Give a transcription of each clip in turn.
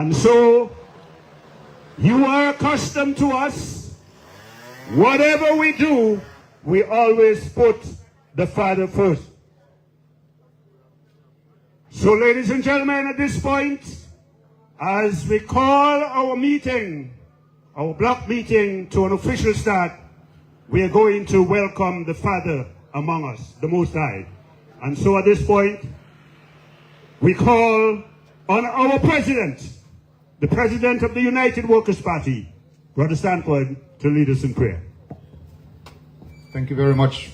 And so, you are accustomed to us. Whatever we do, we always put the Father first. So, ladies and gentlemen, at this point, as we call our meeting, our block meeting, to an official start, we are going to welcome the Father among us, the Most High. And so at this point, we call on our President, the President of the United Workers' Party, Brother Stanford, to lead us in prayer. Thank you very much,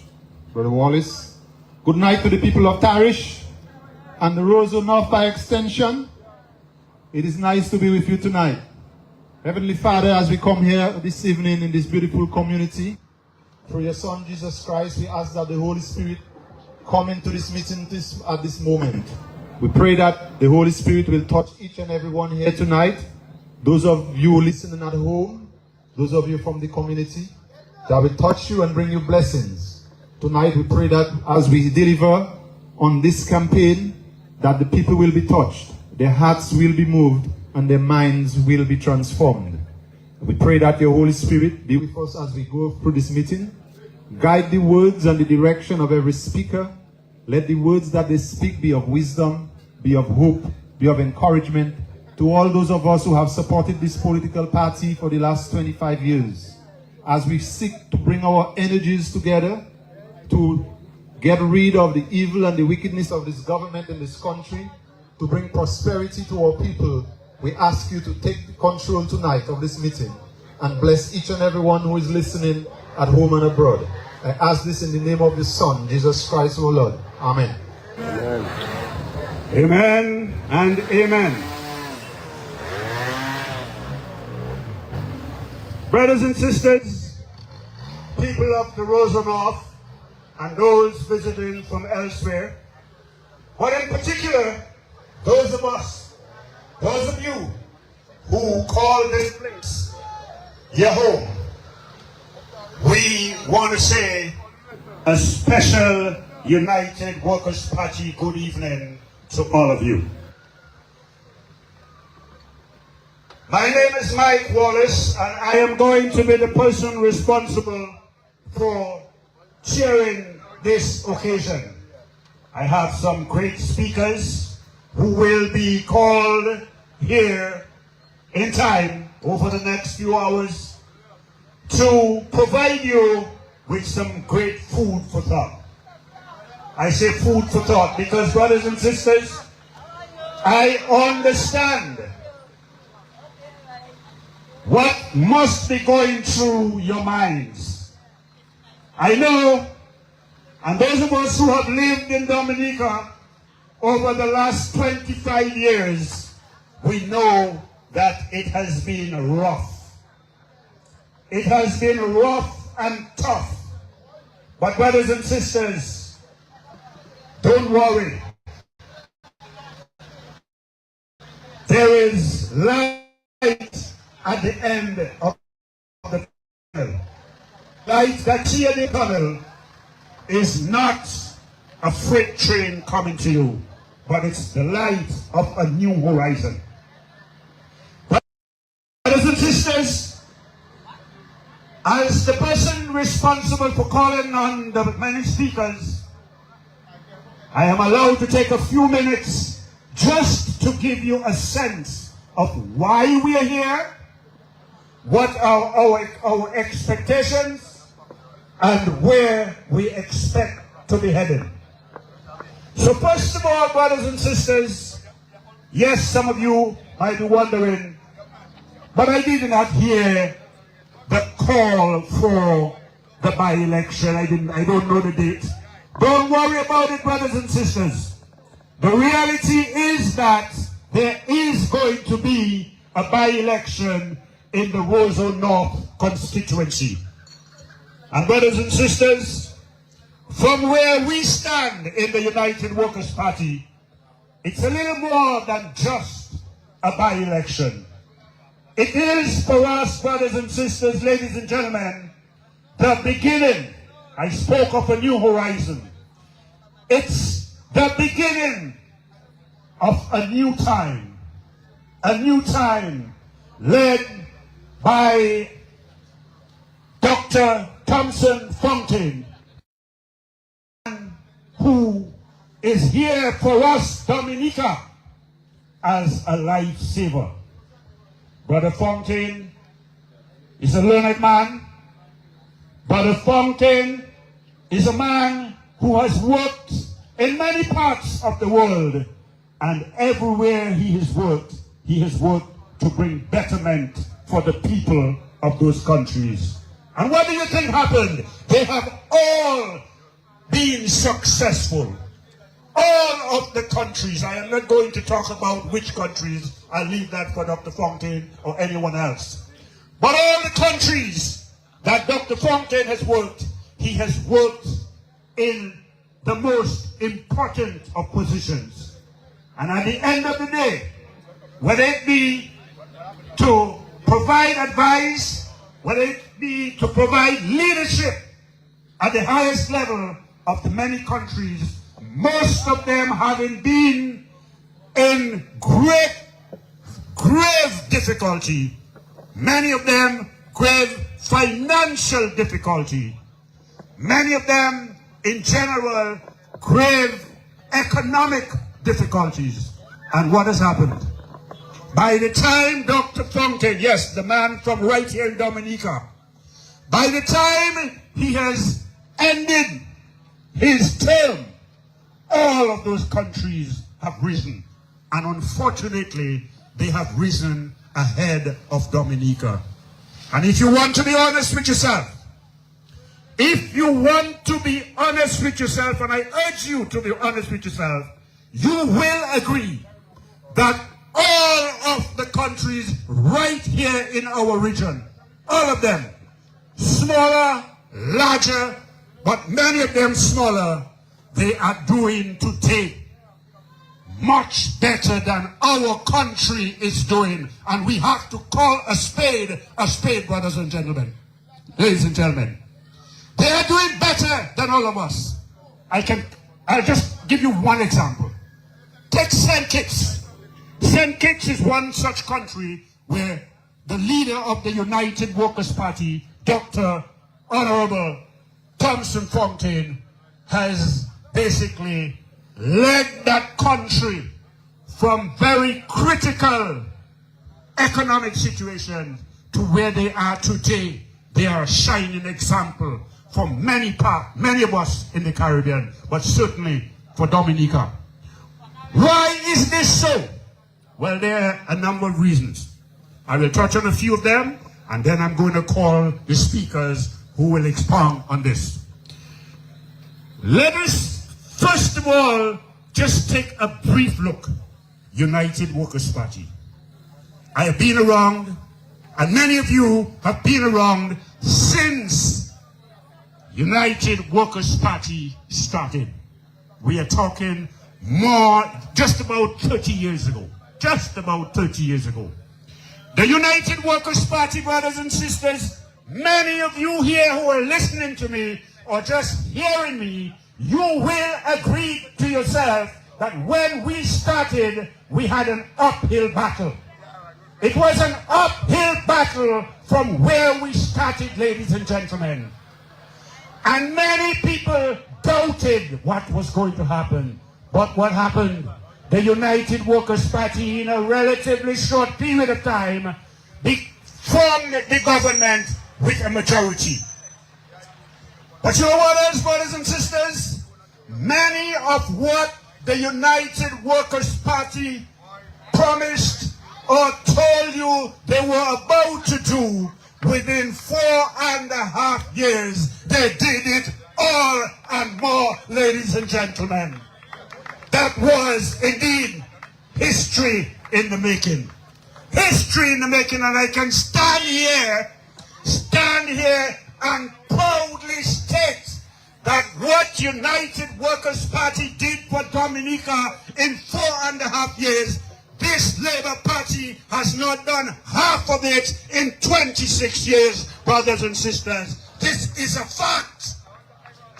Brother Wallace. Good night to the people of Tarish and the Roseau North by extension. It is nice to be with you tonight. Heavenly Father, as we come here this evening in this beautiful community, through your Son Jesus Christ, we ask that the Holy Spirit come into this meeting at this moment. We pray that the Holy Spirit will touch each and every one here tonight. Those of you listening at home, those of you from the community, that will touch you and bring you blessings. Tonight we pray that as we deliver on this campaign, that the people will be touched, their hearts will be moved, and their minds will be transformed. We pray that your Holy Spirit be with us as we go through this meeting. Guide the words and the direction of every speaker. Let the words that they speak be of wisdom, be of hope, be of encouragement to all those of us who have supported this political party for the last 25 years. As we seek to bring our energies together to get rid of the evil and the wickedness of this government and this country, to bring prosperity to our people, we ask you to take control tonight of this meeting and bless each and every one who is listening at home and abroad. I ask this in the name of the Son, Jesus Christ, our Lord. Amen. Amen. Amen and amen. Brothers and sisters, people of the Roseau North, and those visiting from elsewhere, but in particular, those of us, those of you who call this place your home, we want to say a special United Workers' Party good evening to all of you. My name is Mike Wallace, and I am going to be the person responsible for chairing this occasion. I have some great speakers who will be called here in time over the next few hours to provide you with some great food for thought. I say food for thought because, brothers and sisters, I understand what must be going through your minds. I know, and those of us who have lived in Dominica over the last 25 years, we know that it has been rough. It has been rough and tough. But brothers and sisters, don't worry. There is light at the end of the tunnel. Light that cheer the tunnel is not a freight train coming to you, but it's the light of a new horizon. Brothers and sisters, as the person responsible for calling on the many speakers, I am allowed to take a few minutes just to give you a sense of why we are here, what are our expectations, and where we expect to be headed. So first of all, brothers and sisters, yes, some of you might be wondering, but I did not hear the call for the by-election. I don't know the date. Don't worry about it, brothers and sisters. The reality is that there is going to be a by-election in the Roseau North constituency. And brothers and sisters, from where we stand in the United Workers' Party, it's a little more than just a by-election. It is for us, brothers and sisters, ladies and gentlemen, the beginning. I spoke of a new horizon. It's the beginning of a new time, a new time led by Dr. Thompson Fontaine, who is here for us, Dominica, as a lifesaver. Brother Fontaine is a learned man. Brother Fontaine is a man who has worked in many parts of the world, and everywhere he has worked to bring betterment for the people of those countries. And what do you think happened? They have all been successful. All of the countries, I am not going to talk about which countries, I'll leave that for Dr. Fontaine or anyone else. But all the countries that Dr. Fontaine has worked, he has worked in the most important of positions. And at the end of the day, whether it be to provide advice, whether it be to provide leadership at the highest level of the many countries, most of them having been in grave difficulty, many of them grave financial difficulty, many of them in general grave economic difficulties. And what has happened? By the time Dr. Fontaine, yes, the man from right here in Dominica, by the time he has ended his term, all of those countries have risen. And unfortunately, they have risen ahead of Dominica. And if you want to be honest with yourself, if you want to be honest with yourself, and I urge you to be honest with yourself, you will agree that all of the countries right here in our region, all of them, smaller, larger, but many of them smaller, they are doing today much better than our country is doing. And we have to call a spade, brothers and gentlemen. Ladies and gentlemen. They are doing better than all of us. I'll just give you one example. Take St. Kitts. St. Kitts is one such country where the leader of the United Workers' Party, Dr. Honorable Thompson Fontaine, has basically led that country from very critical economic situation to where they are today. They are a shining example for many of us in the Caribbean, but certainly for Dominica. Why is this so? Well, there are a number of reasons. I will touch on a few of them, and then I'm going to call the speakers who will expound on this. Let us, first of all, just take a brief look. United Workers' Party. I have been around, and many of you have been around since United Workers' Party started. We are talking just about 30 years ago. Just about 30 years ago. The United Workers' Party, brothers and sisters, many of you here who are listening to me or just hearing me, you will agree to yourself that when we started, we had an uphill battle. It was an uphill battle from where we started, ladies and gentlemen. And many people doubted what was going to happen. But what happened? The United Workers' Party, in a relatively short period of time, formed the government with a majority. But you know what else, brothers and sisters? Many of what the United Workers' Party promised or told you they were about to do, within 4.5 years, they did it all and more, ladies and gentlemen. That was indeed history in the making. History in the making, and I can stand here and proudly state that what United Workers' Party did for Dominica in 4.5 years, this Labour Party has not done half of it in 26 years, brothers and sisters. This is a fact.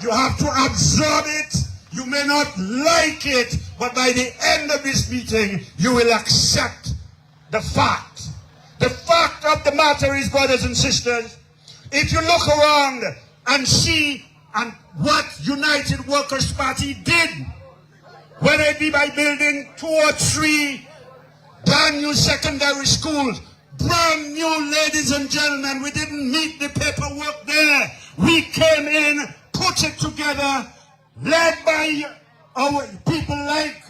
You have to absorb it. You may not like it, but by the end of this meeting, you will accept the fact. The fact of the matter is, brothers and sisters, if you look around and see and what United Workers' Party did, whether it be by building 2 or 3 brand new secondary schools, brand new, ladies and gentlemen, we didn't meet the paperwork there. We came in, put it together, led by our people like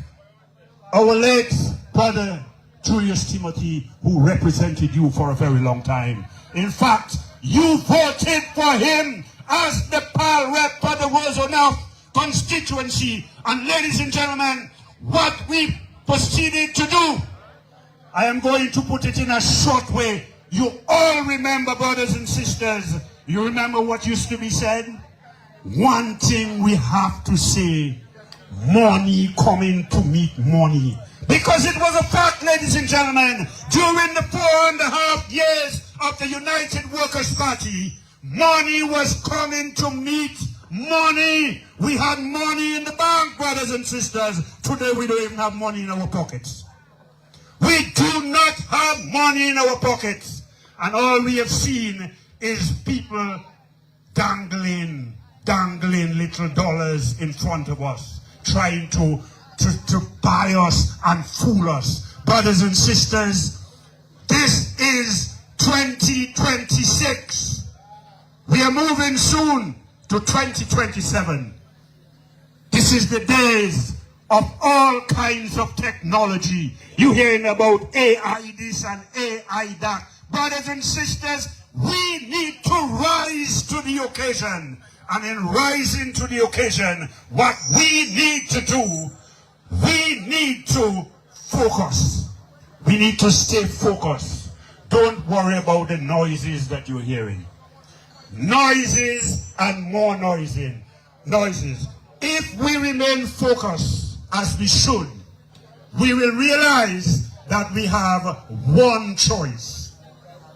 our late brother Julius Timothy, who represented you for a very long time. In fact, you voted for him as the PAL rep for the Roanoke constituency. And ladies and gentlemen, what we proceeded to do, I am going to put it in a short way. You all remember, brothers and sisters, you remember what used to be said? One thing we have to say, money coming to meet money. Because it was a fact, ladies and gentlemen, during the 4.5 years of the United Workers' Party, money was coming to meet money. We had money in the bank, brothers and sisters. Today we don't even have money in our pockets. We do not have money in our pockets. And all we have seen is people dangling little dollars in front of us, trying to buy us and fool us. Brothers and sisters, this is 2026. We are moving soon to 2027. This is the days of all kinds of technology. You're hearing about AI this and AI that. Brothers and sisters, we need to rise to the occasion. And in rising to the occasion, what we need to do, we need to focus. We need to stay focused. Don't worry about the noises that you're hearing. Noises and more noises. If we remain focused as we should, we will realize that we have one choice.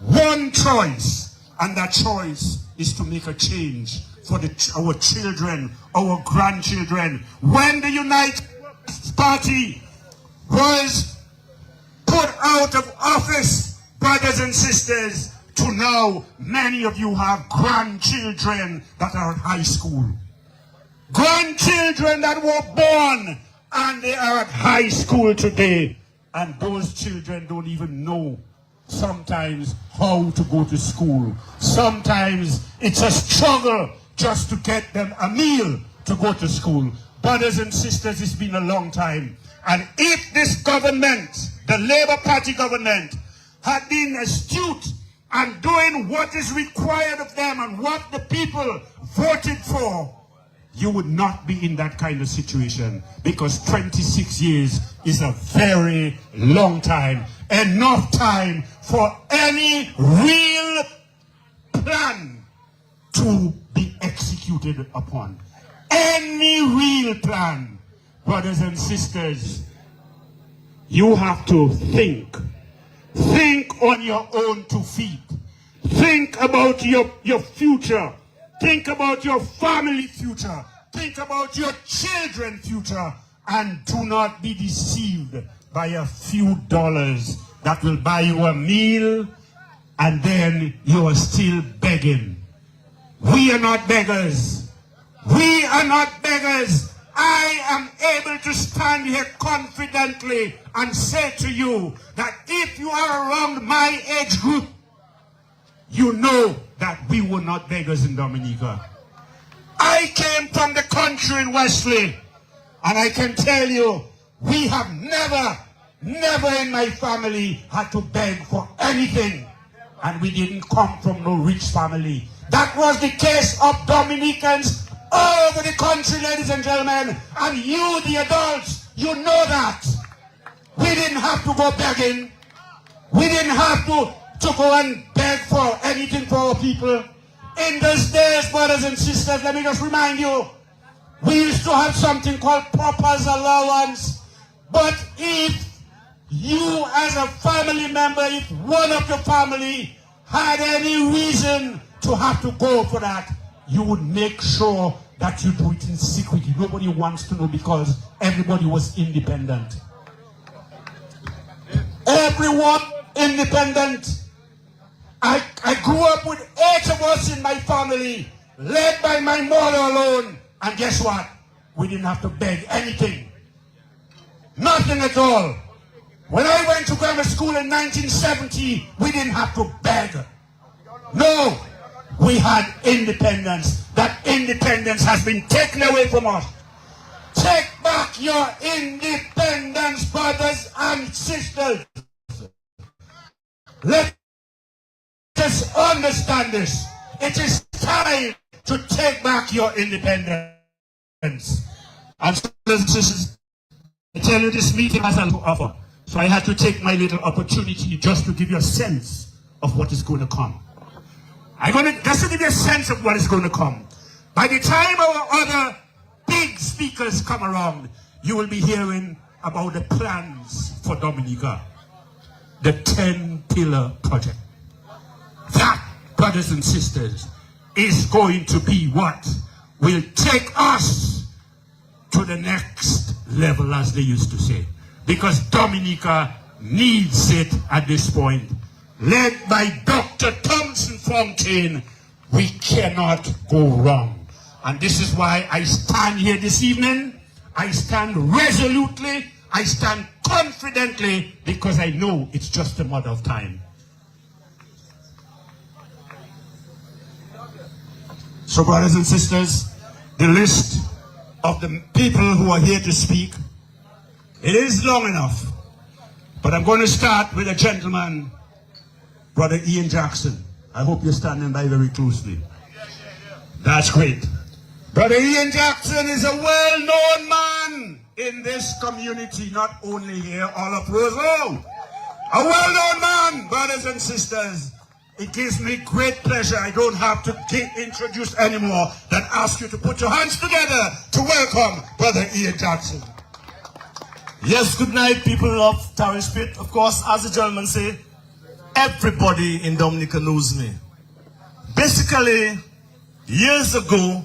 One choice. And that choice is to make a change for our children, our grandchildren. When the United Party was put out of office, brothers and sisters, to now many of you have grandchildren that are at high school. Grandchildren that were born and they are at high school today. And those children don't even know sometimes how to go to school. Sometimes it's a struggle just to get them a meal to go to school. Brothers and sisters, it's been a long time. And if this government, the Labour Party government, had been astute and doing what is required of them and what the people voted for, you would not be in that kind of situation, because 26 years is a very long time. Enough time for any real plan to be executed upon. Any real plan, brothers and sisters, you have to think. Think on your own 2 feet. Think about your future. Think about your family future. Think about your children's future. And do not be deceived by a few dollars that will buy you a meal and then you are still begging. We are not beggars. We are not beggars. I am able to stand here confidently and say to you that if you are around my age group, you know that we were not beggars in Dominica. I came from the country in Wesley, and I can tell you, we have never in my family had to beg for anything. And we didn't come from no rich family. That was the case of Dominicans all over the country, ladies and gentlemen. And you, the adults, you know that. We didn't have to go begging. We didn't have to go and beg for anything for our people. In those days, brothers and sisters, let me just remind you, we used to have something called pauper's allowance. But if you as a family member, if one of your family had any reason to have to go for that, you would make sure that you do it in secret. Nobody wants to know, because everybody was independent. Everyone independent. I grew up with 8 of us in my family, led by my mother alone. And guess what? We didn't have to beg anything. Nothing at all. When I went to grammar school in 1970, we didn't have to beg. No, we had independence. That independence has been taken away from us. Take back your independence, brothers and sisters. Let us understand this. It is time to take back your independence. And brothers and sisters, I tell you, this meeting has an offer. So I had to take my little opportunity just to give you a sense of what is going to come. Just to give you a sense of what is going to come. By the time our other big speakers come around, you will be hearing about the plans for Dominica. The 10-pillar project. That, brothers and sisters, is going to be what will take us to the next level, as they used to say. Because Dominica needs it at this point. Led by Dr. Thompson Fontaine, we cannot go wrong. And this is why I stand here this evening. I stand resolutely. I stand confidently, because I know it's just a matter of time. So, brothers and sisters, the list of the people who are here to speak, it is long enough. But I'm going to start with a gentleman, Brother Ian Jackson. I hope you're standing by very closely. That's great. Brother Ian Jackson is a well-known man in this community, not only here, all of Roseau. A well-known man, brothers and sisters. It gives me great pleasure. I don't have to introduce anymore than ask you to put your hands together to welcome Brother Ian Jackson. Yes, good night, people of Tarish Pit. Of course, as the gentleman say, everybody in Dominica knows me. Basically, years ago,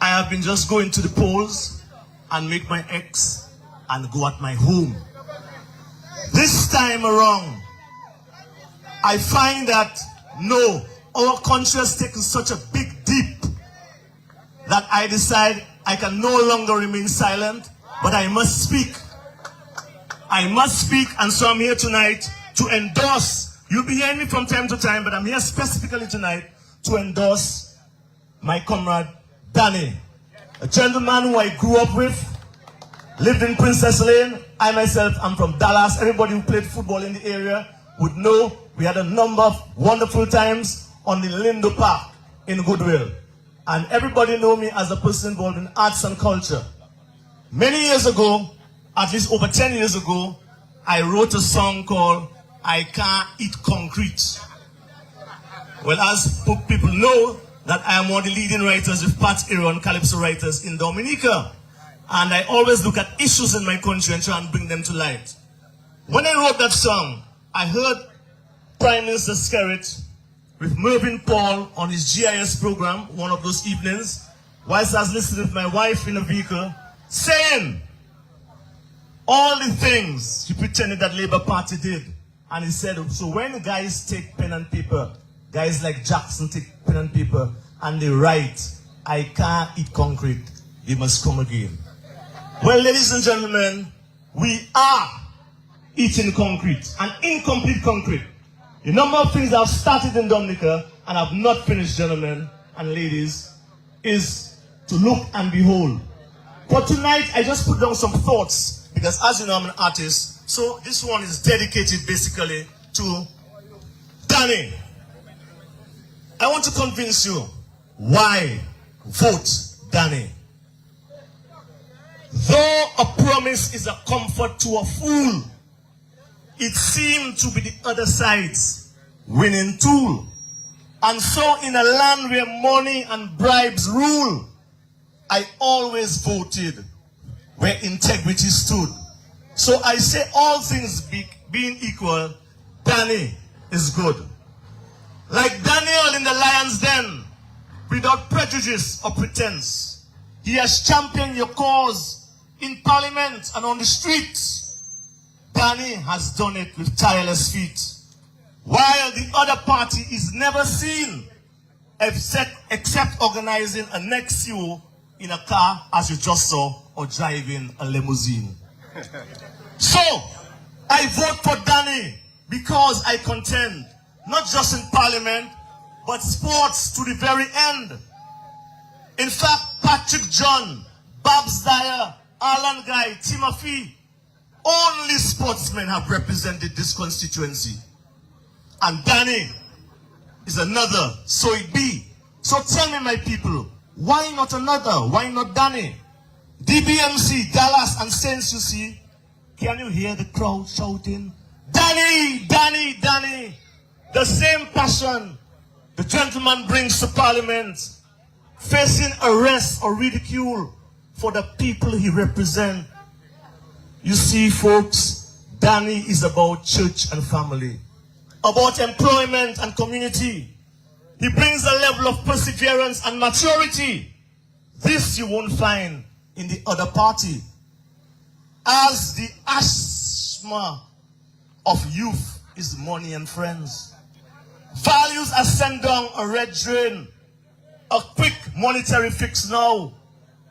I have been just going to the polls and make my X and go at my home. This time around, I find that no, our country has taken such a big dip that I decide I can no longer remain silent, but I must speak. I must speak, and so I'm here tonight to endorse. You'll be hearing me from time to time, but I'm here specifically tonight to endorse my comrade, Danny, a gentleman who I grew up with, lived in Princess Lane. I myself am from Dallas. Everybody who played football in the area would know we had a number of wonderful times on the Lindo Park in Goodwill. And everybody know me as a person involved in arts and culture. Many years ago, at least over 10 years ago, I wrote a song called I Can't Eat Concrete. Well, as people know, that I am one of the leading writers with Pat Aaron, Calypso writers in Dominica. And I always look at issues in my country and try and bring them to light. When I wrote that song, I heard Prime Minister Skerrit with Mervyn Paul on his GIS program, one of those evenings, whilst I was listening with my wife in a vehicle, saying all the things he pretended that Labour Party did. And he said, so when guys take pen and paper, guys like Jackson take pen and paper, and they write, I can't eat concrete, they must come again. Well, ladies and gentlemen, we are eating concrete, and incomplete concrete. The number of things I've started in Dominica, and I've not finished, gentlemen and ladies, is to look and behold. But tonight, I just put down some thoughts, because as you know, I'm an artist, so this one is dedicated basically to Danny. I want to convince you why vote Danny. Though a promise is a comfort to a fool, it seemed to be the other side's winning tool. And so in a land where money and bribes rule, I always voted where integrity stood. So I say all things being equal, Danny is good. Like Daniel in the lion's den, without prejudice or pretense, he has championed your cause in parliament and on the streets. Danny has done it with tireless feet, while the other party is never seen except organizing a next you in a car, as you just saw, or driving a limousine. So, I vote for Danny because I contend, not just in Parliament, but sports to the very end. In fact, Patrick John, Babs Dyer, Alan Guy, Timothy, only sportsmen have represented this constituency. And Danny is another, so it be. So tell me, my people, why not another? Why not Danny? DBMC, Dallas, and Saints, you see, can you hear the crowd shouting, Danny, Danny, Danny? The same passion the gentleman brings to Parliament, facing arrest or ridicule for the people he represents. You see, folks, Danny is about church and family, about employment and community. He brings a level of perseverance and maturity. This you won't find in the other party. As the asthma of youth is money and friends. Values are sent down a red drain. A quick monetary fix now.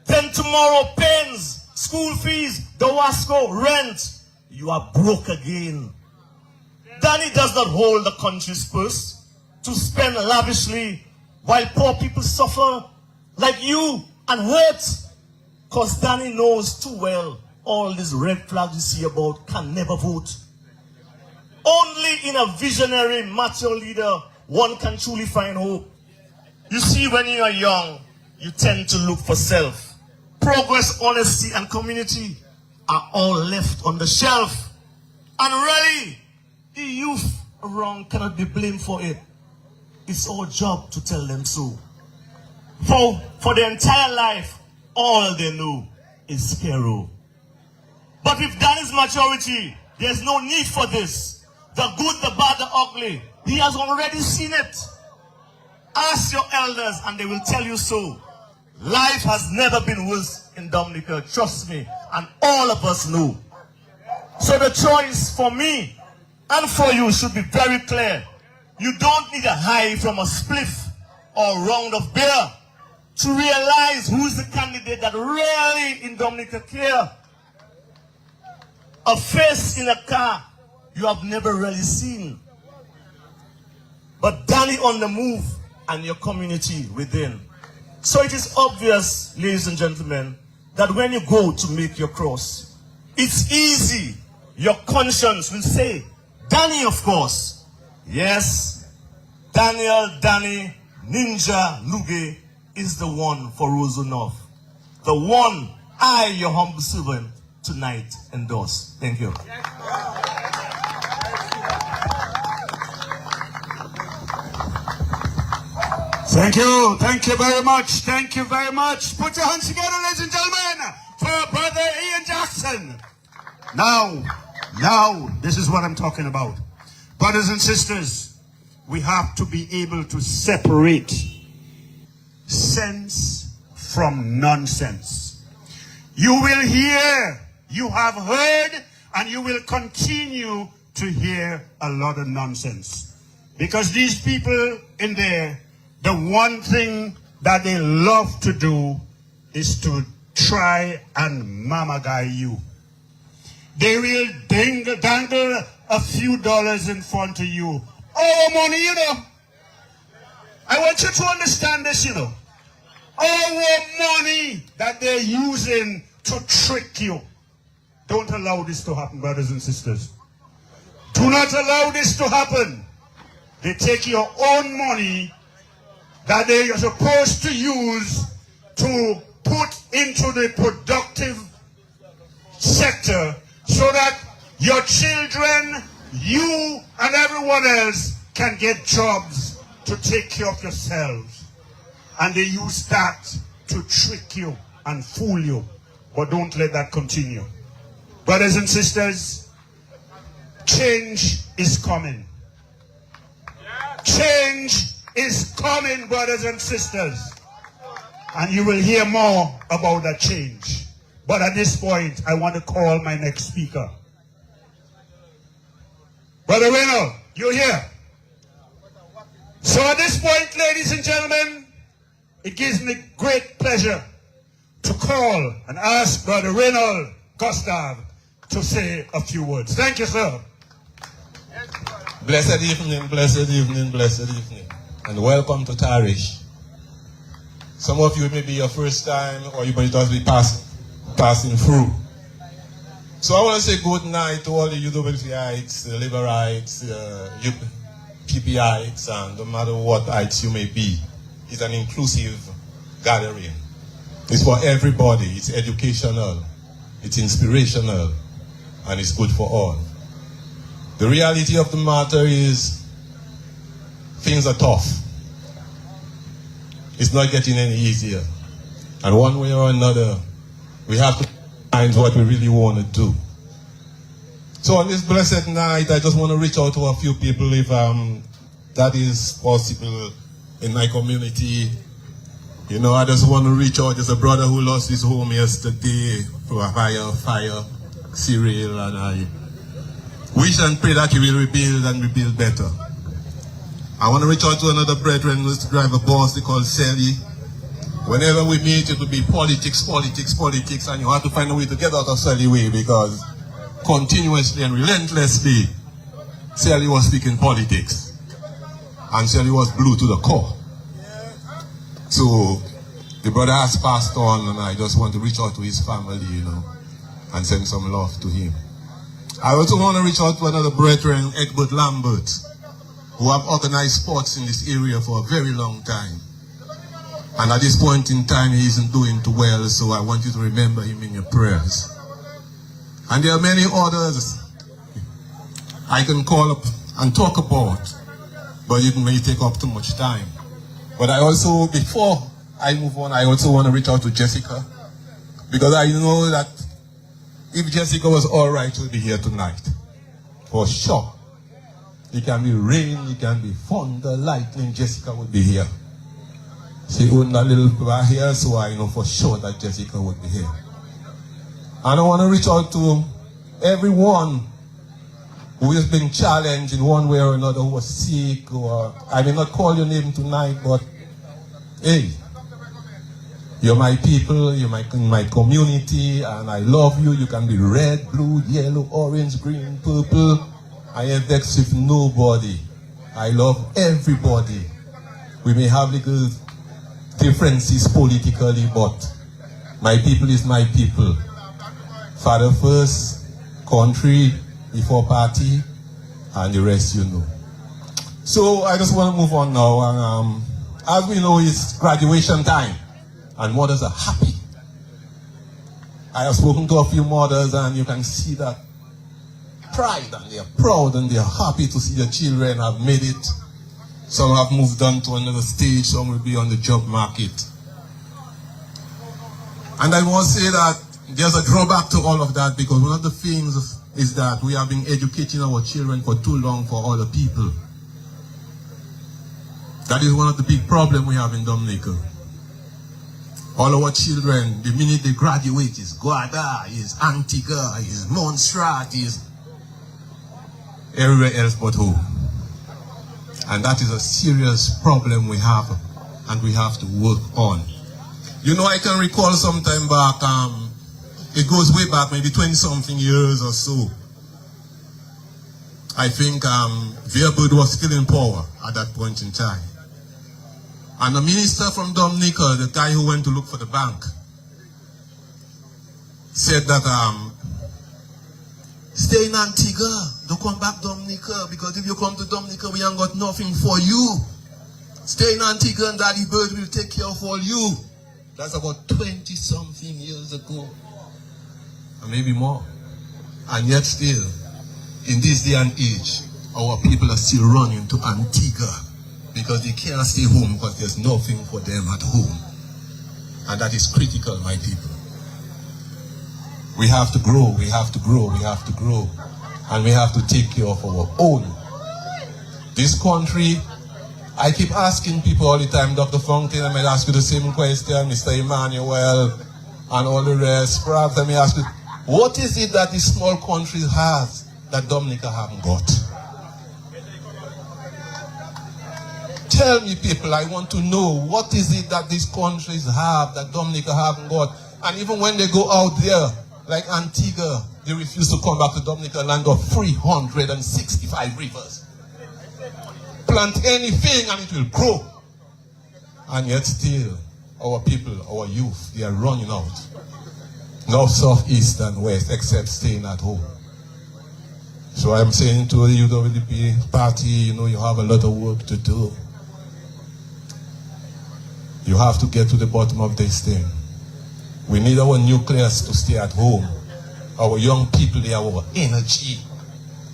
Then tomorrow pains, school fees, the Wasco, rent. You are broke again. Danny does not hold the country's purse to spend lavishly while poor people suffer like you and hurt. Because Danny knows too well all these red flags you see about can never vote. Only in a visionary, macho leader one can truly find hope. You see, when you are young, you tend to look for self. Progress, honesty, and community are all left on the shelf. And really, the youth around cannot be blamed for it. It's our job to tell them so. For their entire life, all they know is Sparrow. But with Danny's maturity, there's no need for this. The good, the bad, the ugly. He has already seen it. Ask your elders and they will tell you so. Life has never been worse in Dominica, trust me. And all of us know. So the choice for me and for you should be very clear. You don't need a high from a spliff or a round of beer to realize who's the candidate that really in Dominica care. A face in a car you have never really seen. But Danny on the move and your community within. So it is obvious, ladies and gentlemen, that when you go to make your cross, it's easy. Your conscience will say, Danny, of course. Yes, Danny, Ninja, Luge is the one for Roseau North. The one I, your humble servant, tonight endorse. Thank you. Thank you very much. Thank you very much. Put your hands together, ladies and gentlemen, for Brother Ian Jackson. Now, this is what I'm talking about. Brothers and sisters, we have to be able to separate sense from nonsense. You will hear, you have heard, and you will continue to hear a lot of nonsense. Because these people in there, the one thing that they love to do is to try and mama guy you. They will dangle a few dollars in front of you. Our money, you know. I want you to understand this, you know. Our money that they're using to trick you. Don't allow this to happen, brothers and sisters. Do not allow this to happen. They take your own money that they are supposed to use to put into the productive sector so that your children, you, and everyone else can get jobs to take care of yourselves. And they use that to trick you and fool you. But don't let that continue. Brothers and sisters, change is coming. Change is coming, brothers and sisters. And you will hear more about that change. But at this point, I want to call my next speaker. Brother Reynolds, you're here. So at this point, ladies and gentlemen, it gives me great pleasure to call and ask Brother Reynolds Gustav to say a few words. Thank you, sir. Blessed evening, blessed evening, blessed evening, and welcome to Tarish. Some of you, it may be your first time, or you might just be passing through. So I want to say good night to all the UWPites, the Liberites, UPPites, and no matter what ites you may be. It's an inclusive gathering. It's for everybody. It's educational, it's inspirational, and it's good for all. The reality of the matter is things are tough. It's not getting any easier. And one way or another, we have to find what we really want to do. So on this blessed night, I just want to reach out to a few people if that is possible in my community. You know, I just want to reach out. There's a brother who lost his home yesterday for a fire, cereal, and I wish and pray that he will rebuild and rebuild better. I want to reach out to another brethren who's to drive a bus they call Sally. Whenever we meet, it will be politics, politics, politics, and you have to find a way to get out of Sally way, because continuously and relentlessly, Sally was speaking politics. And Sally was blue to the core. So the brother has passed on, and I just want to reach out to his family, you know, and send some love to him. I also want to reach out to another brethren, Egbert Lambert, who have organized sports in this area for a very long time. And at this point in time, he isn't doing too well, so I want you to remember him in your prayers. And there are many others I can call up and talk about, but it may take up too much time. But I also, before I move on, I also want to reach out to Jessica, because I know that if Jessica was all right, she'll be here tonight. For sure. It can be rain, it can be thunder, lightning, Jessica would be here. She owned a little bar here, so I know for sure that Jessica would be here. And I want to reach out to everyone who has been challenged in one way or another, who was sick, or I may not call your name tonight, but hey, you're my people, you're my community, and I love you. You can be red, blue, yellow, orange, green, purple. I am vexed with nobody. I love everybody. We may have little differences politically, but my people is my people. Father first, country before party, and the rest you know. So I just want to move on now. And as we know, it's graduation time, and mothers are happy. I have spoken to a few mothers, and you can see that pride, and they are proud, and they are happy to see their children have made it. Some have moved on to another stage, some will be on the job market. And I must say that there's a drawback to all of that, because one of the things is that we have been educating our children for too long for other people. That is one of the big problems we have in Dominica. All our children, the minute they graduate, is Guada, is Antigua, is Montserrat, is everywhere else but home. And that is a serious problem we have, and we have to work on. You know, I can recall some time back, it goes way back, maybe 20-something years or so. I think Verwoerd was still in power at that point in time. And the minister from Dominica, the guy who went to look for the bank, said that stay in Antigua, don't come back Dominica, because if you come to Dominica, we ain't got nothing for you. Stay in Antigua and Daddy Bird will take care of all you. That's about 20-something years ago. Or maybe more. And yet still, in this day and age, our people are still running to Antigua because they can't stay home because there's nothing for them at home. And that is critical, my people. We have to grow, we have to grow, we have to grow. And we have to take care of our own. This country, I keep asking people all the time, Dr. Fountain, I may ask you the same question, Mr. Emmanuel, and all the rest. Perhaps I may ask you, what is it that this small country has that Dominica haven't got? Tell me, people, I want to know what is it that these countries have that Dominica haven't got. And even when they go out there, like Antigua, they refuse to come back to Dominica, land of 365 rivers. Plant anything and it will grow. And yet still, our people, our youth, they are running out. North, south, east, and west, except staying at home. So I'm saying to the UWP party, you know, you have a lot of work to do. You have to get to the bottom of this thing. We need our nucleus to stay at home. Our young people, they are our energy.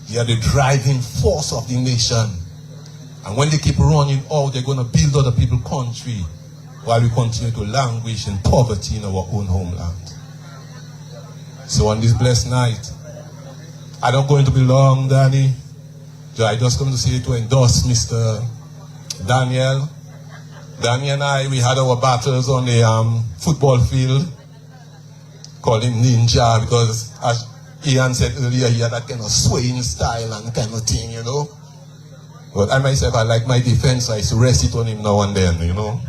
They are the driving force of the nation. And when they keep running out, they're going to build other people's country while we continue to languish in poverty in our own homeland. So on this blessed night, I'm not going to be long, Danny. I just come to say to endorse Mr. Daniel. Danny and I, we had our battles on the football field. Call him Ninja because, as Ian said earlier, he had that kind of swaying style and kind of thing, you know. But I myself, I like my defense, I used to rest it on him now and then, you know.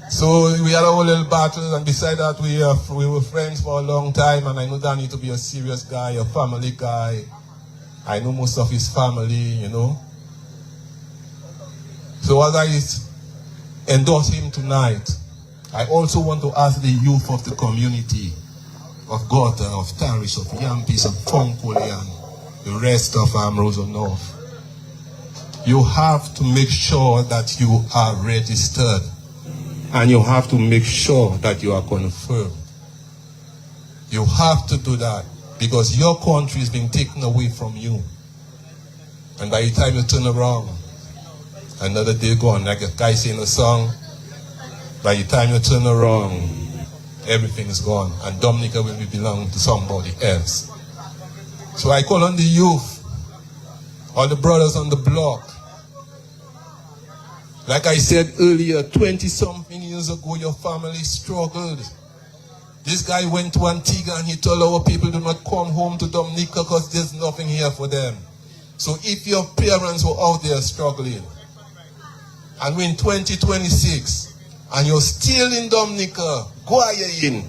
So we had our little battles, and beside that, we were friends for a long time, and I know Danny to be a serious guy, a family guy. I know most of his family, you know. So as I endorse him tonight, I also want to ask the youth of the community, of Gotha, of Tarish, of Yampis, of Fonkole, and the rest of Rosa North. You have to make sure that you are registered. And you have to make sure that you are confirmed. You have to do that because your country is being taken away from you. And by the time you turn around, another day gone, like a guy saying a song, by the time you turn around, everything is gone. And Dominica will be belonging to somebody else. So I call on the youth, all the brothers on the block. Like I said earlier, 20-something years ago, your family struggled. This guy went to Antigua and he told our people do not come home to Dominica because there's nothing here for them. So if your parents were out there struggling, and we're in 2026, and you're still in Dominica, in.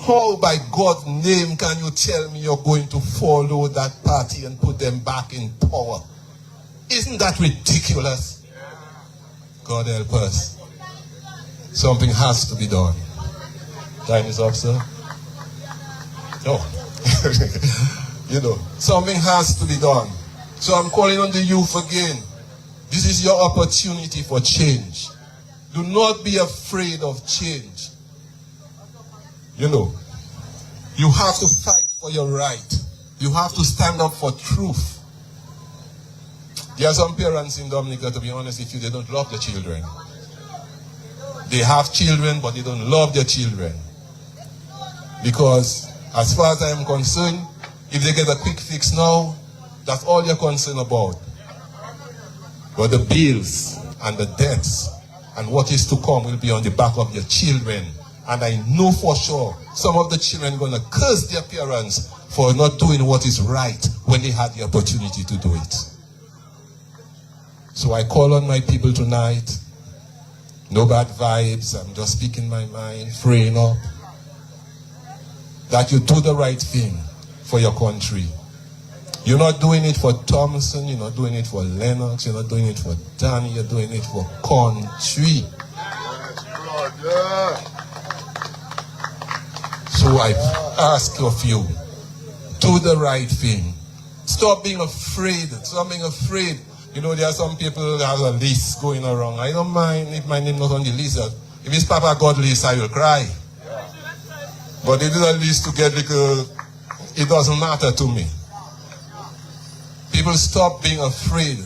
How by God's name can you tell me you're going to follow that party and put them back in power? Isn't that ridiculous? God help us. Something has to be done. Time is up, sir. No. You know, something has to be done. So I'm calling on the youth again. This is your opportunity for change. Do not be afraid of change. You know, you have to fight for your right. You have to stand up for truth. There are some parents in Dominica, to be honest with you, they don't love their children. They have children, but they don't love their children. Because, as far as I am concerned, if they get a quick fix now, that's all you're concerned about. But the bills and the debts and what is to come will be on the back of your children. And I know for sure some of the children are going to curse their parents for not doing what is right when they had the opportunity to do it. So I call on my people tonight. No bad vibes. I'm just speaking my mind, freeing up. That you do the right thing for your country. You're not doing it for Thompson. You're not doing it for Lennox. You're not doing it for Danny. You're doing it for country. So I ask of you, do the right thing. Stop being afraid. Stop being afraid. You know, there are some people that have a list going around. I don't mind if my name not on the list. If it's Papa God list, I will cry. But if it's a list to get little, it doesn't matter to me. People stop being afraid.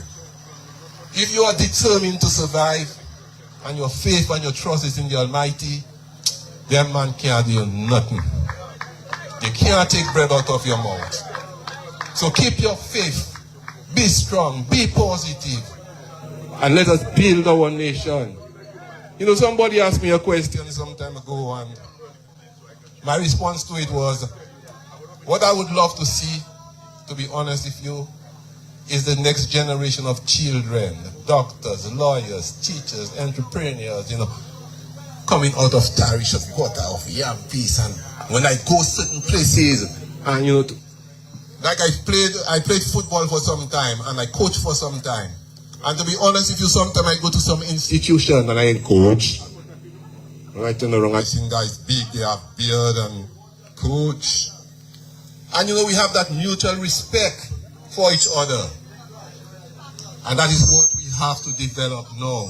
If you are determined to survive, and your faith and your trust is in the Almighty, them man can't do nothing. They can't take bread out of your mouth. So keep your faith. Be strong, be positive, and let us build our nation. You know, somebody asked me a question some time ago, and my response to it was, what I would love to see, to be honest with you, is the next generation of children, doctors, lawyers, teachers, entrepreneurs, coming out of Tarish, of Quarter, of UWP. And when I go certain places, and like I played football for some time, and I coached for some time. And to be honest with you, sometimes I go to some institution and I ain't coach. When I turn around, I see guys big, they have beard and coach. And we have that mutual respect for each other. And that is what we have to develop now.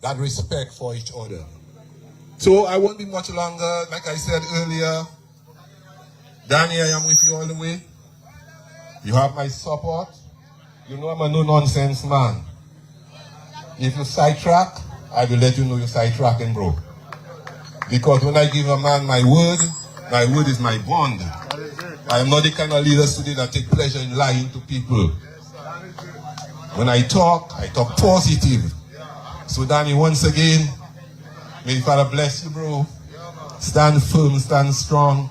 That respect for each other. So I won't be much longer. Like I said earlier, Danny, I am with you all the way. You have my support. You know I'm a no-nonsense man. If you sidetrack, I will let you know you're sidetracking, bro. Because when I give a man my word is my bond. I am not the kind of leader today that take pleasure in lying to people. When I talk positive. So Danny, once again, may Father bless you, bro. Stand firm, stand strong.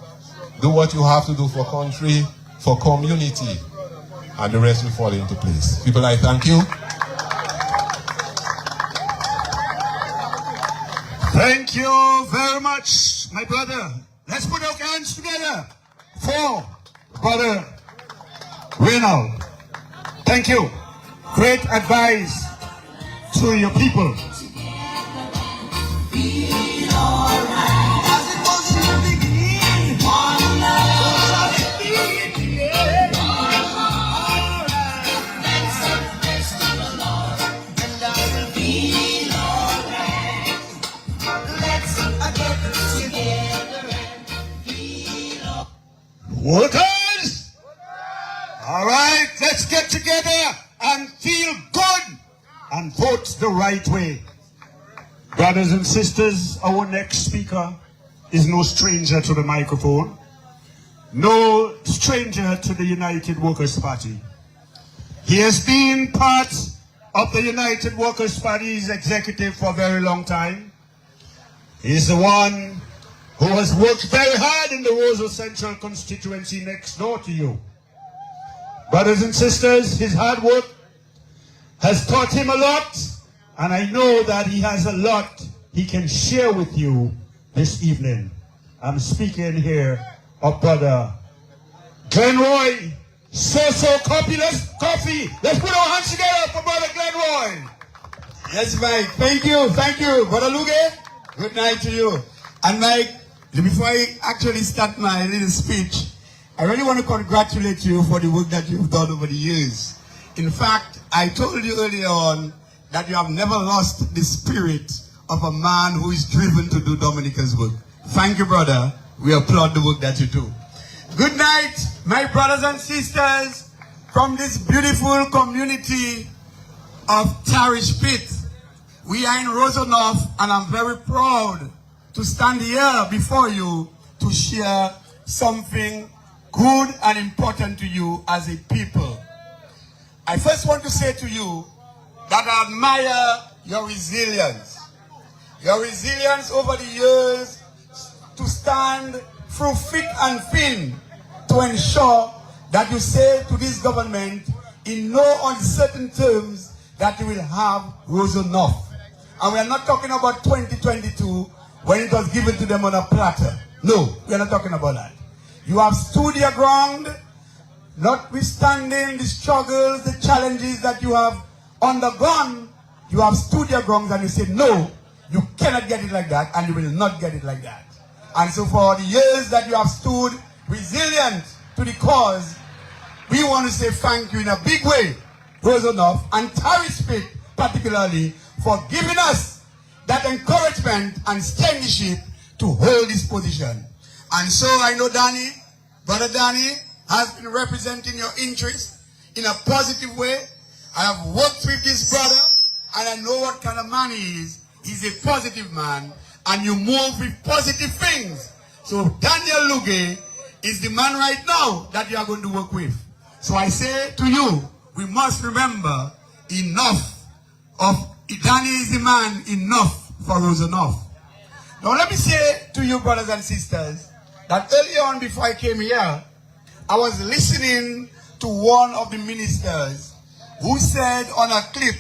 Do what you have to do for country, for community, and the rest will fall into place. People, I thank you. Thank you very much, my brother. Let's put our hands together for Brother Reynald. Thank you. Great advice to your people. Workers! All right, let's get together and feel good and vote the right way. Brothers and sisters, our next speaker is no stranger to the microphone, no stranger to the United Workers' Party. He has been part of the United Workers' Party's executive for a very long time. He's the one who has worked very hard in the Roseau Central constituency next door to you. Brothers and sisters, his hard work has taught him a lot, and I know that he has a lot he can share with you this evening. I'm speaking here of Brother Glenroy. So coffee. Let's put our hands together for Brother Glenroy. Yes, Mike. Thank you, Brother Luge. Good night to you. And Mike, before I actually start my little speech, I really want to congratulate you for the work that you've done over the years. In fact, I told you earlier on that you have never lost the spirit of a man who is driven to do Dominica's work. Thank you, brother. We applaud the work that you do. Good night, my brothers and sisters from this beautiful community of Tarish Pit. We are in Roseau North, and I'm very proud to stand here before you to share something good and important to you as a people. I first want to say to you that I admire your resilience. Your resilience over the years to stand through thick and thin to ensure that you say to this government in no uncertain terms that you will have Roseau North. And we are not talking about 2022 when it was given to them on a platter. No, we are not talking about that. You have stood your ground, notwithstanding the struggles, the challenges that you have undergone. You have stood your ground and you said, no, you cannot get it like that, and you will not get it like that. And so for the years that you have stood resilient to the cause, we want to say thank you in a big way, Roseau North and Tarish Pit particularly, for giving us that encouragement and steadyship to hold this position. And so I know Danny, Brother Danny, has been representing your interests in a positive way. I have worked with this brother, and I know what kind of man he is. He's a positive man, and you move with positive things. So Daniel Luge is the man right now that you are going to work with. So I say to you, we must remember enough of Danny is the man, enough for Roseau North. Now let me say to you, brothers and sisters, that early on before I came here, I was listening to one of the ministers who said on a clip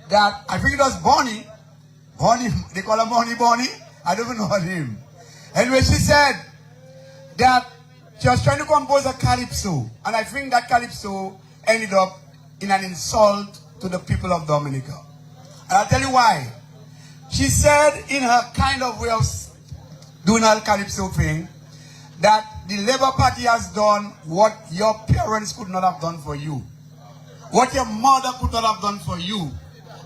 that, I think it was Bonnie, they call her Bonnie, I don't even know her name. Anyway, she said that she was trying to compose a calypso, and I think that calypso ended up in an insult to the people of Dominica. And I'll tell you why. She said in her kind of way of doing her calypso thing, that the Labour Party has done what your parents could not have done for you, what your mother could not have done for you,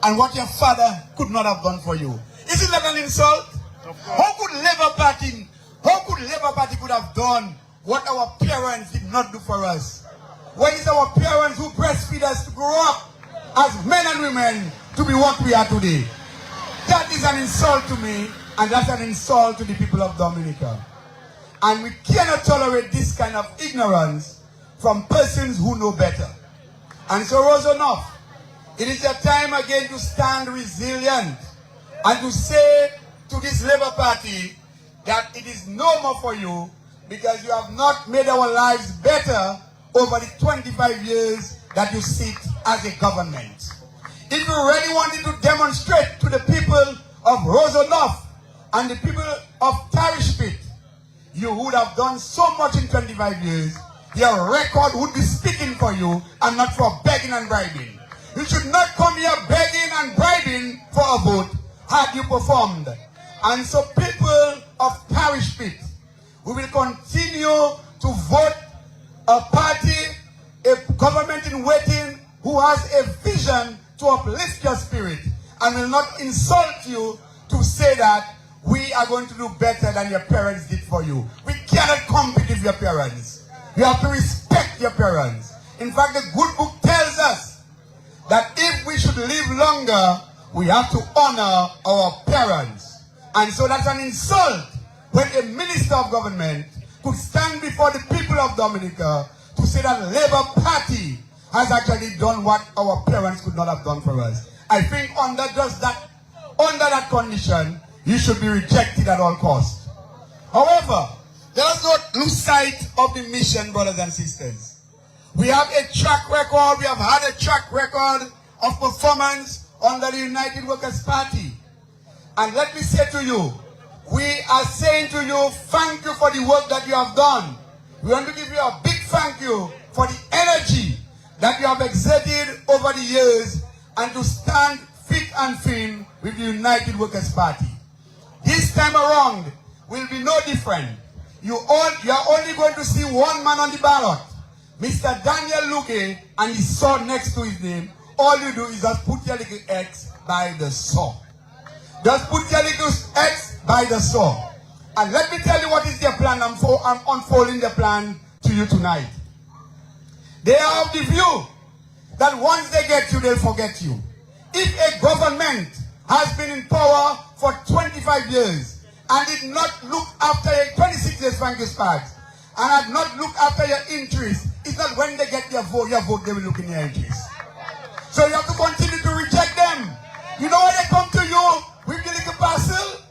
and what your father could not have done for you. Isn't that an insult? How could Labour Party could have done what our parents did not do for us? When it's our parents who breastfeed us to grow up as men and women to be what we are today? That is an insult to me, and that's an insult to the people of Dominica. And we cannot tolerate this kind of ignorance from persons who know better. And so, Rosonoff, it is a time again to stand resilient and to say to this Labour Party that it is no more for you, because you have not made our lives better over the 25 years that you sit as a government. If you really wanted to demonstrate to the people of Rosonoff and the people of Tarish Pit, you would have done so much in 25 years. Your record would be speaking for you and not for begging and bribing. You should not come here begging and bribing for a vote had you performed. And so people of Tarish Pit, we will continue to vote a party, a government in waiting who has a vision to uplift your spirit and will not insult you to say that we are going to do better than your parents did for you. We cannot compete with your parents. You have to respect your parents. In fact, the good book tells us that if we should live longer, we have to honor our parents. And so that's an insult when a minister of government could stand before the people of Dominica to say that Labour Party has actually done what our parents could not have done for us. I think under that condition, you should be rejected at all costs. However, let us not lose sight of the mission, brothers and sisters. We have a track record, we have had a track record of performance under the United Workers' Party. And let me say to you, we are saying to you, thank you for the work that you have done. We want to give you a big thank you for the energy that you have exerted over the years and to stand fit and firm with the United Workers' Party. This time around will be no different. You are only going to see one man on the ballot, Mr. Daniel Luque, and his son next to his name. All you do is just put your little X by the saw. Just put your little X by the saw. And let me tell you what is their plan. I'm unfolding the plan to you tonight. They are of the view that once they get you, they'll forget you. If a government has been in power for 25 years and did not look after your 26 years, thank you, Sparks, and had not looked after your interests, it's not when they get your vote, they will look in your interests. So you have to continue to reject them. You know when they come to you with the little parcel?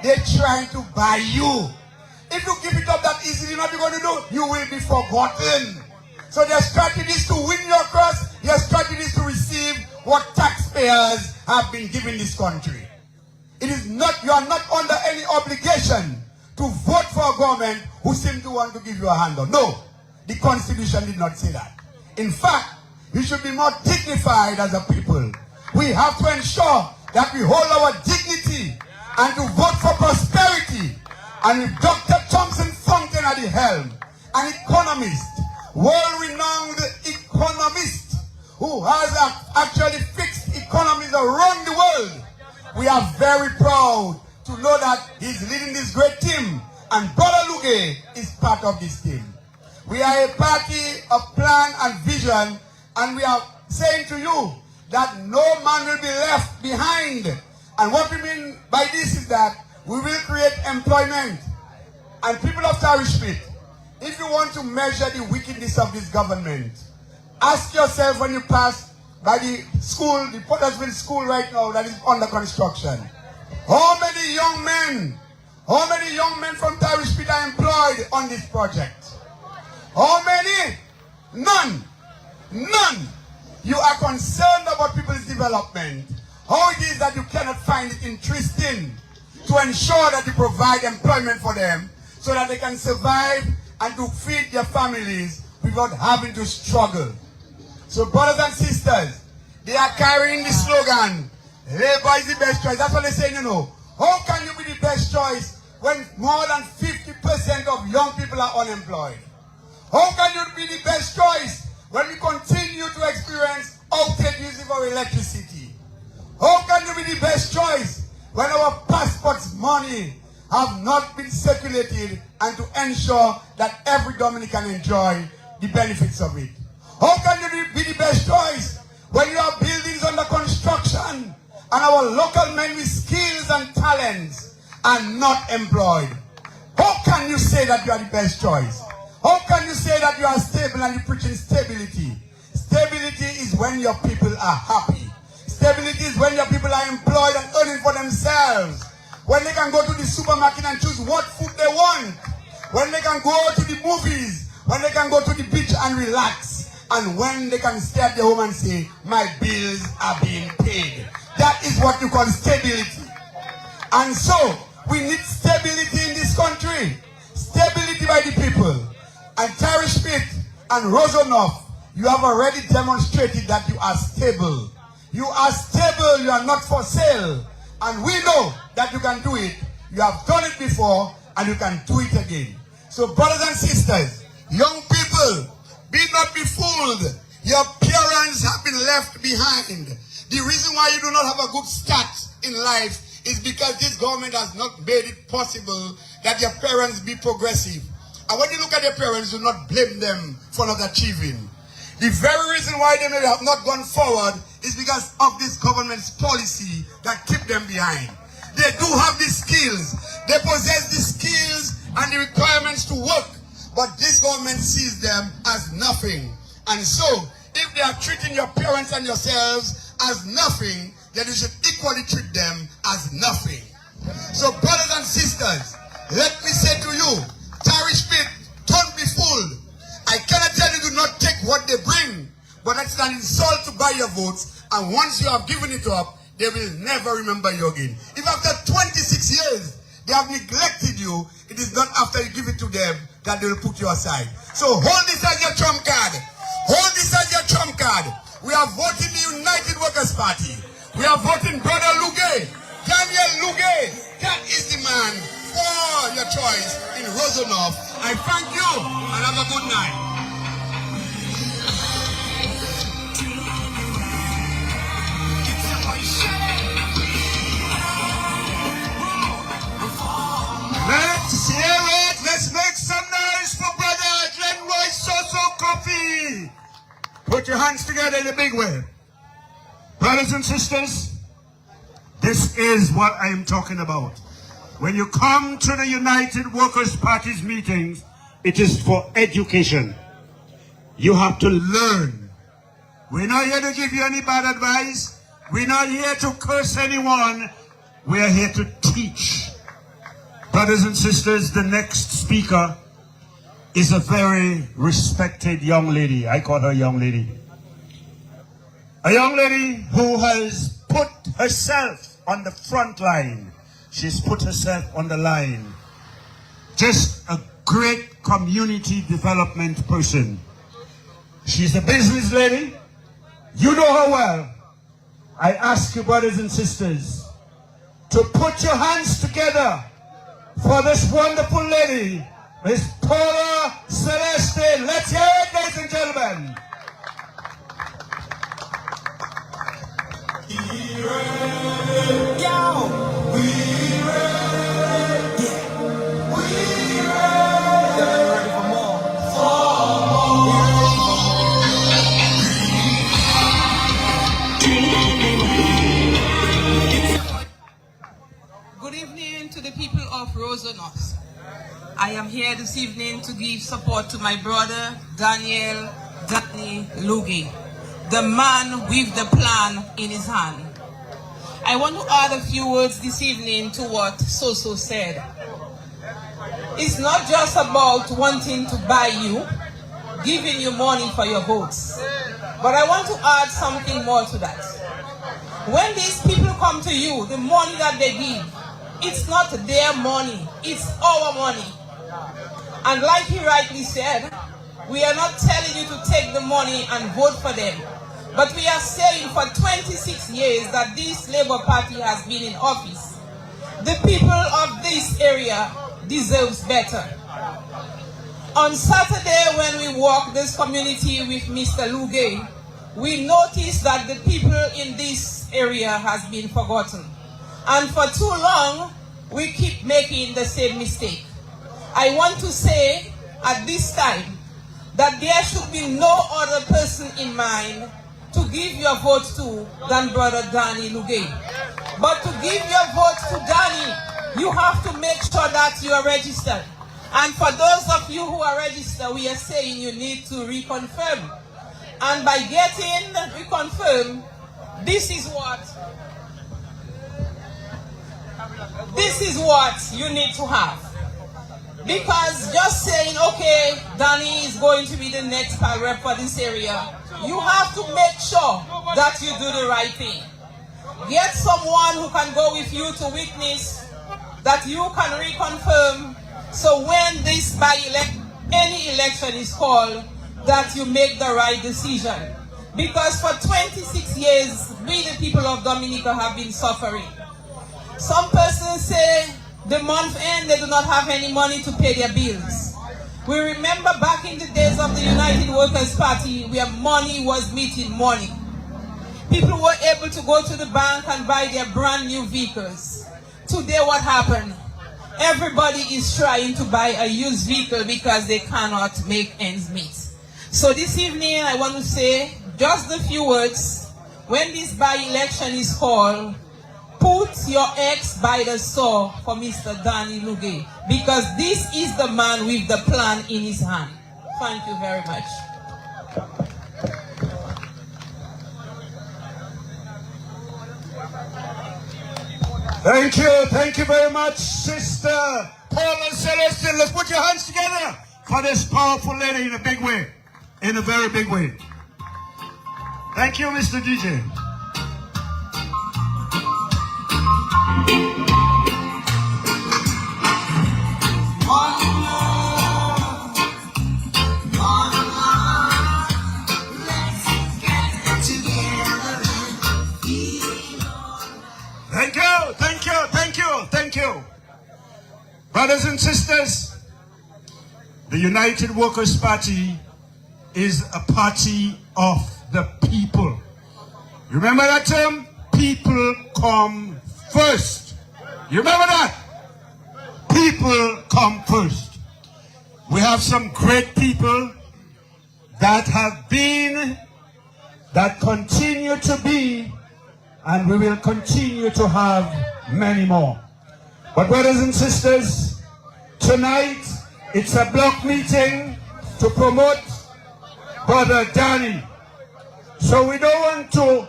They're trying to buy you. If you give it up that easily, you know what you're going to do? You will be forgotten. So their strategy is to win your trust. Their strategy is to receive what taxpayers have been giving this country. It is not, you are not under any obligation to vote for a government who seem to want to give you a handout. No, the Constitution did not say that. In fact, you should be more dignified as a people. We have to ensure that we hold our dignity and to vote for prosperity. And with Dr. Thompson Fountain at the helm, an economist, world-renowned economist who has actually fixed economies around the world, we are very proud to know that he's leading this great team, and Brother Luque is part of this team. We are a party of plan and vision, and we are saying to you that no man will be left behind. And what we mean by this is that we will create employment. And people of Tarish Pit, if you want to measure the wickedness of this government, ask yourself when you pass by the school, the Pottersville school right now that is under construction. How many young men from Tarish Pit are employed on this project? How many? None. None. You are concerned about people's development. How it is that you cannot find it interesting to ensure that you provide employment for them so that they can survive and to feed their families without having to struggle. So brothers and sisters, they are carrying the slogan, labor is the best choice. That's what they're saying, you know. How can you be the best choice when more than 50% of young people are unemployed? How can you be the best choice when we continue to experience outages of our electricity? How can you be the best choice when our passports money have not been circulated and to ensure that every Dominican enjoy the benefits of it? How can you be the best choice when you have buildings under construction and our local men with skills and talents are not employed? How can you say that you are the best choice? How can you say that you are stable and you're preaching stability? Stability is when your people are happy. Stability is when your people are employed and earning for themselves. When they can go to the supermarket and choose what food they want. When they can go to the movies. When they can go to the beach and relax. And when they can stay at their home and say, my bills are being paid. That is what you call stability. And so, we need stability in this country. Stability by the people. And Tarish and Rosonoff, you have already demonstrated that you are stable. You are stable, you are not for sale. And we know that you can do it. You have done it before, and you can do it again. So brothers and sisters, young people, be not be fooled. Your parents have been left behind. The reason why you do not have a good start in life is because this government has not made it possible that your parents be progressive. And when you look at your parents, do not blame them for not achieving. The very reason why they may have not gone forward is because of this government's policy that keep them behind. They do have the skills. They possess the skills and the requirements to work. But this government sees them as nothing. And so, if they are treating your parents and yourselves as nothing, then you should equally treat them as nothing. So brothers and sisters, let me say to you, Tarish Pit, don't be fooled. I cannot tell you to not take what they bring, but that's an insult to buy your votes, and once you have given it up, they will never remember you again. If after 26 years they have neglected you, it is not after you give it to them that they will put you aside. So hold this as your trump card. Hold this as your trump card. We are voting the United Workers' Party. We are voting Brother Luge, Daniel Luge. That is the man for your choice in Rosonoff. I thank you and have a good night. Let's hear it. Let's make some noise for Brother Glenroy Soso Coffee. Put your hands together in a big way. Brothers and sisters, this is what I am talking about. When you come to the United Workers' Party's meetings, it is for education. You have to learn. We're not here to give you any bad advice. We're not here to curse anyone. We're here to teach. Brothers and sisters, the next speaker is a very respected young lady. I call her young lady. A young lady who has put herself on the front line. She's put herself on the line. Just a great community development person. She's a business lady. You know her well. I ask you, brothers and sisters, to put your hands together for this wonderful lady, Miss Paula Celeste. Let's hear it, ladies and gentlemen. Good evening to the people of Rosonoff. I am here this evening to give support to my brother Daniel Danny Luge, the man with the plan in his hand. I want to add a few words this evening to what Soso said. It's not just about wanting to buy you, giving you money for your votes. But I want to add something more to that. When these people come to you, the money that they give, it's not their money, it's our money. And like he rightly said, we are not telling you to take the money and vote for them. But we are saying for 26 years that this Labour Party has been in office. The people of this area deserves better. On Saturday when we walked this community with Mr. Lugay, we noticed that the people in this area has been forgotten. And for too long, we keep making the same mistake. I want to say at this time that there should be no other person in mind to give your vote to than Brother Danny Lugay. But to give your vote to Danny, you have to make sure that you are registered. And for those of you who are registered, we are saying you need to reconfirm. And by getting reconfirmed, this is what you need to have. Because just saying, okay, Danny is going to be the next rep for this area, you have to make sure that you do the right thing. Get someone who can go with you to witness that you can reconfirm, so when this any election is called, that you make the right decision. Because for 26 years, we the people of Dominica have been suffering. Some persons say the month end they do not have any money to pay their bills. We remember back in the days of the United Workers' Party where money was meeting money. People were able to go to the bank and buy their brand new vehicles. Today what happened? Everybody is trying to buy a used vehicle because they cannot make ends meet. So this evening I want to say just a few words. When this by-election is called, put your eggs by the saw for Mr. Danny Lugay, because this is the man with the plan in his hand. Thank you very much. Thank you very much, Sister Paula Celestin. Let's put your hands together for this powerful lady in a big way, in a very big way. Thank you, Mr. DJ. Thank you. Brothers and sisters, the United Workers' Party is a party of the people. You remember that term? People come first. You remember that? People come first. We have some great people that have been, that continue to be, and we will continue to have many more. But brothers and sisters, tonight it's a block meeting to promote Brother Danny. So we don't want to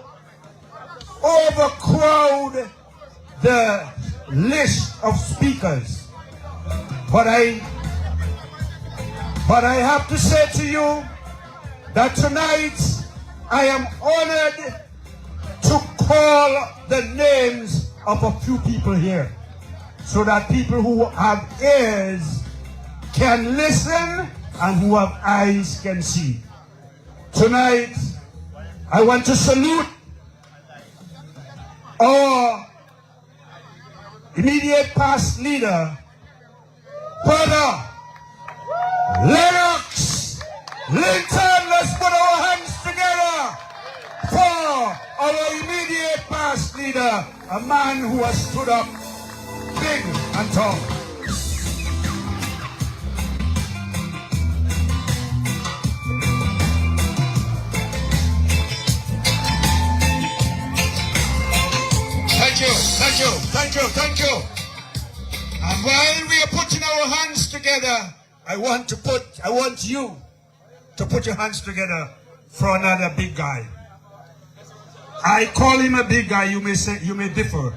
overcrowd the list of speakers. But I have to say to you that tonight I am honored to call the names of a few people here, so that people who have ears can listen and who have eyes can see. Tonight, I want to salute our immediate past leader, Brother Lennox Linton. Let's put our hands together for our immediate past leader, a man who has stood up big and tall. Thank you. And while we are putting our hands together, I want you to put your hands together for another big guy. I call him a big guy. You may differ,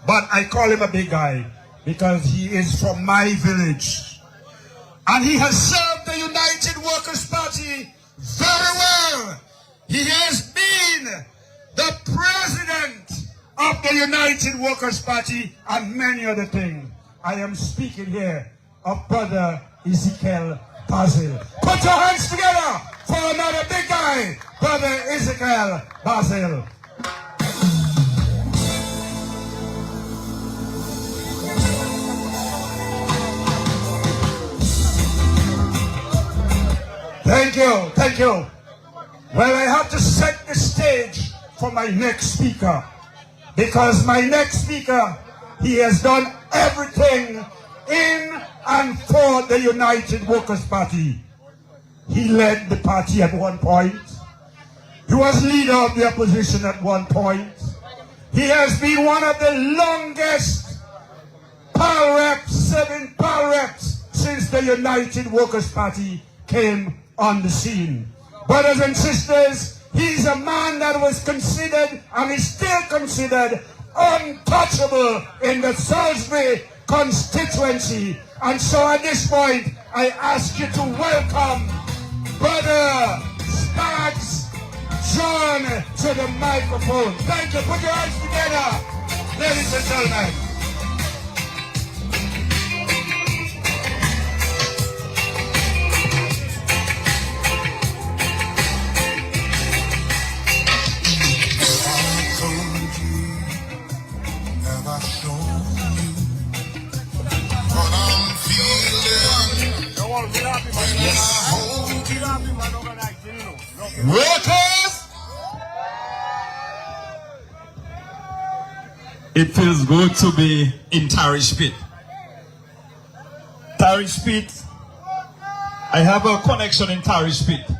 but I call him a big guy because he is from my village. And he has served the United Workers' Party very well. He has been the president of the United Workers' Party and many other things. I am speaking here of Brother Ezekiel Basil. Put your hands together for another big guy, Brother Ezekiel Basil. Thank you, thank you. Well, I have to set the stage for my next speaker, because my next speaker, he has done everything in and for the United Workers' Party. He led the party at one point. He was leader of the opposition at one point. He has been one of the longest PAL reps, serving PAL reps since the United Workers' Party came on the scene. Brothers and sisters, he's a man that was considered and is still considered untouchable in the Salisbury constituency. And so at this point, I ask you to welcome Brother Spags John to the microphone. Thank you. Put your hands together, ladies and gentlemen. Workers! It feels good to be in Tarish Pit. Tarish Pit, I have a connection in Tarish Pit.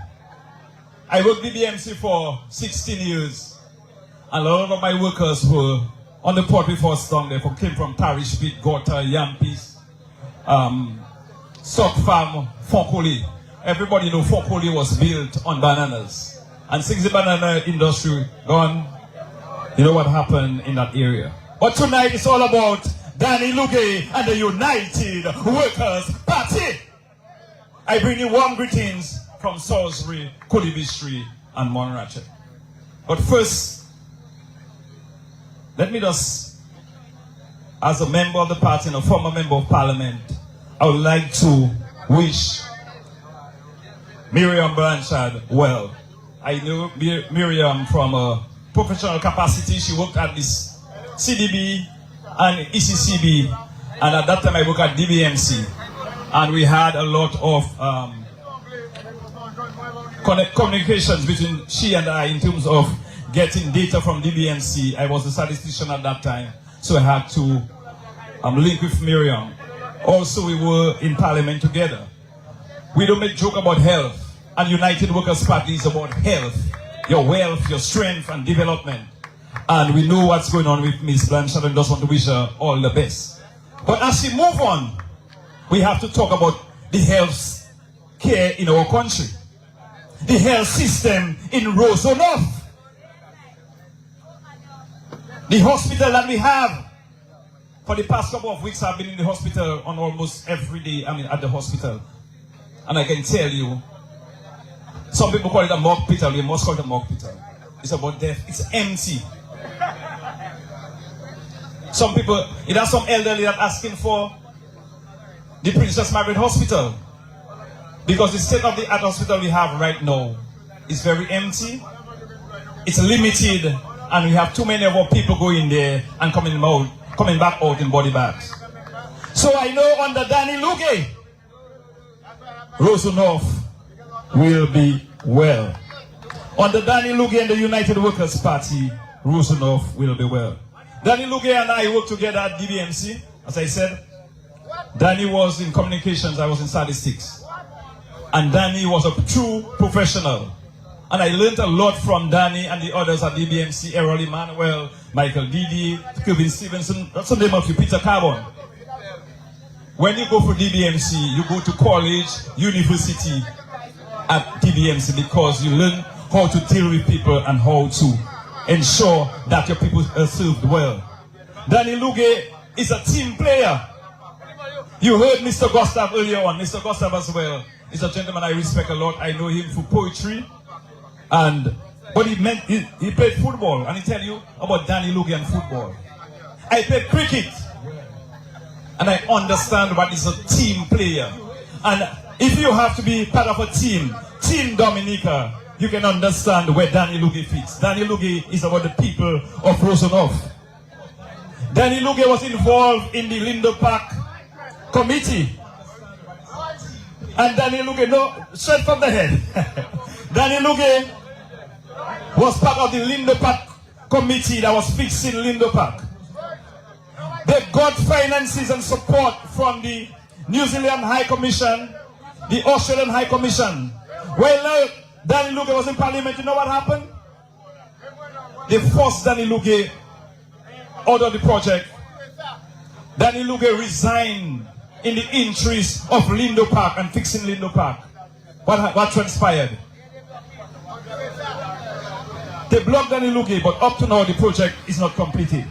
I worked BBMC for 16 years. And a lot of my workers were on the port before down there came from Tarish Pit, Gota, Yampis, Sock Farm, Fonkoli. Everybody know Fonkoli was built on bananas. And since the banana industry gone, you know what happened in that area. But tonight it's all about Danny Lugay and the United Workers' Party. I bring you warm greetings from Salisbury, Kulibistri, and Monratchet. But first, let me just, as a member of the party and a former member of parliament, I would like to wish Miriam Blanchard well. I know Miriam from a professional capacity. She worked at this CDB and ECCB, and at that time I worked at DBMC, and we had a lot of communications between she and I in terms of getting data from DBMC. I was a statistician at that time, so I had to link with Miriam. Also, we were in parliament together. We don't make joke about health, and United Workers' Party is about health, your wealth, your strength, and development. And we know what's going on with Ms. Blanchard and just want to wish her all the best. But as we move on, we have to talk about the health care in our country, the health system in Roseau North, the hospital that we have. For the past couple of weeks, I've been in the hospital on almost every day. I mean, at the hospital. And I can tell you, some people call it a morgue hospital. We must call it a morgue hospital. It's about death. It's empty. Some people, it has some elderly that asking for the Princess Margaret Hospital. Because the state of the art hospital we have right now is very empty. It's limited. And we have too many of our people going there and coming back out in body bags. So I know under Danny Lugay, Roseau North will be well. Under Danny Lugay and the United Workers' Party, Roseau North will be well. Danny Lugay and I worked together at DBMC. As I said, Danny was in communications, I was in statistics. And Danny was a true professional. And I learned a lot from Danny and the others at DBMC, Errol Emmanuel, Michael Didi, Kevin Stevenson, that's the name of you, Peter Carbon. When you go for DBMC, you go to college, university at DBMC because you learn how to deal with people and how to ensure that your people are served well. Danny Lugay is a team player. You heard Mr. Gustav earlier on, Mr. Gustav as well. is a gentleman I respect a lot. I know him for poetry. But he played football. And he tell you about Danny Luge and football. I played cricket. And I understand what is a team player. And if you have to be part of a team, Team Dominica, you can understand where Danny Luge fits. Danny Luge is about the people of Rosenhof. Danny Luge was involved in the Lindo Park committee. And Danny Luge, no, straight from the head. Danny Luge was part of the Lindo Park committee that was fixing Lindo Park. They got finances and support from the New Zealand High Commission, the Australian High Commission. Well, Danny Luge was in Parliament. You know what happened? They forced Danny Luge out of the project. Danny Luge resigned in the interest of Lindo Park and fixing Lindo Park. What transpired? They blocked Danny Luge, but up to now the project is not completed.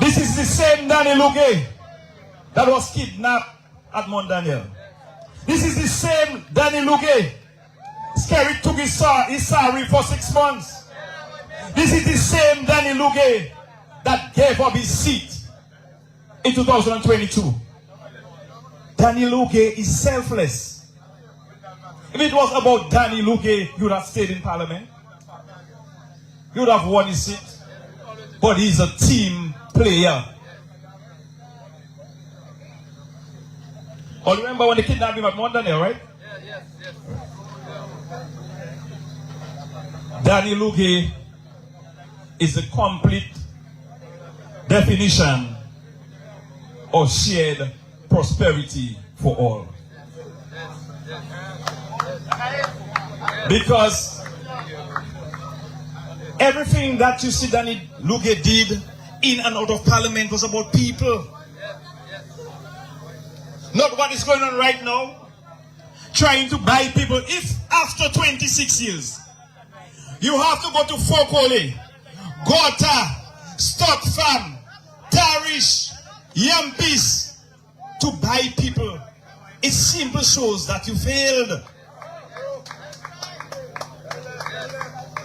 This is the same Danny Luge that was kidnapped at Mount Daniel. This is the same Danny Luge. Scary took his salary for 6 months. This is the same Danny Luge that gave up his seat in 2022. Danny Luge is selfless. If it was about Danny Luge, you would have stayed in Parliament. You would have won his seat. But he's a team player. Oh, remember when they kidnapped him at Mount Daniel, right? Yes. Danny Luge is the complete definition of shared prosperity for all. Because everything that you see Danny Luge did in and out of Parliament was about people. Not what is going on right now. Trying to buy people. If after 26 years, you have to go to Fokole, Gota, Stock Farm, Tarish, Yampis to buy people, it simply shows that you failed.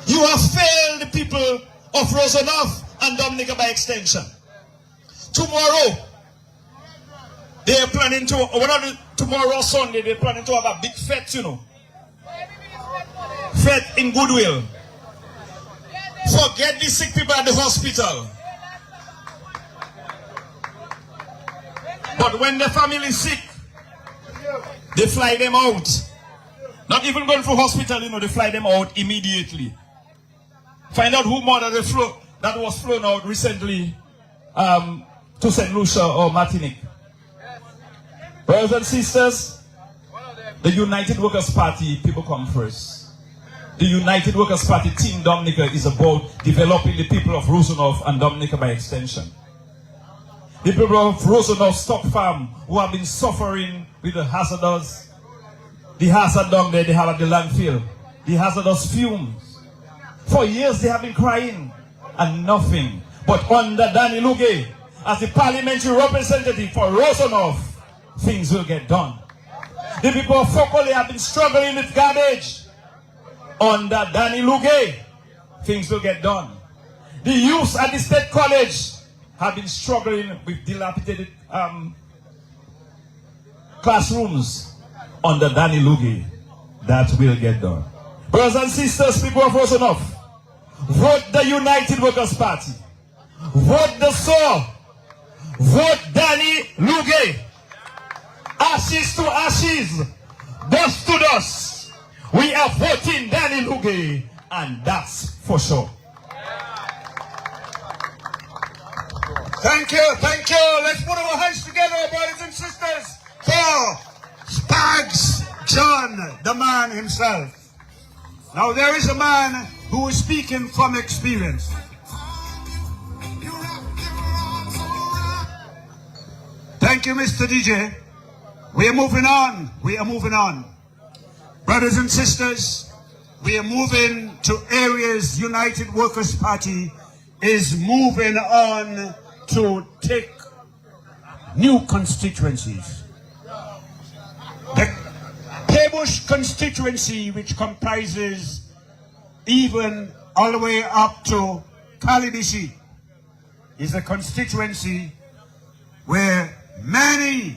You have failed the people of Rosenhof and Dominica by extension. Tomorrow, they are planning to, tomorrow Sunday, they're planning to have a big fete, you know. Fete in Goodwill. Forget the sick people at the hospital. But when the family is sick, they fly them out. Not even going for hospital, you know, they fly them out immediately. Find out who mother that was flown out recently to St. Lucia or Martinique. Brothers and sisters, the United Workers' Party, people come first. The United Workers' Party, Team Dominica, is about developing the people of Rosenhof and Dominica by extension. The people of Rosenhof Stock Farm who have been suffering with the hazardous, the hazard down there they have at the landfill, the hazardous fumes. For years they have been crying and nothing. But under Danny Luge, as the parliamentary representative for Rosenhof, things will get done. The people of Fokole have been struggling with garbage. Under Danny Luge, things will get done. The youths at the State College have been struggling with dilapidated classrooms. Under Danny Luge, that will get done. Brothers and sisters, people of Rosenhof, vote the United Workers' Party. Vote the SOR. Vote Danny Luge. Ashes to ashes, dust to dust. We are voting Danny Luge, and that's for sure. Thank you. Let's put our hands together, brothers and sisters, for Spags John, the man himself. Now there is a man who is speaking from experience. Thank you, Mr. DJ. We are moving on. Brothers and sisters, we are moving to areas United Workers' Party is moving on to take new constituencies. Paybush constituency, which comprises even all the way up to Kalidishi, is a constituency where many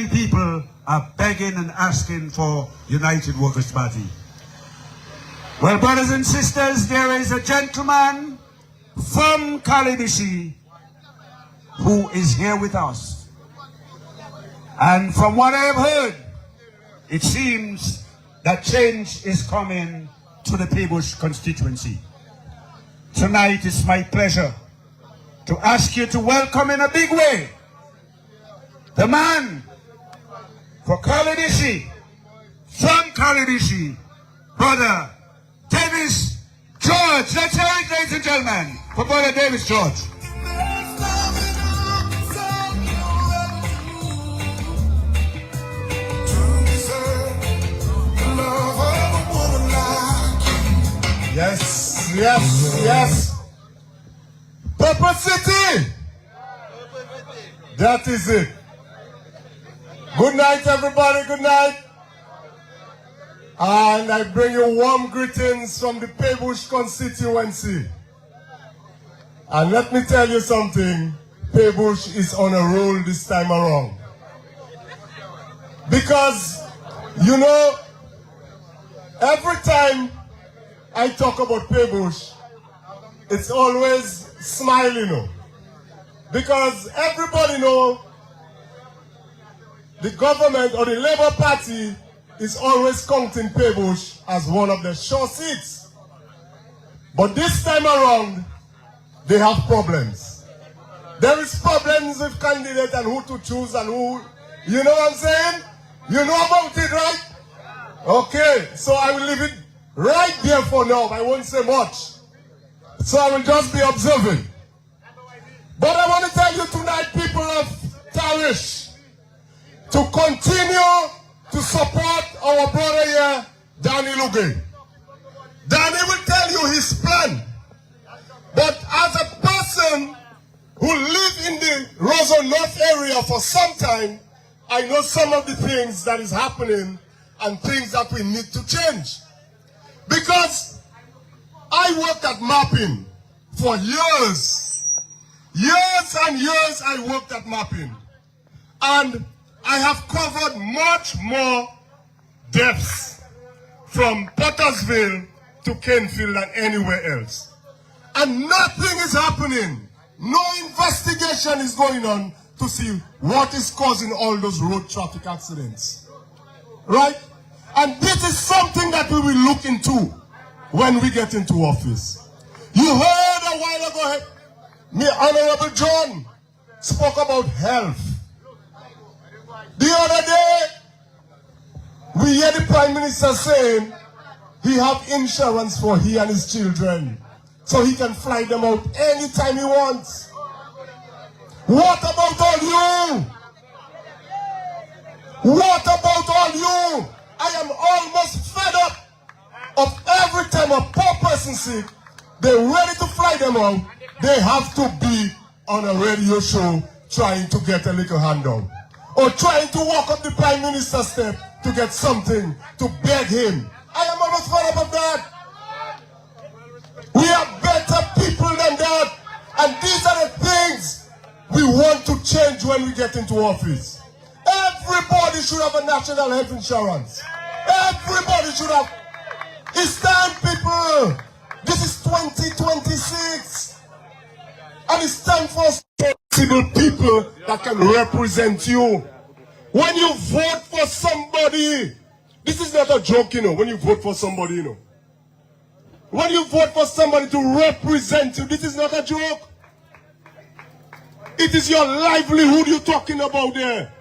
people are begging and asking for United Workers' Party. Well, brothers and sisters, there is a gentleman from Kalidishi who is here with us. And from what I have heard, it seems that change is coming to the Paybush constituency. Tonight it's my pleasure to ask you to welcome in a big way the man for Kalidishi, from Kalidishi, Brother Davis George. Let's hear it, ladies and gentlemen, for Brother Davis George. Yes, yes, yes. Purple City. That is it. Good night, everybody. Good night. And I bring you warm greetings from the Paybush constituency. And let me tell you something. Paybush is on a roll this time around. Because, you know, every time I talk about Paybush, it's always smiling, because everybody knows the government or the Labour Party is always counting Paybush as one of the sure seats. But this time around, they have problems. There is problems with candidates and who to choose and who, you know what I'm saying? You know about it, right? Okay, so I will leave it right there for now. I won't say much. So I will just be observing. But I want to tell you tonight, people of Tarish, to continue to support our brother here, Danny Luge. Danny will tell you his plan. But as a person who lives in the Roseau North area for some time, I know some of the things that is happening and things that we need to change. Because I worked at mapping for years. Years and years I worked at mapping. And I have covered much more depths from Pottersville to Kenfield than anywhere else. And nothing is happening. No investigation is going on to see what is causing all those road traffic accidents. Right? And this is something that we will look into when we get into office. You heard a while ago, me, Honorable John, spoke about health. The other day, we hear the Prime Minister saying he have insurance for he and his children, so he can fly them out anytime he wants. What about all you? What about all you? I am almost fed up of every time a poor person sick, they're ready to fly them out. They have to be on a radio show trying to get a little handout. Or trying to walk up the Prime Minister's step to get something, to beg him. I am almost fed up of that. We are better people than that. And these are the things we want to change when we get into office. Everybody should have a national health insurance. Everybody should have. It's time, people. This is 2026. And it's time for responsible people that can represent you. When you vote for somebody, this is not a joke, you know, when you vote for somebody, you know. When you vote for somebody to represent you, this is not a joke. It is your livelihood you're talking about there.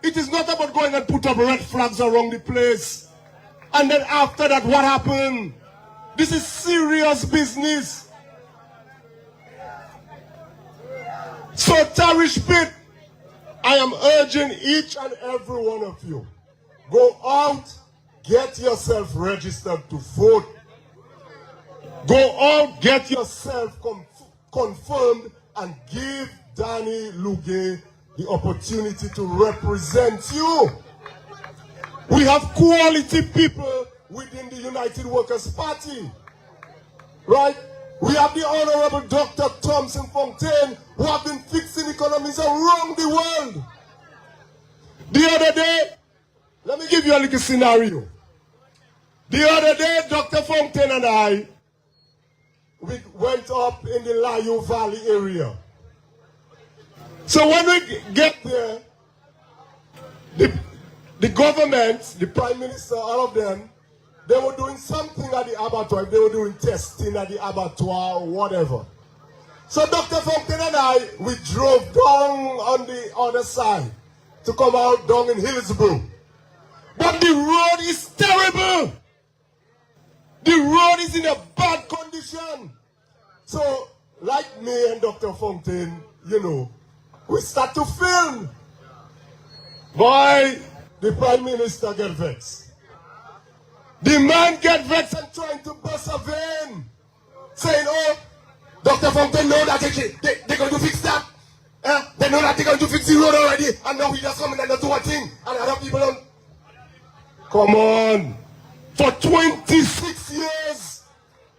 It is not about going and put up red flags around the place. And then after that, what happened? This is serious business. So Tarish Pit, I am urging each and every one of you, go out, get yourself registered to vote. Go out, get yourself confirmed, and give Danny Luge the opportunity to represent you. We have quality people within the United Workers' Party. Right? We have the Honorable Dr. Thompson Fontaine, who have been fixing economies around the world. The other day, let me give you a little scenario. The other day, Dr. Fontaine and I, we went up in the Layo Valley area. So when we get there, the government, the Prime Minister, all of them, they were doing something at the abattoir. They were doing testing at the abattoir or whatever. So Dr. Fontaine and I, we drove down on the other side to come out down in Hillsborough. But the road is terrible. The road is in a bad condition. So, like me and Dr. Fontaine, you know, we start to film. Boy, the Prime Minister get vexed. The man get vexed and trying to bust a vein. Saying, oh, Dr. Fontaine know that they're going to fix that. They know that they're going to fix the road already. And now we just come in and do a thing. And other people don't. Come on. For 26 years,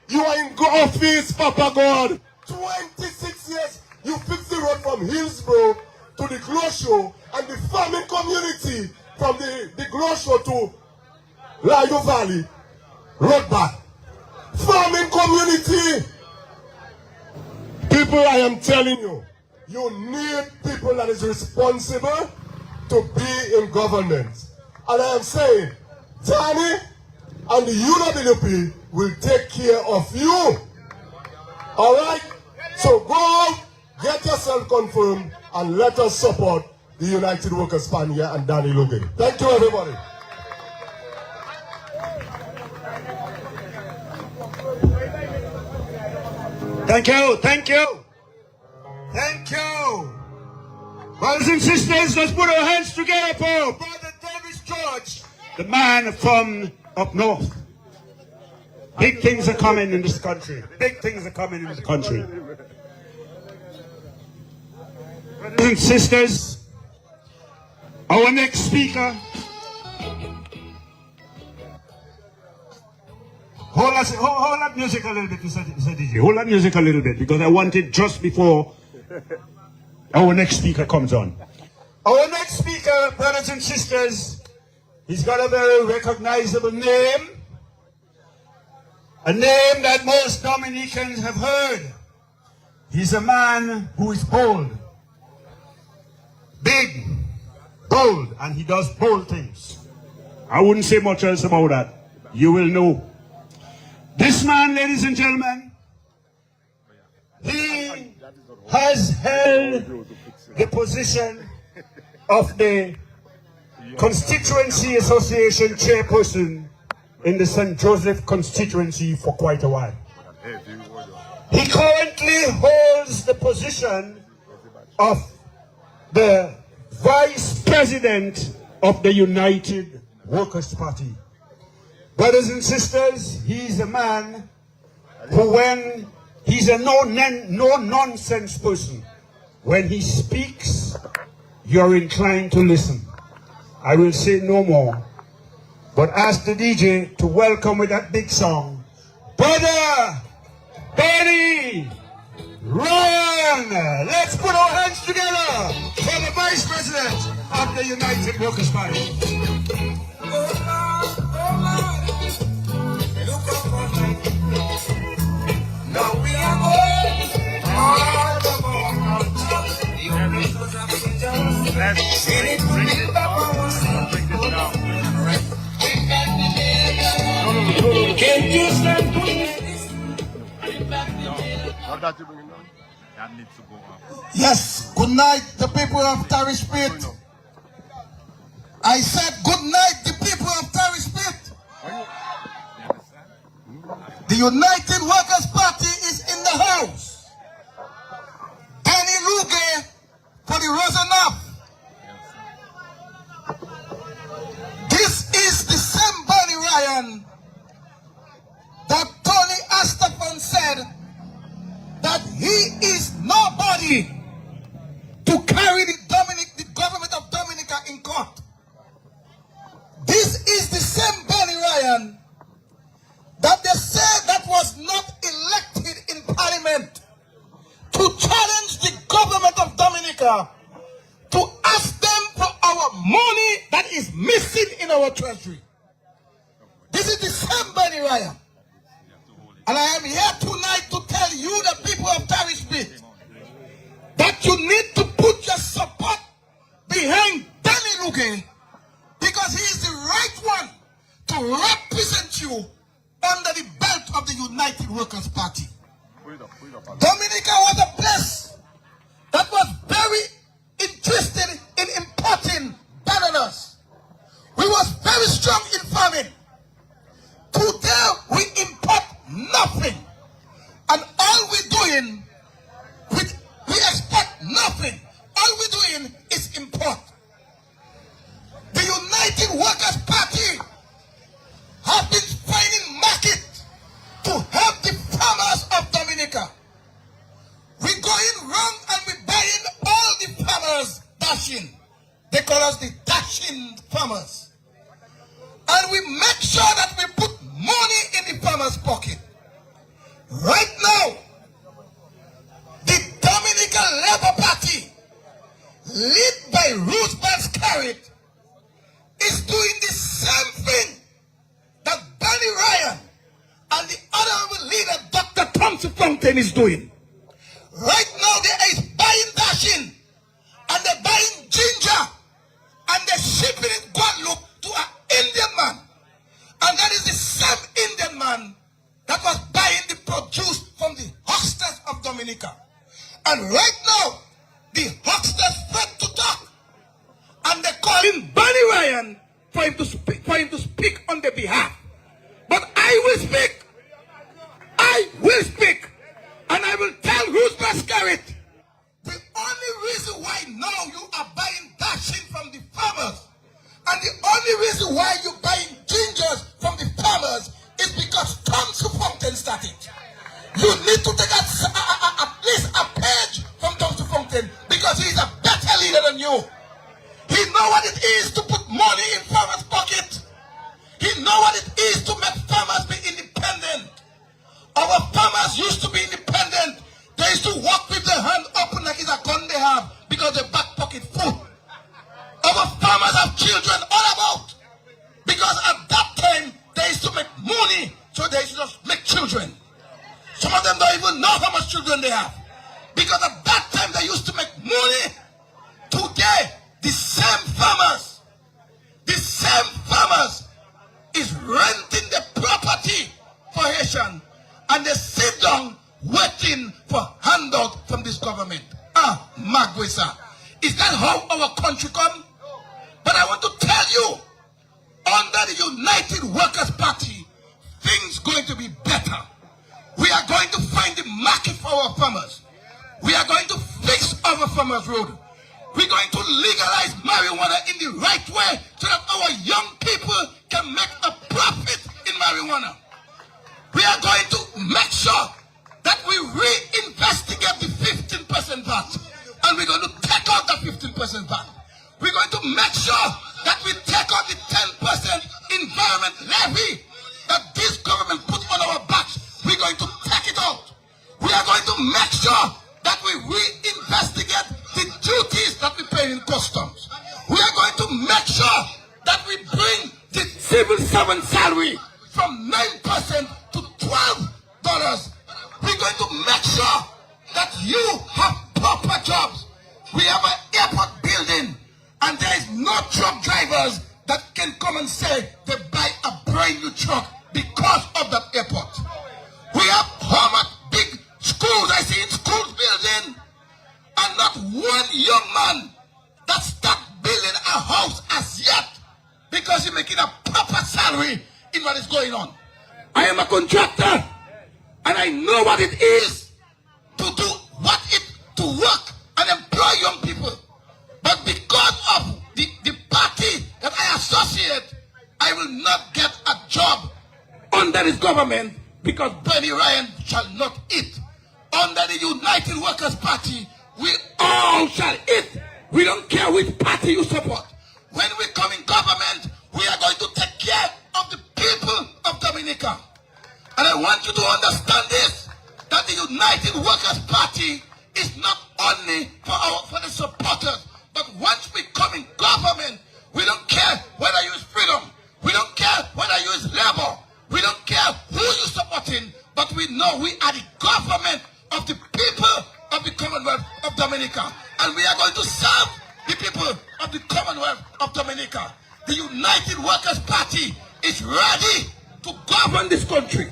you are in office, Papa God. 26 years, you fixed the road from Hillsborough to the Glosho and the farming community from the Glosho to Layo Valley, road back. Farming community. People, I am telling you, you need people that is responsible to be in government. And I am saying, Danny and the UWP will take care of you. All right? So go, get yourself confirmed, and let us support the United Workers' Party here and Danny Logan. Thank you, everybody. Thank you, thank you. Thank you. Brothers and sisters, let's put our hands together for Brother Tarish George, the man from up north. Big things are coming in this country. Big things are coming in this country. Brothers and sisters, our next speaker. Hold that music a little bit, Mr. DJ. Hold that music a little bit, because I want it just before our next speaker comes on. Our next speaker, brothers and sisters, he's got a very recognizable name. A name that most Dominicans have heard. He's a man who is bold. Big, bold, and he does bold things. I wouldn't say much else about that. You will know. This man, ladies and gentlemen, he has held the position of the Constituency Association chairperson in the St. Joseph constituency for quite a while. He currently holds the position of the Vice President of the United Workers' Party. Brothers and sisters, he's a man who, when he's a no-nonsense person, when he speaks, you're inclined to listen. I will say no more, but ask the DJ to welcome with that big song, Brother Benny Ryan. Let's put our hands together for the Vice President of the United Workers' Party. Now we are going all the more. Let's bring it down. Can't you stand for this? That needs to go up. Yes, good night, the people of Tarish Pit. I said good night, the people of Tarish Pit. The United Workers' Party is in the house. Danny Luge for the Rosenap. This is the same Bonnie Ryan that Tony Astafan said that he is nobody to carry the government of Dominica in court. This here to ask them for our money that is missing in our treasury. This is the same Benny Ryan. And I am here tonight to tell you, the people of Tarish Bit, that you need to put your support behind Danny Luge, because he is the right one to represent you under the belt of the United Workers' Party. Dominica was a place that was very interested in importing bananas. We was very strong in farming. Today we import nothing. And all we're doing, we export nothing. All we're doing is import. The United Workers' Party have been finding market to help the farmers of Dominica. We're going wrong and we're buying all the farmers dashing. They call us the dashing farmers. And we make sure that we put money in the farmer's pocket. Right now, the Dominican Labour Party, led by Roosevelt Carrot, is doing the same thing that Benny Ryan and the honorable leader, Dr. Thompson Fountain, is doing. Right now, they is buying dashing, and they're buying ginger, and they're shipping it Guadeloupe to an Indian man. And that is the same Indian man that was buying the produce from the hucksters of Dominica. And right now, the hucksters fed to talk, and they're calling Benny Ryan for him to speak on their behalf. But I will speak. I will speak. And I will tell Roosevelt Garrett, the only reason why now you are buying dashing from the farmers, and the only reason why you're buying gingers from the farmers, is because Thompson Fountain started. You need to take at least a page from Thompson Fountain, because he's a better leader than you. He knows what it is to put money in farmers' pocket. He knows what it is to make farmers be independent. Our farmers used to be independent. They used to walk with their hand open like it's a gun they have, because they back pocket food. Our farmers have children all about, because at that time they used to make money, so they used to just make children. Some of them don't even know how much children they have, because at that time they used to make money. Today, the same farmers is renting the property for Haitian, and they sit down waiting for handout from this government. Magwesa. Is that how our country come? But I want to tell you, under the United Workers' Party, things going to be better. We are going to find the market for our farmers. We are going to fix our farmers' road. We're going to legalize marijuana in the right way, so that our young people can make a profit in marijuana. We are going to make sure that we reinvestigate the 15% VAT, and we're going to take out the 15% VAT. We're going to make sure that we take out the 10% environment levy that this government put on our backs. We're going to take it out. We are going to make sure that we reinvestigate the duties that we pay in customs. We are going to make sure that we bring the civil servant salary from 9% to $12. We're going to make sure that you have proper jobs. We have an airport building, and there is no truck drivers that can come and say they buy a brand new truck because of that airport. We have how much big schools I see in schools building, and not one young man that start building a house as yet, because he's making a proper salary in what is going on. I am a contractor, and I know what it is to work and employ young people. But because of the party that I associate, I will not get a job under this government, because Benny Ryan shall not eat. Under the United Workers' Party, we all shall eat. We don't care which party you support. When we come in government, we are going to take care of the people of Dominica. And I want you to understand this, that the United Workers' Party is not only for the supporters, but once we come in government, we don't care whether you use freedom, we don't care whether you use labor, we don't care who you're supporting, but we know we are the government of the people of the Commonwealth of Dominica. And we are going to serve the people of the Commonwealth of Dominica. The United Workers' Party is ready to govern this country.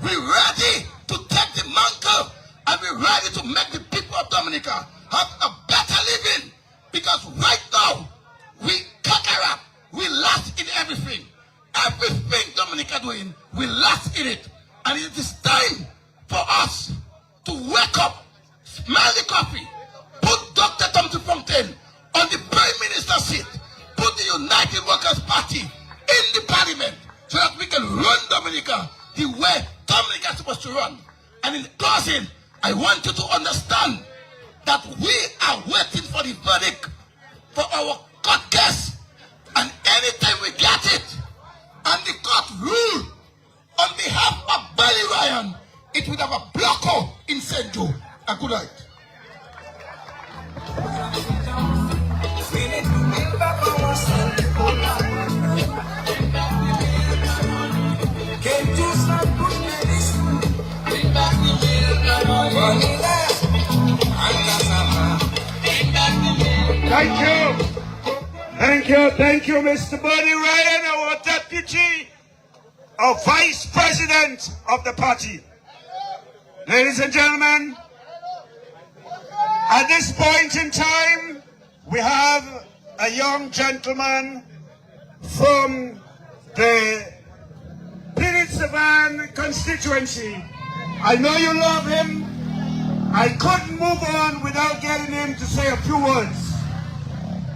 We're ready to take the mantle, and we're ready to make the people of Dominica have a better living. Because right now, we conquer, we last in everything. Everything Dominica doing, we last in it. And it is time for us to wake up, smell the coffee, put Dr. Thompson Fontaine on the Prime Minister's seat, put the United Workers' Party in the Parliament so that we can run Dominica the way Dominica is supposed to run. And in closing, I want you to understand that we are waiting for the verdict for our court case. And anytime we get it, and the court rule on behalf of Barry Ryan, it would have a blocker in St. Joe. A good night. Thank you, Mr. Bernie Ryan, our deputy, our vice president of the party. Ladies and gentlemen, at this point in time, we have a young gentleman from the Prince-Savan constituency. I know you love him. I couldn't move on without getting him to say a few words.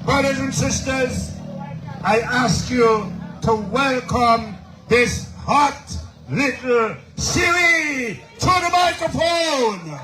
Brothers and sisters, I ask you to welcome this hot little Siri to the microphone.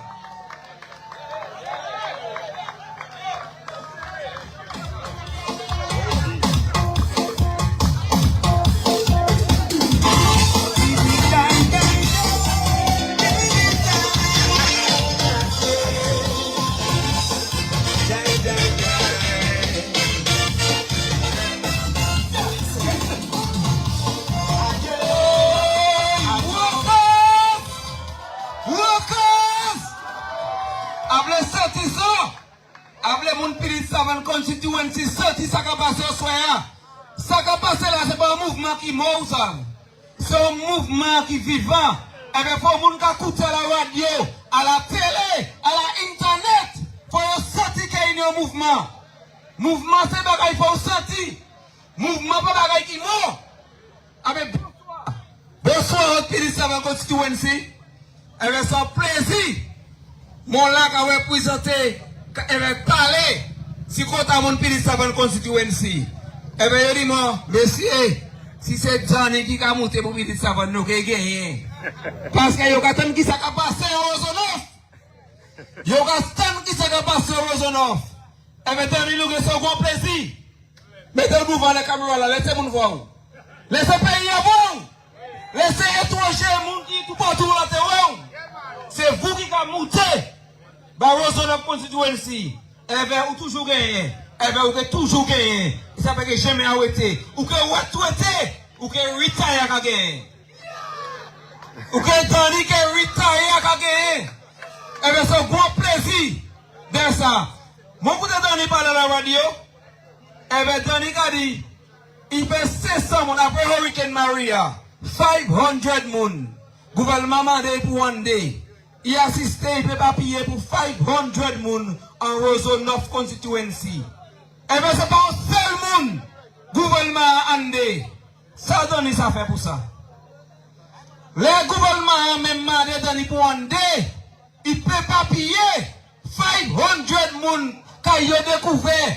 Constituency, ça va passer au soir. Ça va passer là, c'est pas un mouvement qui mord, c'est un mouvement qui vivant. Et bien, pour vous qui écouter à la radio, à la télé, à la internet, faut sentir qu'il y a un mouvement. Mouvement, c'est pas qu'il faut sentir. Mouvement, pas bagaille qui mord. Avec bonsoir, Tarish constituency. Et bien, c'est un plaisir. Mon lac a représenté, et parler. Si vous avez mon Tarish constituency, eh bien, je dis moi, messieurs, si c'est Johnny qui a monté pour Tarish, nous avons gagné. Parce que vous avez qui s'est passé au Rosonoff. Vous avez qui s'est passé au Rosonoff. Eh bien, Johnny, nous avons un grand plaisir. Mettez-vous devant la caméra là, laissez-moi voir. Laissez payer à vous. Laissez étranger, moun qui tout partout la terre. C'est vous qui avez monté. Bah, Rosonoff constituency. Eh bien, ou toujours gagné. Eh bien, ou toujours gagné. Ça fait que jamais arrêté. Ou que retraité. Ou que retire à gagner. Ou que Tony que retire à gagner. Eh bien, c'est un grand plaisir de ça. Mon coup de Tony parle à la radio. Eh bien, Tony a dit, il fait 600 moun après Hurricane Maria. 500 moun. Gouvernement m'a dit pour one day. Il assisté, il peut pas payer pour 500 moun en Rosonoff constituency. Eh bien, c'est pas un seul moun. Gouvernement a andé. Ça donne ça fait pour ça. Les gouvernements même demandé pour andé. Il peut pas payer 500 moun quand il a découvert.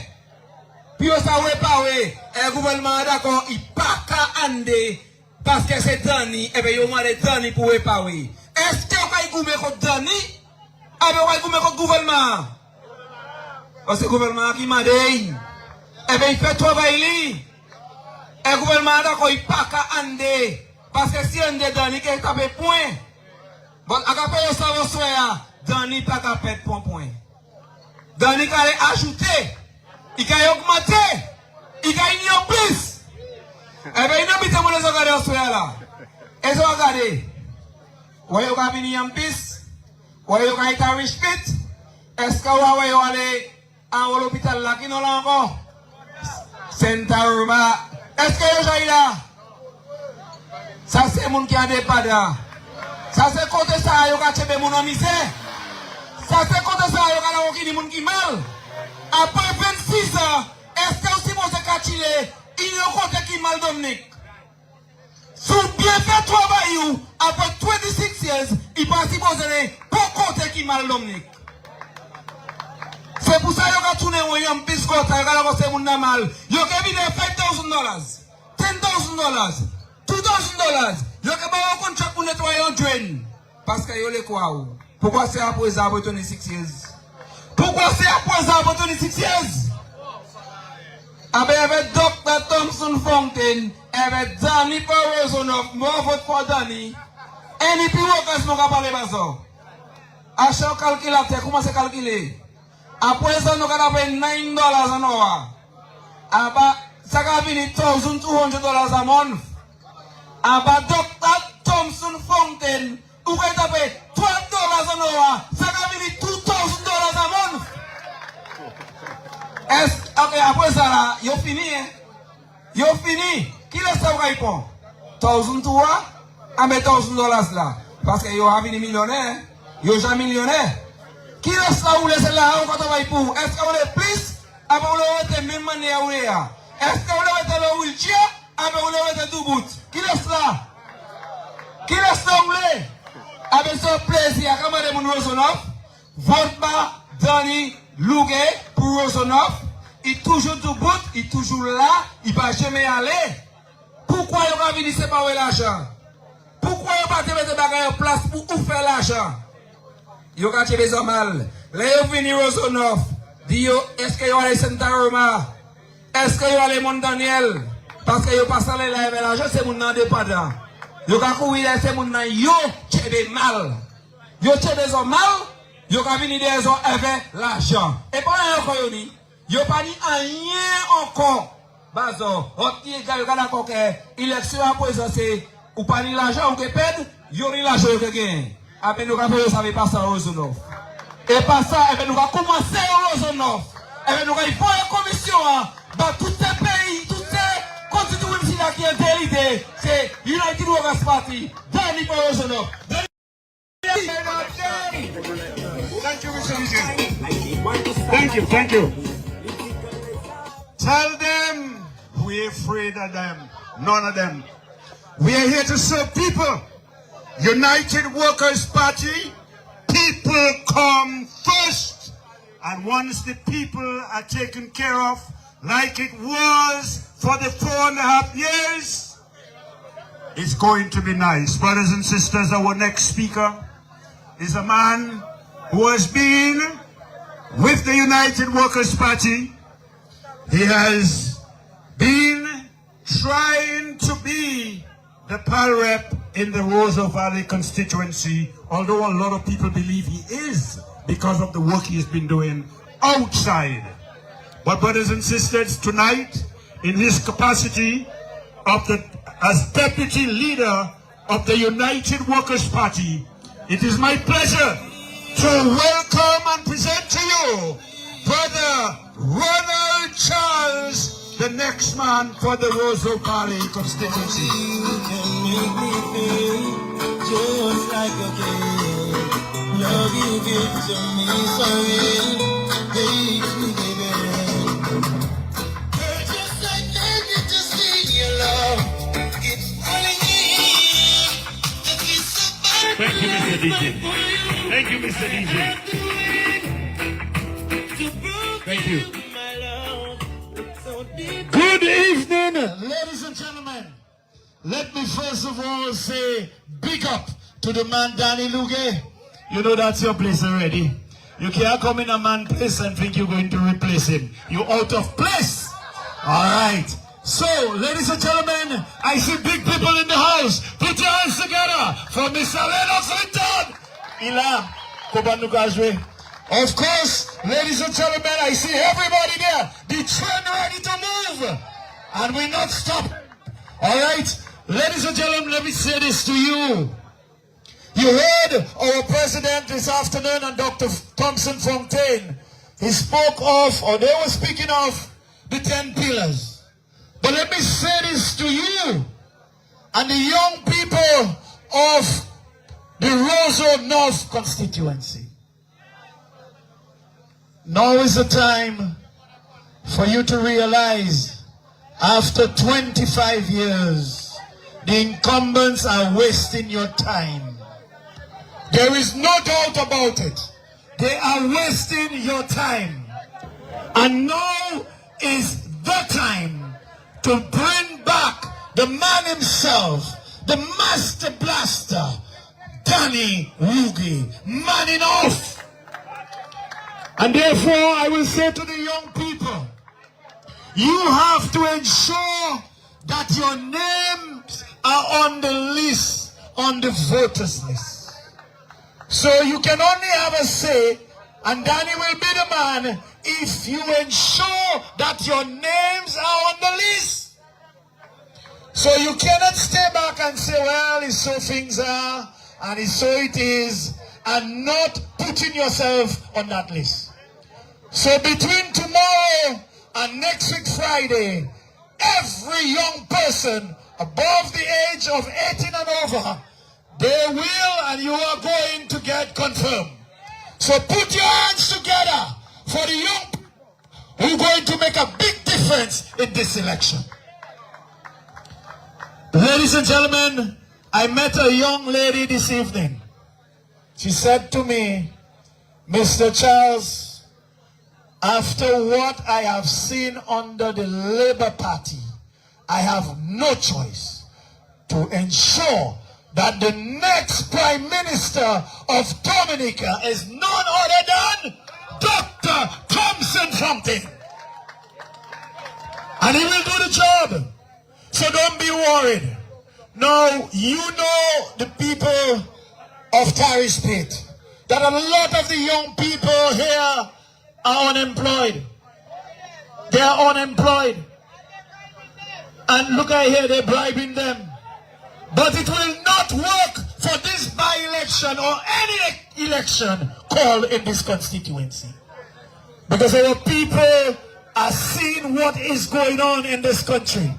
Puis ça réparé. Le gouvernement d'accord, il pas qu'à andé parce que c'est Dani. Eh bien, il a demandé Dani pour réparer. Est-ce que vous avez goumé contre Dani? Ah bien, vous avez goumé contre le gouvernement? Parce que le gouvernement qui m'a dit, eh bien, il fait travail. Et le gouvernement, d'accord, il n'est pas qu'à andé. Parce que si on est Dani, il a fait point. Bon, à capter ça, vous soyez, Dani pas qu'à perdre point. Danny il a ajouté, il a augmenté, il a mis en plus. Eh bien, il a mis mon les regarder en soirée là. Et ça regardez. Voyez vous avez mis en plus. Voyez vous avez Tarish pit. Est-ce que vous avez allé à l'hôpital là qui non là encore? Santa Roma. Est-ce que vous avez là? Ça c'est le monde qui a des padas. Ça c'est côté ça, vous avez des gens en misère. Ça c'est côté ça, vous avez des gens qui mal. Après 26 ans, est-ce que vous supposez qu'Achille, il y a un côté qui mal Dominique? Si vous bien fait travail, après 26 years, il va supposer pour côté qui mal Dominique. C'est pour ça que vous avez tourné un biscuit, vous avez fait un mal. Vous avez mis $5,000, $10,000, $2,000. Vous avez fait un contrat pour nettoyer un drain. Parce que vous avez quoi? Pourquoi c'est après ça pour 26 years? Pourquoi c'est après ça pour 26 years? Avec Dr. Thompson Fountain, avec Danny Rosonoff, moi vote pour Danny. Et les plus hauts qui sont parler de ça. À chaque calculateur, comment c'est calculé? Après ça, nous avons payé $9 an hour. Ça va venir $1,200 a month. Avec Dr. Thompson Fountain, vous avez payé $12 an hour. Ça va venir $2,000 a month. Ok, après ça là, vous fini, hein? Vous fini. Qui laisse ça vous répondre? 1,200 avec $1,000 là. Parce que vous avez des millionnaires. Vous avez jamais millionnaire. Qui laisse ça vous laissez là, on va travailler pour? Est-ce que vous avez plus? Après vous avez même manière où est-ce que vous avez le wheelchair? Après vous avez tout bout. Qui laisse là? Qui laisse ça vous laissez? Avec ce plaisir, comme vous avez Rosonoff, vote bas Danny Lougué pour Rosonoff. Il est toujours debout, il est toujours là, il ne va jamais aller. Pourquoi il va venir séparer l'argent? Pourquoi il va mettre des bagages en place pour où faire l'argent? Il va acheter des mal. Là, il vient Rosonoff. Dit, est-ce qu'il y a les Santa Roma? Est-ce qu'il y a les Mont Daniel? Parce qu'il n'y a pas ça, là, l'argent, c'est mon nom de padant. Il y a courir, c'est mon nom, il y a des mal. Il y a des mal, il y a venir des gens avec l'argent. Et pas un encore, il n'y a pas dit rien encore. Bazo, l'élection à présent, c'est ou pas ni l'argent ou que perdre, il y a l'argent que gagne. Après nous avons savez pas ça Rosonoff. Et pas ça, et nous allons commencer à Rosonoff. Et nous allons faire une commission dans tous ces pays, toutes ces constituencies qui ont été l'idée. C'est United Workers Party, Danny Rosonoff. Thank you, Mr. DJ. Thank you. Tell them we're afraid of them. None of them. We are here to serve people. United Workers Party, people come first. And once the people are taken care of, like it was for the 4.5 years, it's going to be nice. Brothers and sisters, our next speaker is a man who has been with the United Workers Party. He has been trying to be the PAL rep in the Roseau Valley constituency, although a lot of people believe he is because of the work he has been doing outside. But brothers and sisters, tonight, in his capacity as deputy leader of the United Workers Party, it is my pleasure to welcome and present to you Brother Ronald Charles, the next man for the Roseau Valley constituency. You can make me feel just like a kid. Love you give to me so real, makes me give it. Girl, just like that, to see your love, it's falling in. Thank you, Mr. DJ. Thank you, Mr. DJ. Thank you. Good evening, ladies and gentlemen. Let me first of all say big up to the man Danny Lougué. You know that's your place already. You can't come in a man's place and think you're going to replace him. You're out of place. All right. So, ladies and gentlemen, I see big people in the house. Put your hands together for Mr. Lennox Linton. Ila, Kobanukajwe. Of course, Ladies and gentlemen, I see everybody there. The train ready to move. And we're not stopping. All right? Ladies and gentlemen, let me say this to you. You heard our president this afternoon and Dr. Thompson Fontaine. He spoke of, or they were speaking of, the 10 pillars. But let me say this to you and the young people of the Roseau North constituency. Now is the time for you to realize, after 25 years, the incumbents are wasting your time. There is no doubt about it. They are wasting your time. And now is the time to bring back the man himself, the master blaster, Danny Lugie, man enough. And therefore, I will say to the young people, you have to ensure that your names are on the list, on the voters list. So you can only have a say, and Danny will be the man if you ensure that your names are on the list. So you cannot stay back and say, well, it's so things are, and it's so it is, and not putting yourself on that list. So between tomorrow and next week Friday, every young person above the age of 18 and over, they will and you are going to get confirmed. So put your hands together for the young people who are going to make a big difference in this election. Ladies and gentlemen, I met a young lady this evening. She said to me, Mr. Charles, after what I have seen under the Labour Party, I have no choice to ensure that the next Prime Minister of Dominica is none other than Dr. Thompson Fontaine. And he will do the job. So don't be worried. Now, you know the people of Tarish Pit, that a lot of the young people here are unemployed. They are unemployed. And look at here, they're bribing them. But it will not work for this by-election or any election called in this constituency. Because our people are seeing what is going on in this country.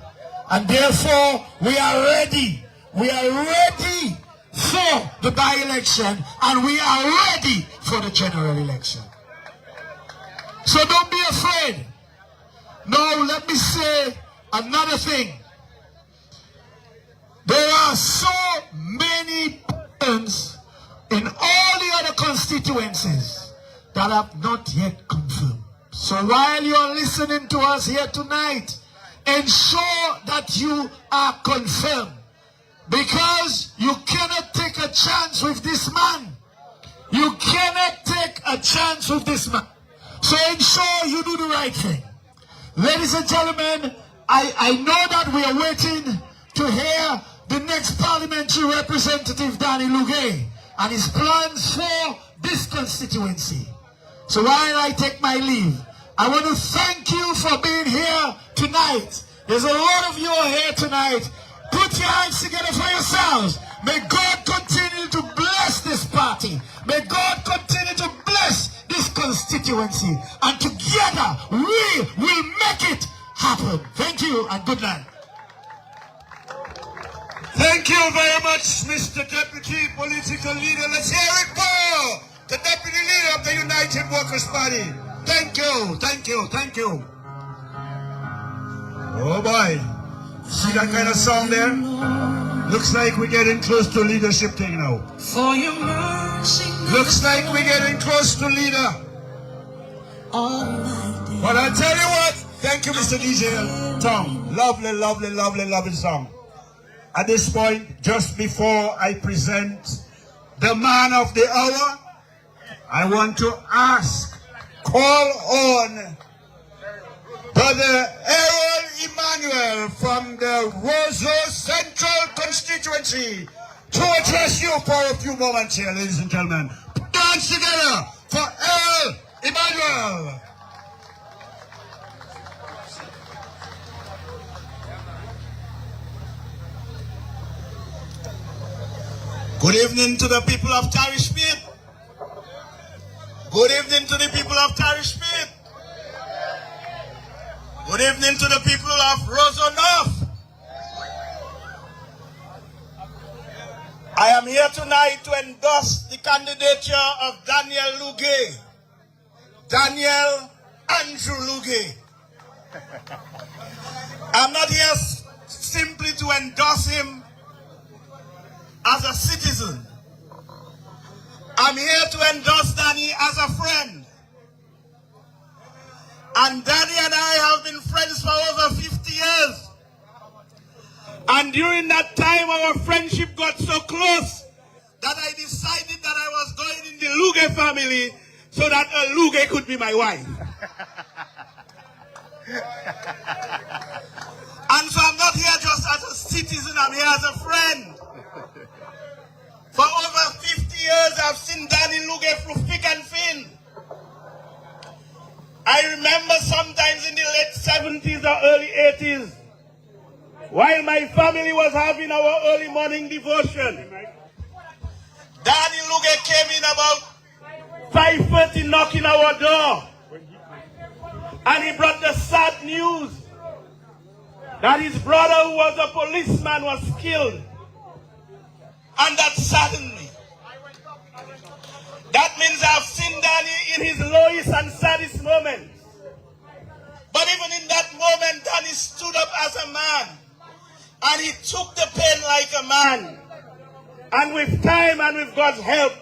And therefore, we are ready. We are ready for the by-election and we are ready for the general election. So don't be afraid. Now let me say another thing. There are so many persons in all the other constituencies that have not yet confirmed. So while you are listening to us here tonight, ensure that you are confirmed. Because you cannot take a chance with this man. You cannot take a chance with this man. So ensure you do the right thing. Ladies and gentlemen, I know that we are waiting to hear the next parliamentary representative, Danny Lugie, and his plans for this constituency. So while I take my leave, I want to thank you for being here tonight. There's a lot of you are here tonight. Put your hands together for yourselves. May God continue to bless this party. May God continue to bless this constituency. And together we will make it happen. Thank you and good night. Thank you very much, Mr. Deputy Political Leader. Let's hear it for the Deputy Leader of the United Workers' Party. Thank you, thank you, thank you. Oh boy. See that kind of song there? Looks like we're getting close to leadership thing now. For your mercy. Looks like we're getting close to leader. But I tell you what, thank you, Mr. DJ Tom. Lovely, lovely, lovely, lovely song. At this point, just before I present the man of the hour, I want to call on Brother Aaron Emmanuel from the Roseau Central constituency to address you for a few moments here, ladies and gentlemen. Put your hands together for Aaron Emmanuel. Good evening to the people of Tarish Pit. Good evening to the people of Tarish Pit. Good evening to the people of Roseau North. I am here tonight to endorse the candidature of Daniel Luge. Daniel Andrew Luge. I'm not here simply to endorse him as a citizen. I'm here to endorse Danny as a friend. And Danny and I have been friends for over 50 years. And during that time, our friendship got so close that I decided that I was going in the Luge family so that a Luge could be my wife. And so I'm not here just as a citizen, I'm here as a friend. For over 50 years, I've seen Danny Luge through thick and thin. I remember sometimes in the late 70s or early 80s, while my family was having our early morning devotion, Danny Luge came in about 5:30 knocking our door. And he brought the sad news that his brother, who was a policeman, was killed. And that saddened me. That means I've seen Danny in his lowest and saddest moments. But even in that moment, Danny stood up as a man. And he took the pain like a man. And with time and with God's help,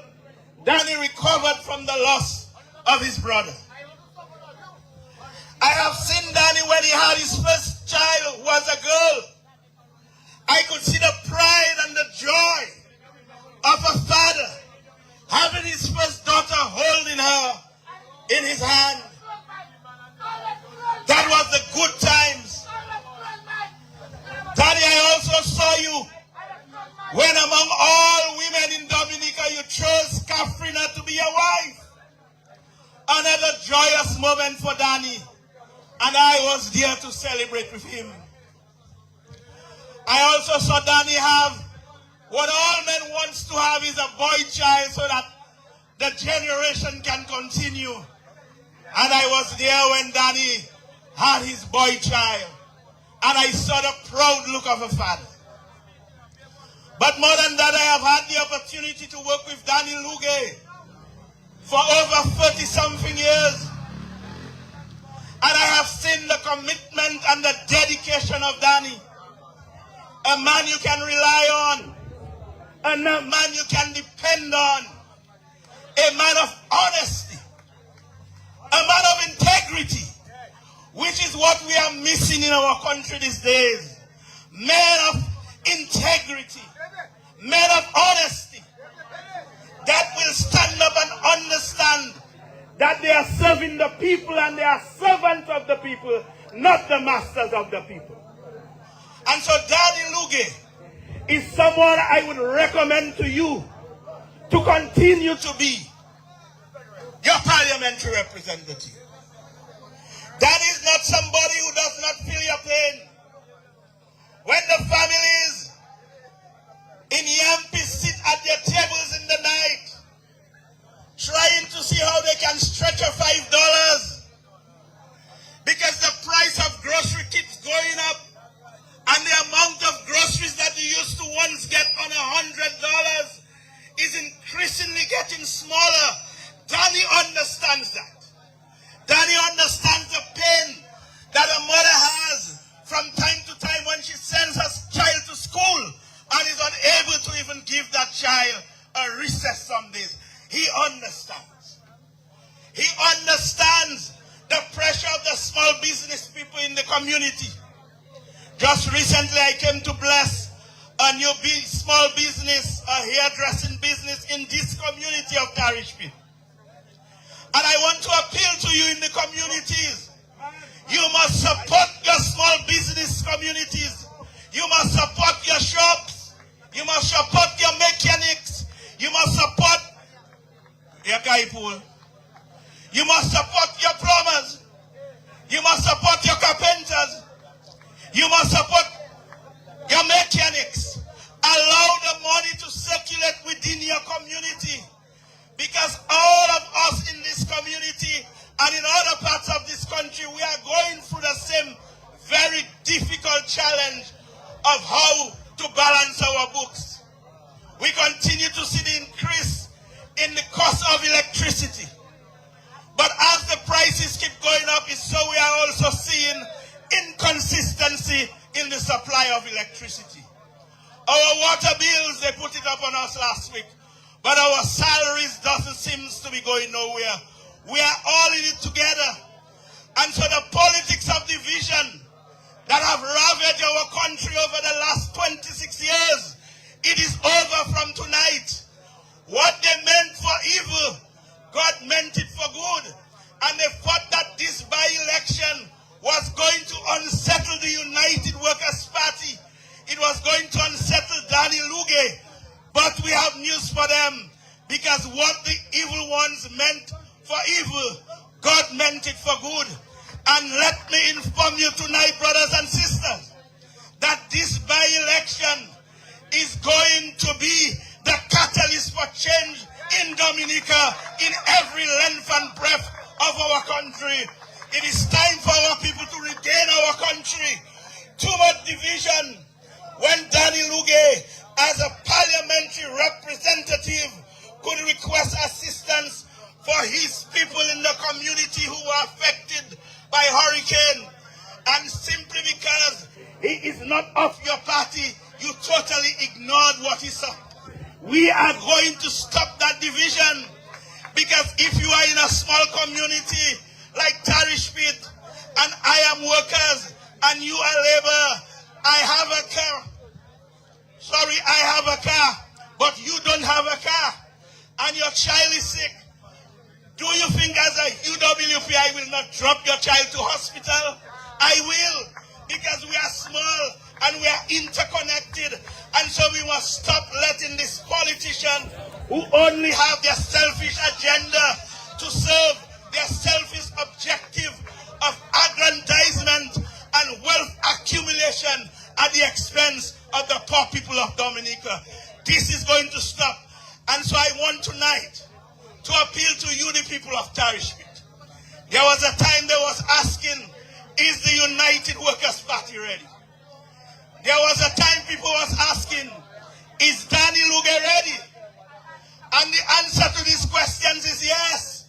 Danny recovered from the loss of his brother. I have seen Danny when he had his first child, who was a girl. I could see the pride and the joy of a father having his first daughter holding her in his hand. That was the good times. Daddy, I also saw you when among all women in Dominica you chose Katharina to be your wife. Another joyous moment for Danny, and I was there to celebrate with him. I also saw Danny have what all men wants to have is a boy child so that the generation can continue. And I was there when Danny had his boy child. And I saw the proud look of a father. But more than that, I have had the opportunity to work with Danny Luge for over 30-something years. And I have seen the commitment and the dedication of Danny. A man you can rely on. A man you can depend on. A man of honesty. A man of integrity. Which is what we are missing in our country these days. Men of integrity. Men of honesty. That will stand up and understand that they are serving the people and they are servants of the people, not the masters of the people. And so Danny Luge is someone I would recommend to you to continue to be your parliamentary representative. That is not somebody who does not feel your pain. When the families in Yampi sit at their tables in the night, trying to see how they can stretch a $5 because the price of grocery keeps going up and the amount of groceries that you used to once get on $100 is increasingly getting smaller. Danny understands that. Danny understands the pain that a mother has from time to time when she sends her child to school and is unable to even give that child a recess some days. He understands. He understands the pressure of the small business people in the community. Just recently I came to bless a new small business, a hairdressing business in this community of Tarish Pit. And I want to appeal to you in the communities. You must support your small business communities. You must support your shops. You must support your mechanics. You must support your guy pool. You must support your plumbers. You must support your carpenters. You must support your mechanics. Allow the money to circulate within your community. Because all of us in this community and in other parts of this country, we are going through the same very difficult challenge of how to balance our books. We continue to see the increase in the cost of electricity. But as the prices keep going up, so we are also seeing inconsistency in the supply of electricity. Our water bills, they put it up on us last week, but our salaries doesn't seem to be going nowhere. We are all in it together. And so the politics of division that have ravaged our country over the last 26 years, it is over from tonight. What they meant for evil, God meant it for good. And they thought that this by-election was going to unsettle the United Workers' Party. It was going to unsettle Danny Luge. But we have news for them, because what the evil ones meant for evil, God meant it for good. And let me inform you tonight, brothers and sisters, that this by-election is going to be the catalyst for change in Dominica, in every length and breadth of our country. It is time for our people to regain our country. Too much division. When Danny Luge, as a parliamentary representative, could request assistance for his people in the community who were affected by hurricane, and simply because he is not of your party, you totally ignored what he said. We are going to stop that division, because if you are in a small community like Tarish Pit, and I am workers, and you are labor, I have a car. Sorry, I have a car, but you don't have a car, and your child is sick. Do you think as a UWP I will not drop your child to hospital? I will, because we are small and we are interconnected. And so we must stop letting this politician who only have their selfish agenda to serve their selfish objective of aggrandizement and wealth accumulation at the expense of the poor people of Dominica. This is going to stop. And so I want tonight to appeal to you, the people of Tarish Pit. There was a time they was asking, is the United Workers' Party ready? There was a time people was asking, is Danny Luge ready? And the answer to these questions is yes.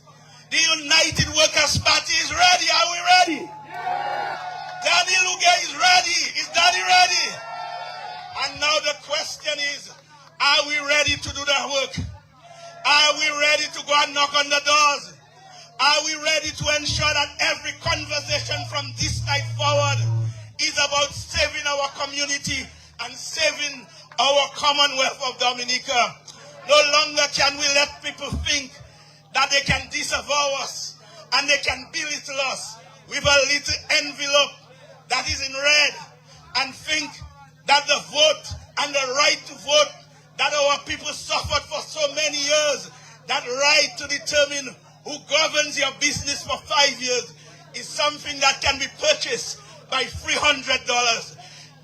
The United Workers' Party is ready. Are we ready? Danny Luge is ready. Is Danny ready? And now the question is, are we ready to do the work? Are we ready to go and knock on the doors? Are we ready to ensure that every conversation from this night forward is about saving our community and saving our Commonwealth of Dominica? No longer can we let people think that they can disavow us and they can belittle us with a little envelope that is in red and think that the vote and the right to vote that our people suffered for so many years, that right to determine who governs your business for 5 years, is something that can be purchased by $300.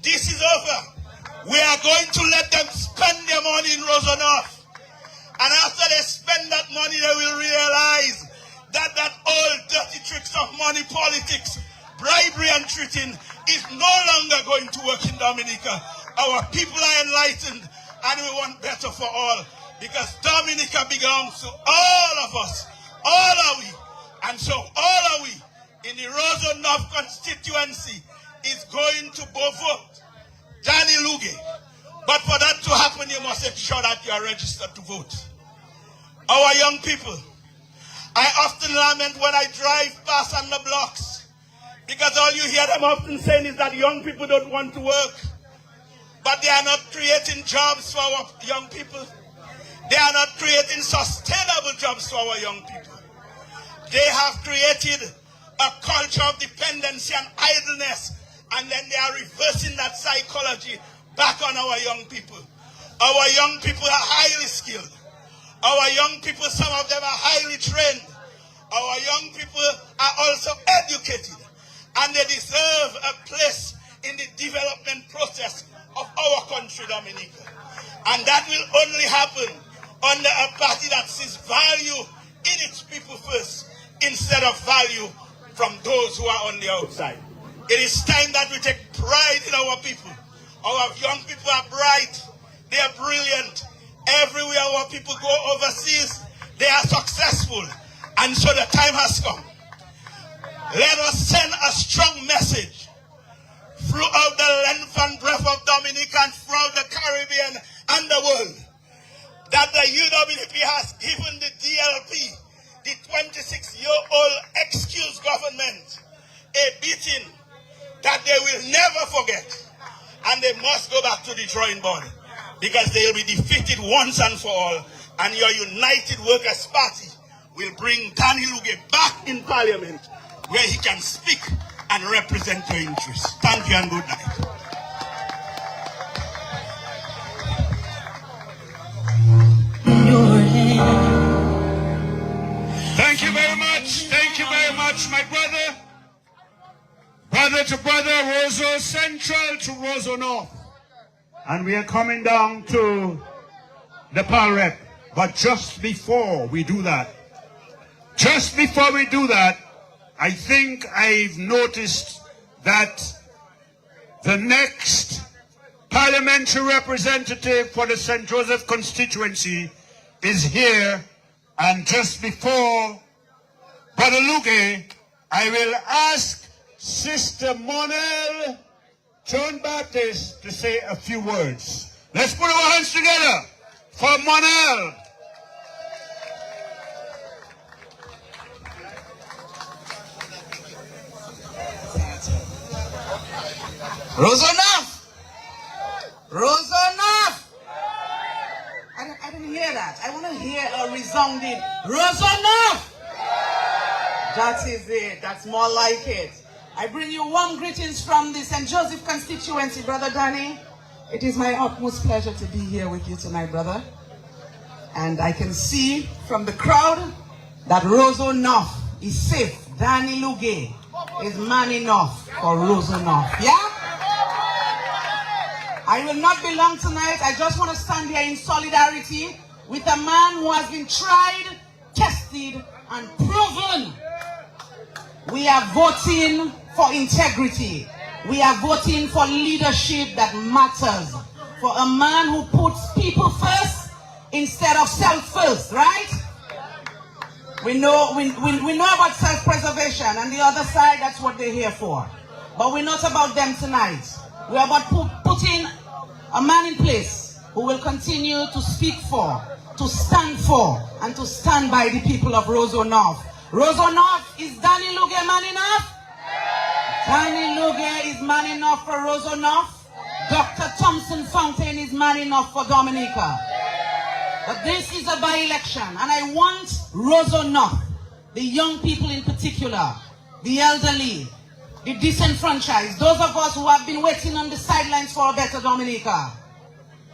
This is over. We are going to let them spend their money in Rosanov. And after they spend that money, they will realize that that old dirty tricks of money politics, bribery and treating is no longer going to work in Dominica. Our people are enlightened, and we want better for all, because Dominica belongs to all of us. All are we. And so all are we in the Rosa North constituency is going to vote Danny Luge. But for that to happen, you must ensure that you are registered to vote. Our young people, I often lament when I drive past on the blocks, because all you hear them often saying is that young people don't want to work. But they are not creating jobs for our young people. They are not creating sustainable jobs for our young people. They have created a culture of dependency and idleness, and then they are reversing that psychology back on our young people. Our young people are highly skilled. Our young people, some of them are highly trained. Our young people are also educated, and they deserve a place in the development process of our country, Dominica. And that will only happen under a party that sees value in its people first, instead of value from those who are on the outside. It is time that we take pride in our people. Our young people are bright. They are brilliant. Everywhere our people go overseas, they are successful. And so the time has come. Let us send a strong message throughout the length and breadth of Dominica and throughout the Caribbean and the world, that the UWP has given the DLP, the 26-year-old excuse government, a beating that they will never forget. And they must go back to the drawing board, because they will be defeated once and for all. And your United Workers' Party will bring Danny Luge back in Parliament, where he can speak and represent your interests. Thank you and good night. Thank you very much. Thank you very much, my brother. Brother to brother, Roseau Central to Roseau North. And we are coming down to the Pal Rep. But just before we do that, I think I've noticed that the next parliamentary representative for the St. Joseph constituency is here. And just before Brother Luge, I will ask Sister Monel John Baptist to say a few words. Let's put our hands together for Monel. Rosonoff! Rosonoff! I didn't hear that. I want to hear a resounding Rosonoff! That is it. That's more like it. I bring you warm greetings from the St. Joseph constituency, Brother Danny. It is my utmost pleasure to be here with you tonight, brother. And I can see from the crowd that Roseau North is safe. Danny Luge is man enough for Roseau North. Yeah? I will not be long tonight. I just want to stand here in solidarity with a man who has been tried, tested, and proven. We are voting for integrity. We are voting for leadership that matters. For a man who puts people first instead of self first, right? We know about self-preservation, and the other side, that's what they're here for. But we're not about them tonight. We're about putting a man in place who will continue to speak for, to stand for, and to stand by the people of Roseau North. Roseau North, is Danny Luge man enough? Danny Luge is man enough for Roseau North. Dr. Thompson Fountain is man enough for Dominica. But this is a by-election, and I want Roseau North, the young people in particular, the elderly, the disenfranchised, those of us who have been waiting on the sidelines for a better Dominica,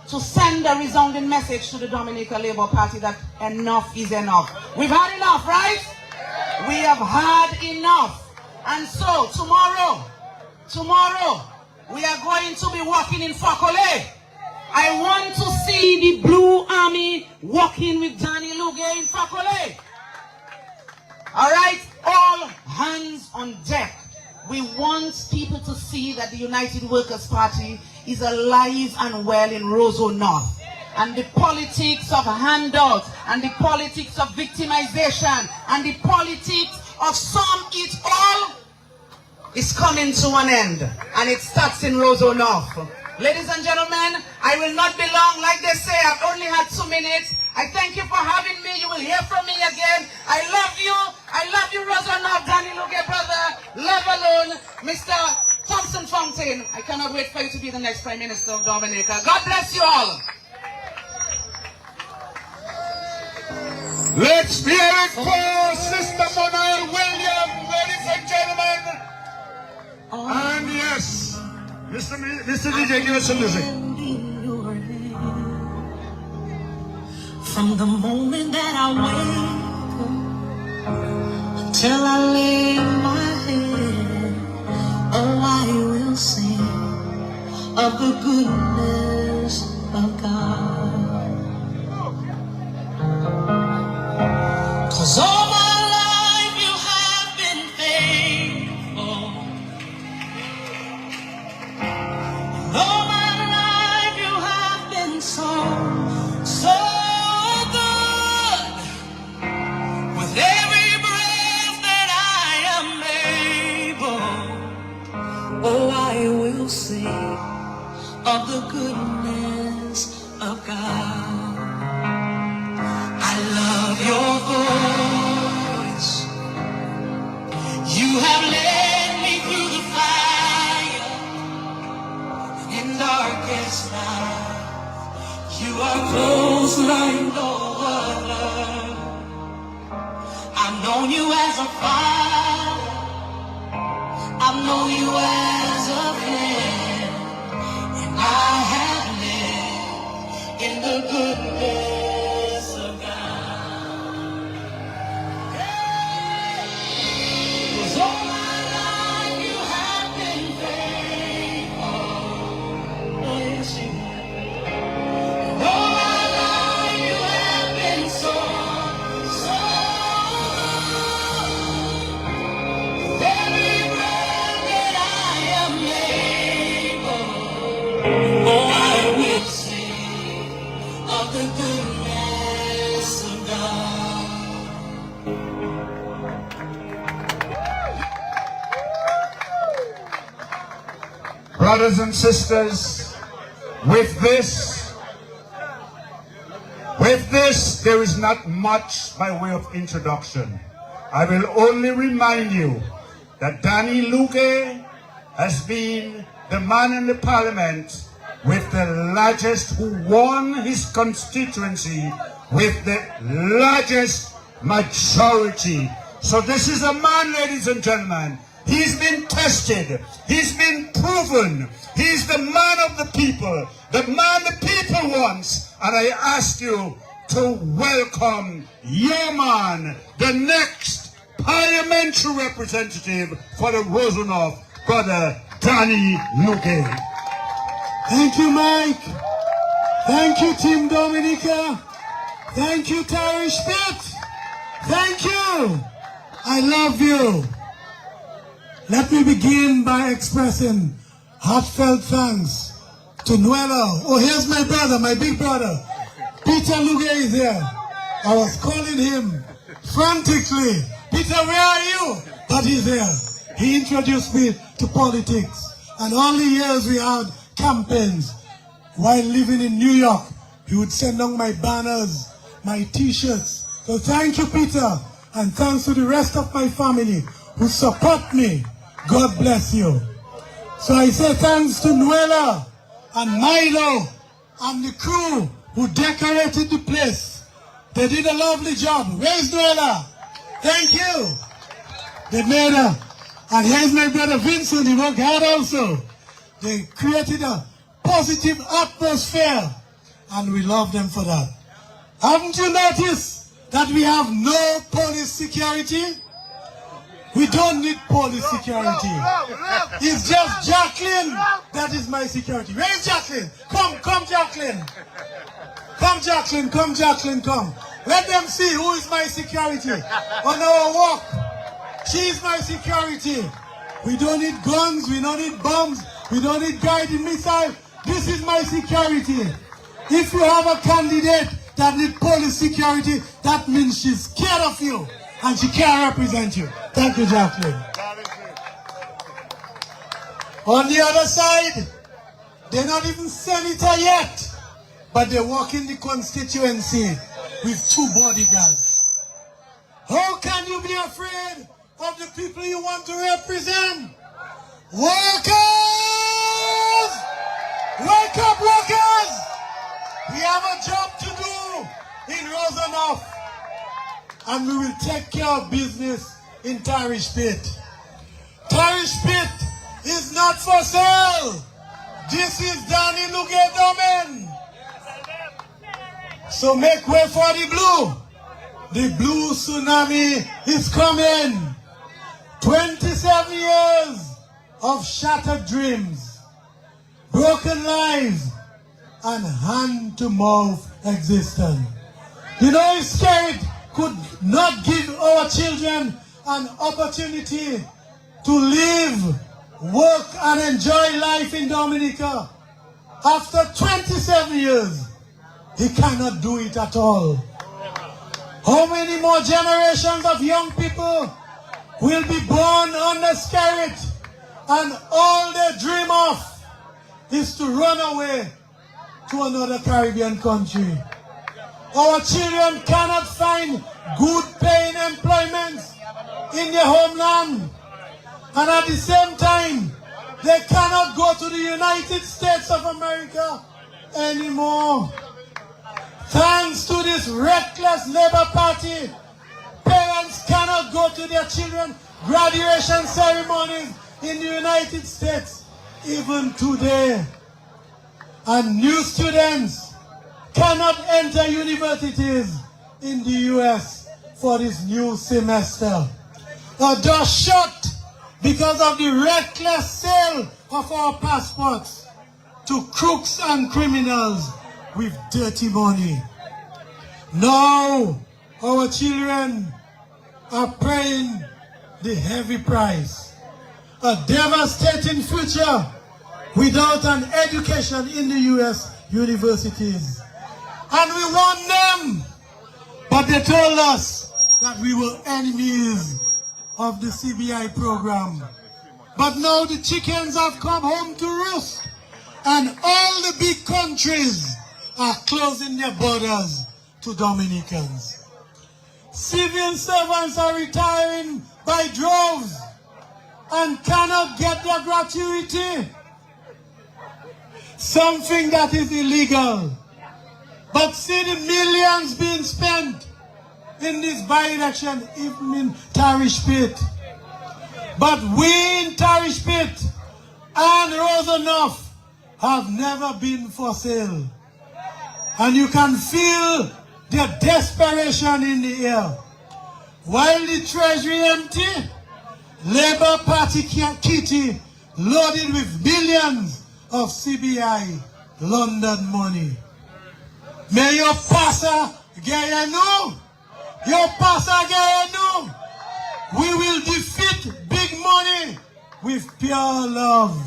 to send a resounding message to the Dominica Labour Party that enough is enough. We've had enough, right? We have had enough. And so tomorrow, we are going to be walking in Fakole. I want to see the Blue Army walking with Danny Luge in Fakole. All right, all hands on deck. We want people to see that the United Workers' Party is alive and well in Roseau North. And the politics of handouts, and the politics of victimization, and the politics of sum it all is coming to an end. And it starts in Roseau North. Ladies and gentlemen, I will not be long. Like they say, I've only had 2 minutes. I thank you for having me. You will hear from me again. I love you. I love you, Roseau North, Danny Luge, brother. Love alone, Mr. Thompson Fountain. I cannot wait for you to be the next Prime Minister of Dominica. God bless you all. Let's hear it for Sister Monel Williams, ladies and gentlemen. And yes, Mr. DJ, give us some music. From the moment that I wake up Till I lay my head, oh, I will sing of the goodness of God. 'Cause all my life you have been faithful. And all my life you have been so, so good. With every breath that I am able, oh, I will sing of the goodness of God. I love your voice. You have led me through the fire in darkest night. You are close like no other. I've known you as a father. I've known you as a friend. And I have lived in the goodness of God. 'Cause all my life you have been faithful. Oh, yes, you have. All my life you have been so, so good. Every breath that I am able, oh, I will sing of the goodness of God. Brothers and sisters, with this, there is not much by way of introduction. I will only remind you that Danny Luge has been the man in the parliament with the largest, who won his constituency with the largest majority. So this is a man, ladies and gentlemen. He's been tested. He's been proven. He's the man of the people. The man the people wants. And I ask you to welcome your man, the next parliamentary representative for the Rosenhof, Brother Danny Luge. Thank you, Mike. Thank you, Team Dominica. Thank you, Tarish Pitt. Thank you. I love you. Let me begin by expressing heartfelt thanks to Nuela. Oh, here's my brother, my big brother. Peter Luge is here. I was calling him frantically. Peter, where are you? But he's there. He introduced me to politics. And all the years we had campaigns while living in New York, he would send on my banners, my t-shirts. So thank you, Peter. And thanks to the rest of my family who support me. God bless you. So I say thanks to Nuela and Milo and the crew who decorated the place. They did a lovely job. Where's Nuela? Thank you. They made a, and here's my brother Vincent, he worked hard also. They created a positive atmosphere and we love them for that. Haven't you noticed that we have no police security? We don't need police security. It's just Jacqueline that is my security. Where is Jacqueline? Come Jacqueline. Come Jacqueline, come Jacqueline, come. Let them see who is my security on our walk. She is my security. We don't need guns, we don't need bombs, we don't need guided missiles. This is my security. If you have a candidate that needs police security, that means she's scared of you and she can't represent you. Thank you, Jacqueline. On the other side, they're not even senator yet, but they walk in the constituency with 2 bodyguards. How can you be afraid of the people you want to represent? Workers! Wake up, workers! We have a job to do in Rosenhof, and we will take care of business in Tarish Pitt. Tarish Pitt is not for sale. This is Danny Luge domain. So make way for the blue. The blue tsunami is coming. 27 years of shattered dreams, broken lives, and hand-to-mouth existence. You know, his spirit could not give our children an opportunity to live, work, and enjoy life in Dominica. After 27 years, he cannot do it at all. How many more generations of young people will be born on the spirit, and all they dream of is to run away to another Caribbean country? Our children cannot find good paying employment in their homeland, and at the same time, they cannot go to the United States of America anymore. Thanks to this reckless Labour Party, parents cannot go to their children's graduation ceremonies in the United States even today. And new students cannot enter universities in the US for this new semester. Are just shut because of the reckless sale of our passports to crooks and criminals with dirty money. Now our children are paying the heavy price. A devastating future without an education in the US universities. And we want them, but they told us that we were enemies of the CBI program. But now the chickens have come home to roost, and all the big countries are closing their borders to Dominicans. Civil servants are retiring by droves and cannot get their gratuity, something that is illegal. But see the millions being spent in this by-election, even in Tarish Pit. But we in Tarish Pit and Rosenhoff have never been for sale. And you can feel the desperation in the air. While the treasury empty, Labour Party kitty loaded with billions of CBI London money. May your passer get a no. Your passer get a no. We will defeat big money with pure love.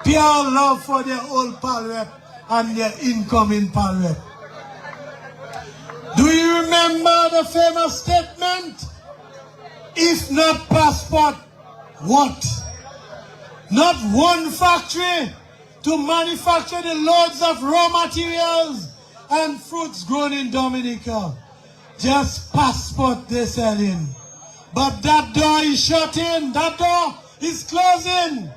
Pure love for their old pal rep and their incoming pal rep. Do you remember the famous statement? If not passport, what? Not one factory to manufacture the loads of raw materials and fruits grown in Dominica. Just passport they're selling. But that door is shutting. That door is closing.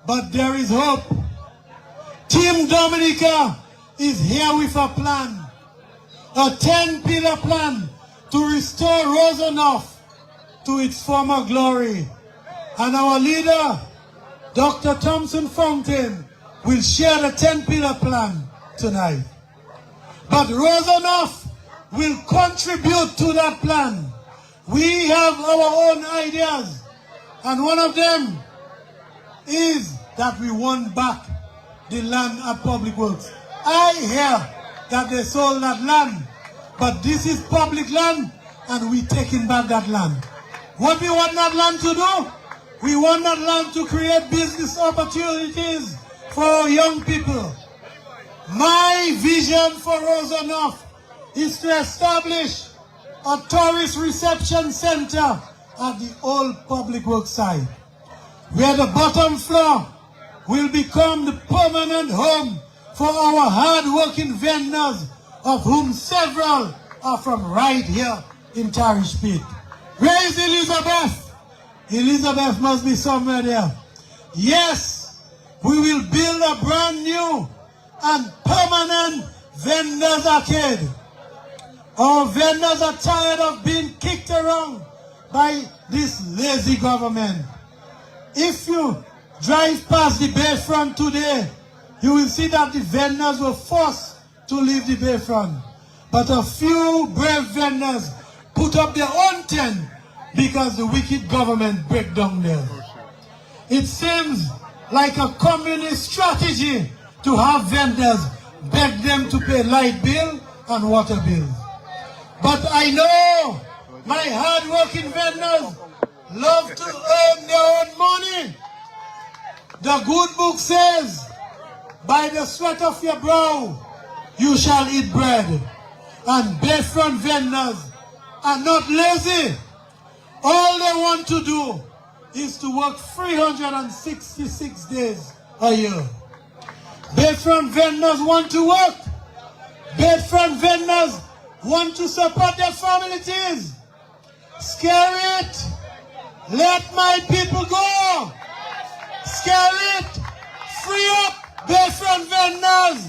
But there is hope. Team Dominica is here with a plan. A 10-pillar plan to restore Rosenhoff to its former glory. And our leader, Dr. Thompson Fountain, will share the 10-pillar plan tonight. But Rosenhoff will contribute to that plan. We have our own ideas, and one of them is that we want back the land at Public Works. I hear that they sold that land, but this is public land, and we're taking back that land. What we want that land to do? We want that land to create business opportunities for our young people. My vision for Rosenhoff is to establish a tourist reception center at the old Public Works site, where the bottom floor will become the permanent home for our hard-working vendors, of whom several are from right here in Tarish Pit. Where is Elizabeth? Elizabeth must be somewhere there. Yes, we will build a brand new and permanent vendors arcade. Our vendors are tired of being kicked around by this lazy government. If you drive past the bayfront today, you will see that the vendors were forced to leave the bayfront. But a few brave vendors put up their own tent because the wicked government break down there. It seems like a communist strategy to have vendors beg them to pay light bill and water bill. But I know my hard-working vendors love to earn their own money. The good book says, by the sweat of your brow, you shall eat bread. And Bayfront vendors are not lazy. All they want to do is to work 366 days a year. Bayfront vendors want to work. Bayfront vendors want to support their families. Scare it. Let my people go. Scare it. Free up Bayfront vendors.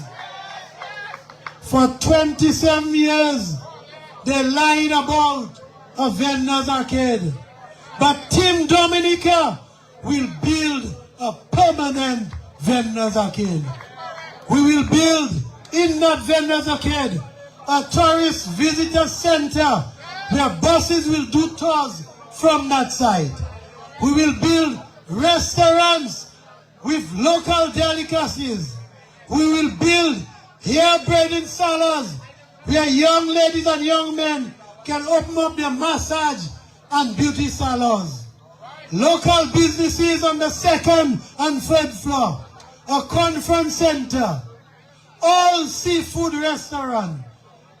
For 27 years, they lied about a vendor's arcade. But Team Dominica will build a permanent vendor's arcade. We will build in that vendor's arcade a tourist visitor center where buses will do tours from that side. We will build restaurants with local delicacies. We will build hair braiding salons where young ladies and young men can open up their massage and beauty salons. Local businesses on the second and third floor. A conference center. All seafood restaurant.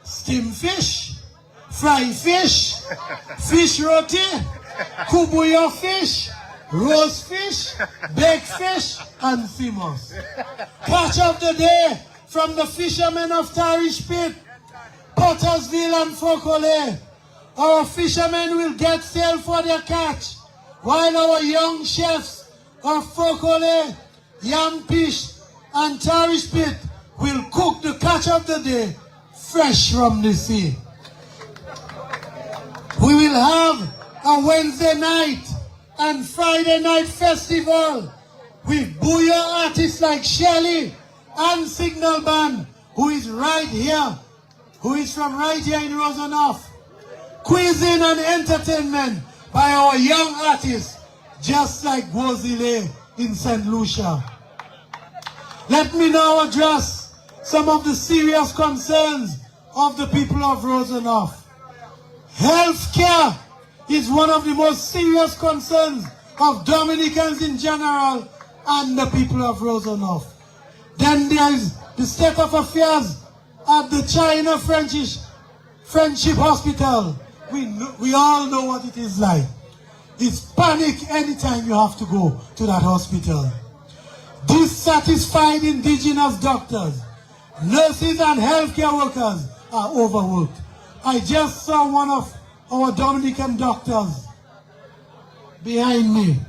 Steamed fish, fried fish, fish roti, kubuya fish, roast fish, baked fish, and famous. Catch of the day from the fishermen of Tarish Pit, Pottersville and Fokole. Our fishermen will get sale for their catch, while our young chefs of Fokole, Yampish, and Tarish Pit will cook the catch of the day fresh from the sea. We will have a Wednesday night and Friday night festival with booyah artists like Shelly and Signal Band, who is right here, who is from right here in Rosenhof. Cuisine and entertainment by our young artists, just like Wozile in St. Lucia. Let me now address some of the serious concerns of the people of Rosenhof. Healthcare is one of the most serious concerns of Dominicans in general and the people of Rosenhof. Then there is the state of affairs at the China Friendship Hospital. We all know what it is like. It's panic anytime you have to go to that hospital. Dissatisfied indigenous doctors, nurses and healthcare workers are overworked. I just saw one of our Dominican doctors behind me.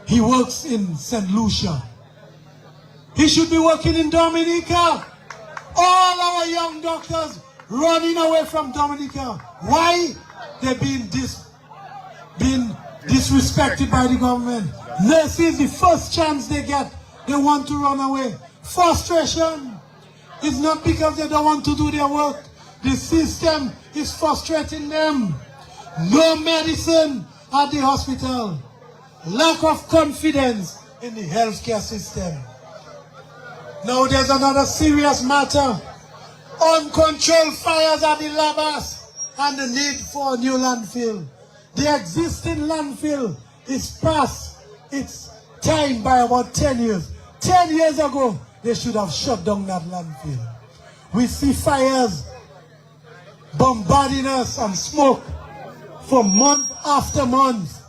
He works in St. Lucia. He should be working in Dominica. All our young doctors running away from Dominica. Why? They're being disrespected by the government. Nurses, the first chance they get, they want to run away. Frustration. It's not because they don't want to do their work. The system is frustrating them. No medicine at the hospital. Lack of confidence in the healthcare system. Now there's another serious matter. Uncontrolled fires at the Labas and the need for a new landfill. The existing landfill is past its time by about 10 years. 10 years ago, they should have shut down that landfill. We see fires bombarding us and smoke for month after month.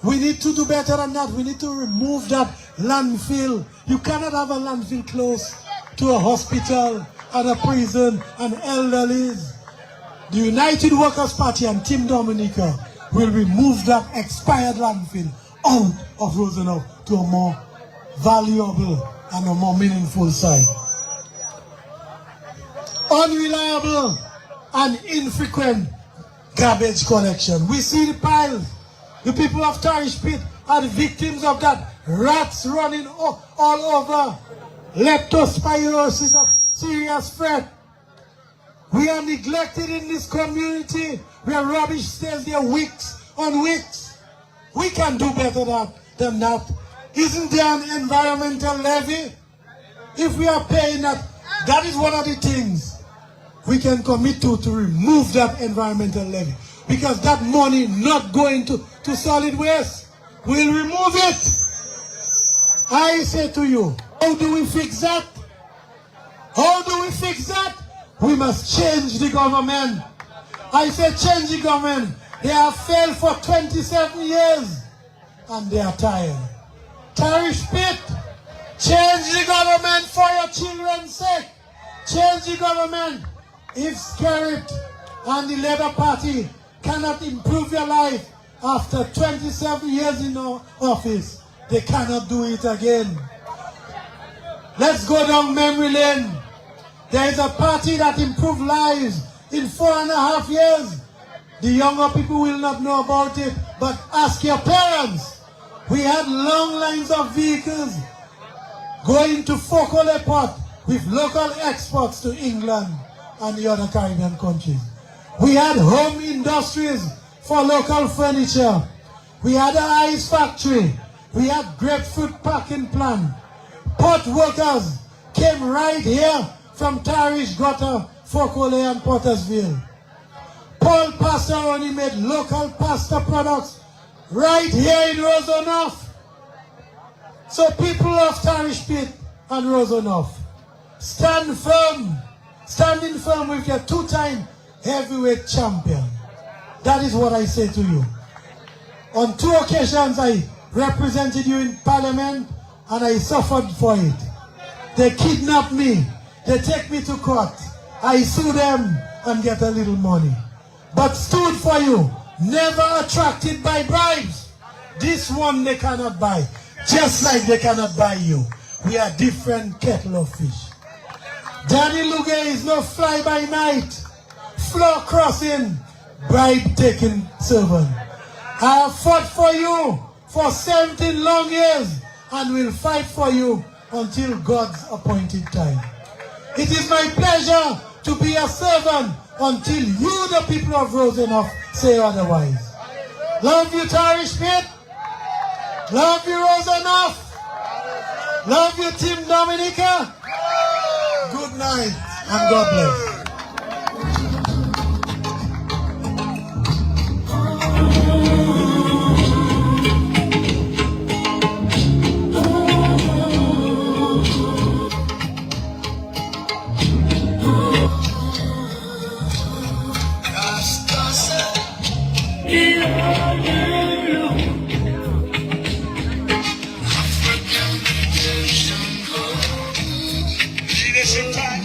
We need to do better than that. We need to remove that landfill. You cannot have a landfill close to a hospital and a prison and elderlies. The United Workers' Party and Team Dominica will remove that expired landfill out of Rosenhof to a more valuable and a more meaningful site. Unreliable and infrequent garbage collection. We see the piles. The people of Tarish Pit are the victims of that. Rats running all over. Leptospirosis, a serious threat. We are neglected in this community. where rubbish stays there weeks on weeks. We can do better than that. Isn't there an environmental levy? If we are paying that, that is one of the things we can commit to remove that environmental levy. Because that money not going to solid waste. We'll remove it. I say to you, how do we fix that? How do we fix that? We must change the government. I say change the government. They have failed for 27 years and they are tired. Tarish Pit, change the government for your children's sake. Change the government. If Skerrit and the Labour Party cannot improve your life after 27 years in office, they cannot do it again. Let's go down memory lane. There is a party that improved lives in 4.5 years. The younger people will not know about it, but ask your parents. We had long lines of vehicles going to Focal Airport with local exports to England and the other Caribbean countries. We had home industries for local furniture. We had an ice factory. We had grapefruit packing plant. Port workers came right here from Tarish, Gutter, Fokole and Pottersville. Paul Pastoroni made local pasta products right here in Rosonoff. So people of Tarish Pit and Rosonoff, stand firm. Standing firm with your two-time heavyweight champion. That is what I say to you. On 2 occasions I represented you in Parliament and I suffered for it. They kidnapped me. They take me to court. I sue them and get a little money. But stood for you. Never attracted by bribes. This one they cannot buy. Just like they cannot buy you. We are different kettle of fish. Danny Luge is no fly-by-night, floor-crossing, bribe-taking servant. I have fought for you for 17 long years and will fight for you until God's appointed time. It is my pleasure to be a servant until you, the people of Rosonoff, say otherwise. Love you, Tarish Pit. Love you, Rosonoff. Love you, Team Dominica. Good night and God bless. Leadership time.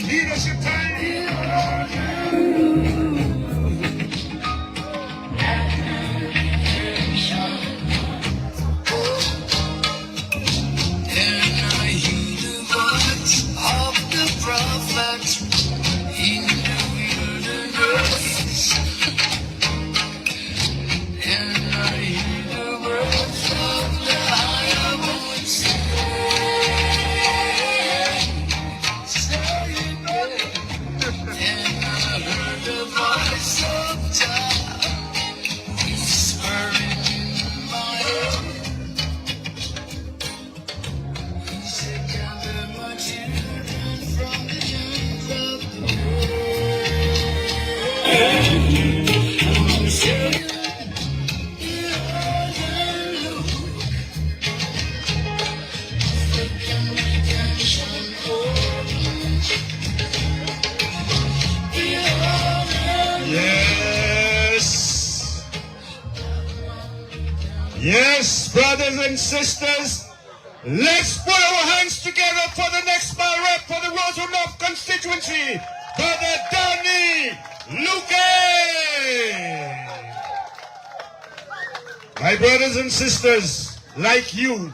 Yes, brothers and sisters, let's put our hands together for the next bar rep for the Rosonoff constituency, Brother Danny Luque. My brothers and sisters, like you,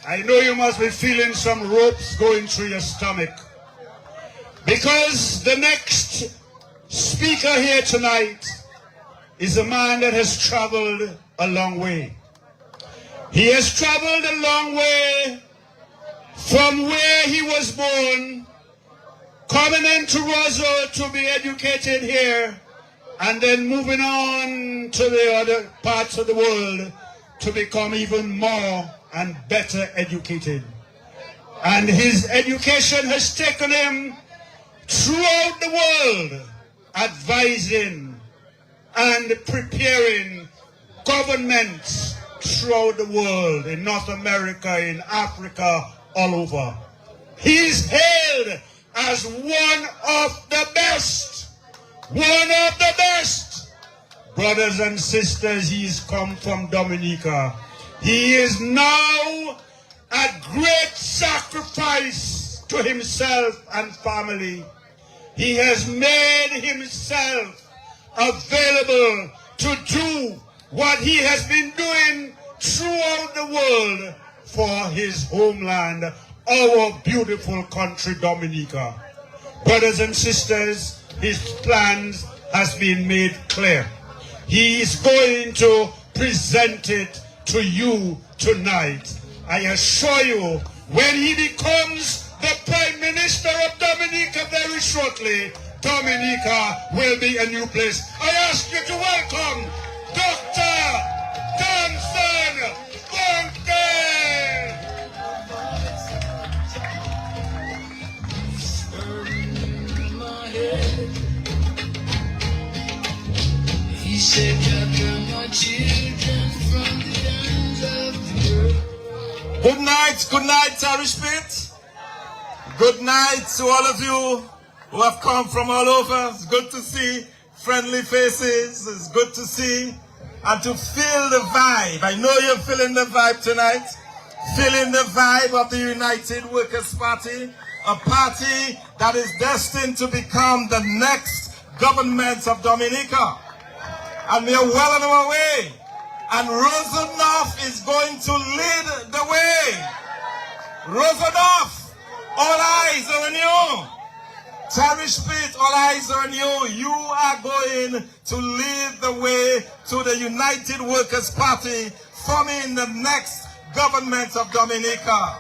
I know you must be feeling some ropes going through your stomach, because the next speaker here tonight is a man that has traveled a long way. He has traveled a long way from where he was born, coming into Rosso to be educated here and then moving on to the other parts of the world to become even more and better educated. And his education has taken him throughout the world, advising and preparing governments throughout the world, in North America, in Africa, all over. He's hailed as one of the best. One of the best. Brothers and sisters, he's come from Dominica. He is now a great sacrifice to himself and family. He has made himself available to do what he has been doing throughout the world for his homeland, our beautiful country, Dominica. Brothers and sisters, his plans has been made clear. He is going to present it to you tonight. I assure you, when he becomes the Prime Minister of Dominica very shortly, Dominica will be a new place. I ask you to welcome Dr. Johnson Bunke. He said, gather my children from the ends of the earth. Good night, Tarish Pit. Good night to all of you who have come from all over. It's good to see friendly faces. It's good to see and to feel the vibe. I know you're feeling the vibe tonight. Feeling the vibe of the United Workers' Party, a party that is destined to become the next government of Dominica. And we are well on our way. And Roosevelt is going to lead the way. Roosevelt, all eyes are on you. Tarish Pit, all eyes are on you. You are going to lead the way to the United Workers' Party, forming the next government of Dominica.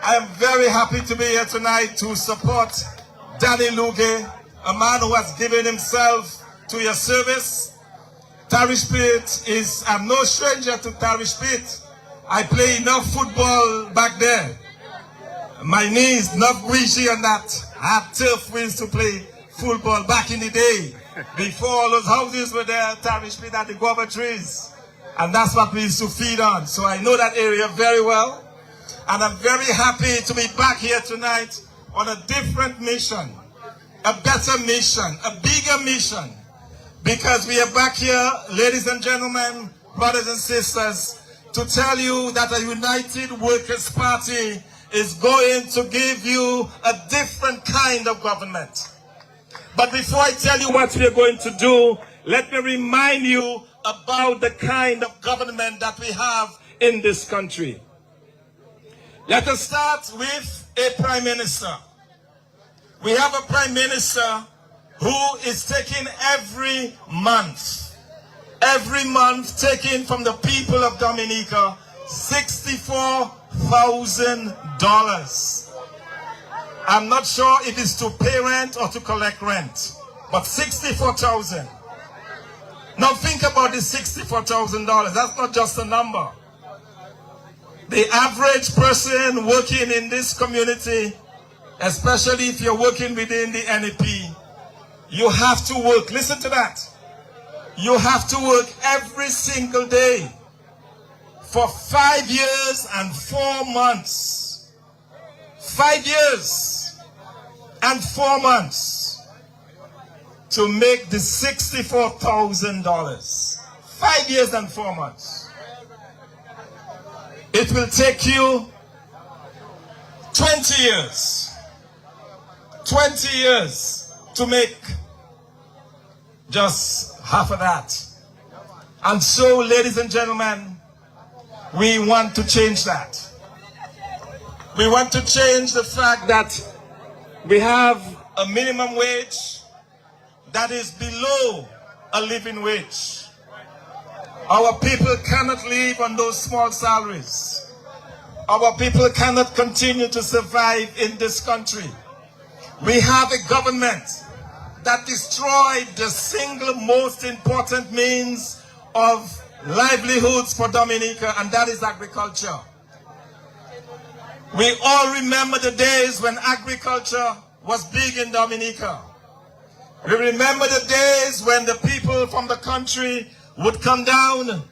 I am very happy to be here tonight to support Danny Luge, a man who has given himself to your service. Tarish Pit is, I'm no stranger to Tarish Pit. I play enough football back there. My knees not greasy on that. I had turf wheels to play football back in the day. Before all those houses were there, Tarish Pit had the guava trees. And that's what we used to feed on. So I know that area very well. And I'm very happy to be back here tonight on a different mission, a better mission, a bigger mission. Because we are back here, ladies and gentlemen, brothers and sisters, to tell you that a United Workers' Party is going to give you a different kind of government. But before I tell you what we are going to do, let me remind you about the kind of government that we have in this country. Let us start with a Prime Minister. We have a Prime Minister who is taking every month taking from the people of Dominica $64,000. I'm not sure if it's to pay rent or to collect rent, but $64,000. Now think about this $64,000. That's not just a number. The average person working in this community, especially if you're working within the NEP, you have to work. Listen to that. You have to work every single day for 5 years and 4 months. 5 years and 4 months to make the $64,000. 5 years and 4 months. It will take you 20 years. 20 years to make just half of that. And so, ladies and gentlemen, we want to change that. We want to change the fact that we have a minimum wage that is below a living wage. Our people cannot live on those small salaries. Our people cannot continue to survive in this country. We have a government that destroyed the single most important means of livelihoods for Dominica, and that is agriculture. We all remember the days when agriculture was big in Dominica. We remember the days when the people from the country would come down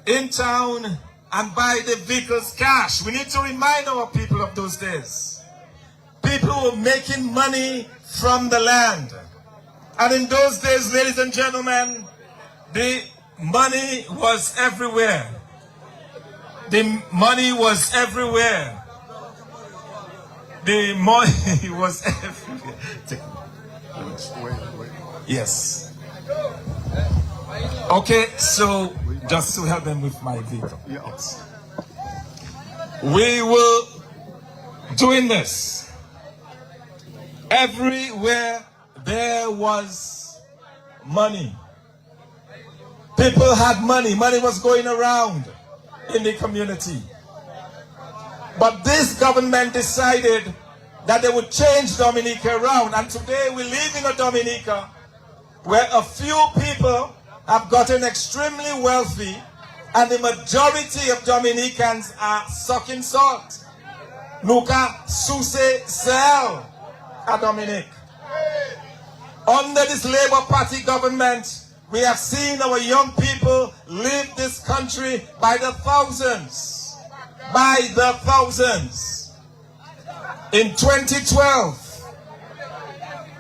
in town and buy the vehicles cash. We need to remind our people of those days. People were making money from the land. And in those days, ladies and gentlemen, the money was everywhere. The money was everywhere. The money was everywhere. Yes. Okay, so just to help them with my vehicle. Yes. We were doing this. Everywhere there was money. People had money. Money was going around in the community. But this government decided that they would change Dominica around. And today we live in a Dominica where a few people have gotten extremely wealthy and the majority of Dominicans are sucking salt. Nuka Suse Sel a Dominic. Under this Labour Party government, we have seen our young people leave this country by the thousands. By the thousands. In 2012,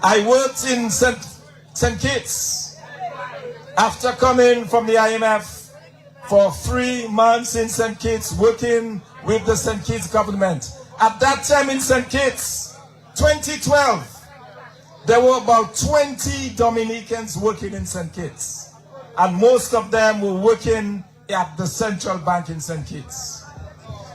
I worked in St. Kitts after coming from the IMF for 3 months in St. Kitts, working with the St. Kitts government. At that time in St. Kitts, 2012, there were about 20 Dominicans working in St. Kitts. And most of them were working at the central bank in St. Kitts.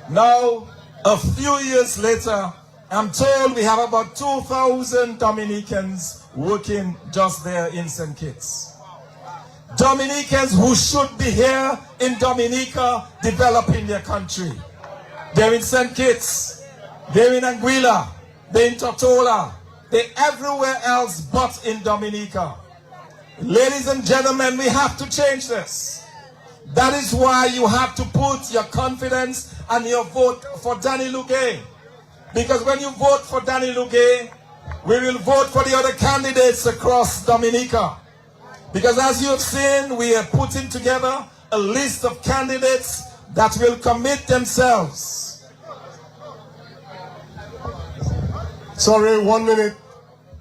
Now, a few years later, I'm told we have about 2,000 Dominicans working just there in St. Kitts. Dominicans who should be here in Dominica developing their country. They're in St. Kitts, they're in Anguilla, they're in Tortola, they're everywhere else but in Dominica. Ladies and gentlemen, we have to change this. That is why you have to put your confidence and your vote for Danny Lugay. Because when you vote for Danny Lugay, we will vote for the other candidates across Dominica. Because as you have seen, we are putting together a list of candidates that will commit themselves. Sorry, 1 minute.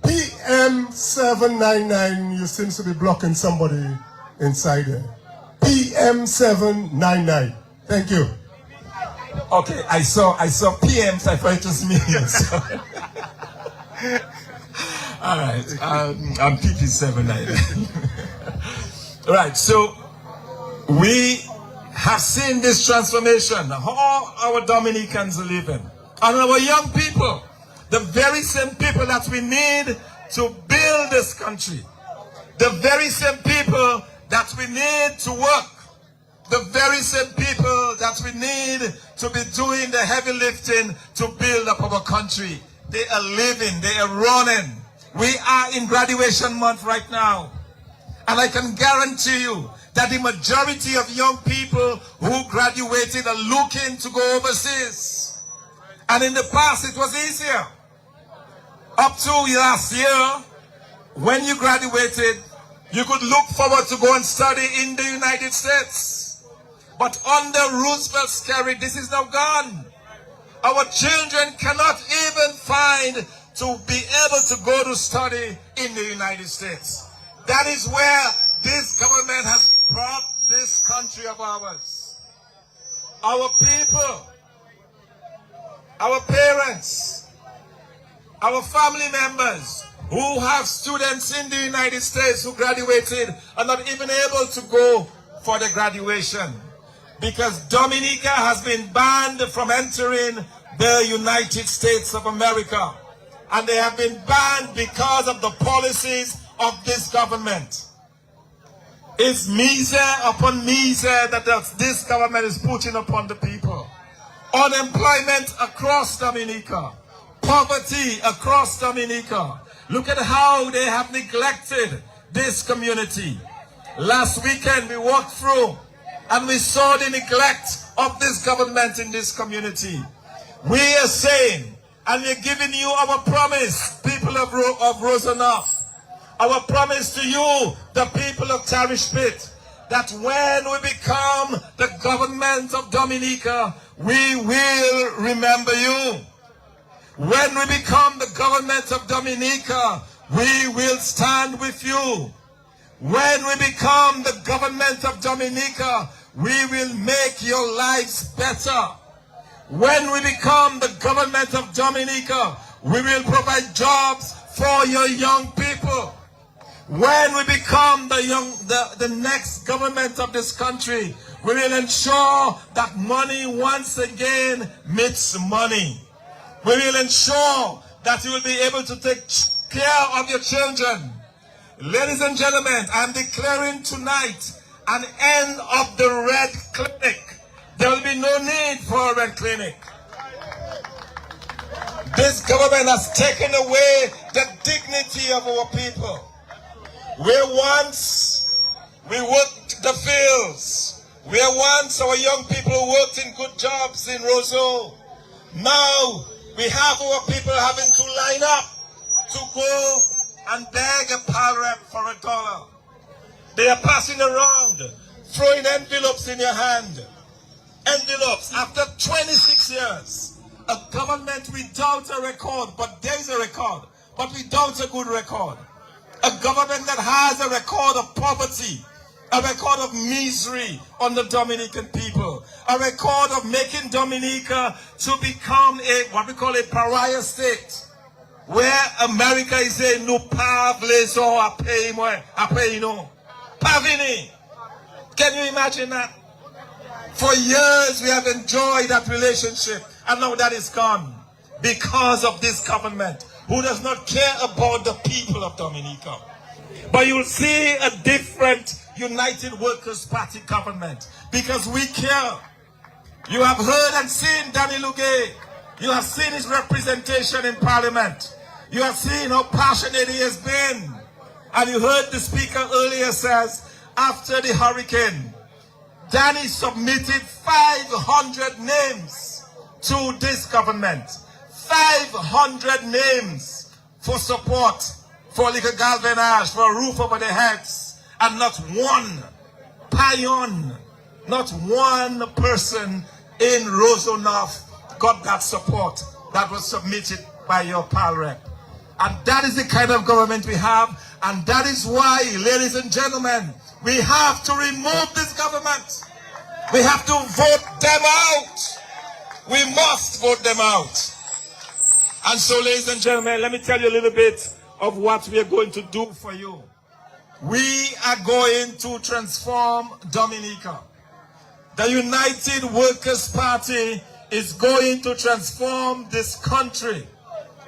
PM799, you seem to be blocking somebody inside there. PM799. Thank you. Okay, I saw PMs, I thought it was me. All right, I'm PP799. Right, so we have seen this transformation, how our Dominicans are living. And our young people, the very same people that we need to build this country, the very same people that we need to work, the very same people that we need to be doing the heavy lifting to build up our country. They are living, they are running. We are in graduation month right now. And I can guarantee you that the majority of young people who graduated are looking to go overseas. And in the past, it was easier. Up to last year, when you graduated, you could look forward to go and study in the United States. But under Roosevelt's carry, this is now gone. Our children cannot even find to be able to go to study in the United States. That is where this government has brought this country of ours. Our people, our parents, our family members who have students in the United States who graduated are not even able to go for the graduation because Dominica has been banned from entering the United States of America. And they have been banned because of the policies of this government. It's misery upon misery that this government is putting upon the people. Unemployment across Dominica. Poverty across Dominica. Look at how they have neglected this community. Last weekend we walked through and we saw the neglect of this government in this community. We are saying, and we're giving you our promise, people of Roseneuf, our promise to you, the people of Tarish Pit, that when we become the government of Dominica, we will remember you. When we become the government of Dominica, we will stand with you. When we become the government of Dominica, we will make your lives better. When we become the government of Dominica, we will provide jobs for your young people. When we become the next government of this country, we will ensure that money once again meets money. We will ensure that you will be able to take care of your children. Ladies and gentlemen, I'm declaring tonight an end of the red clinic. There will be no need for a red clinic. This government has taken away the dignity of our people. Where once we worked the fields, where once our young people worked in good jobs in Roseau, now we have our people having to line up to go and beg a pal rep for $1. They are passing around, throwing envelopes in your hand. Envelopes after 26 years. A government without a record, but there is a record, but without a good record. A government that has a record of poverty, a record of misery on the Dominican people, a record of making Dominica to become what we call a pariah state, where America is saying, "No pables or no pavini." Can you imagine that? For years we have enjoyed that relationship, and now that is gone because of this government who does not care about the people of Dominica. But you'll see a different United Workers' Party government because we care. You have heard and seen Danny Lugay. You have seen his representation in Parliament. You have seen how passionate he has been. And you heard the speaker earlier says, after the hurricane, Danny submitted 500 names to this government. 500 names for support, for liquor galvanage, for a roof over their heads. And not one peon, not one person in Roseneuf got that support that was submitted by your pal rep. And that is the kind of government we have. And that is why, ladies and gentlemen, we have to remove this government. We have to vote them out. We must vote them out. And so, ladies and gentlemen, let me tell you a little bit of what we are going to do for you. We are going to transform Dominica. The United Workers' Party is going to transform this country.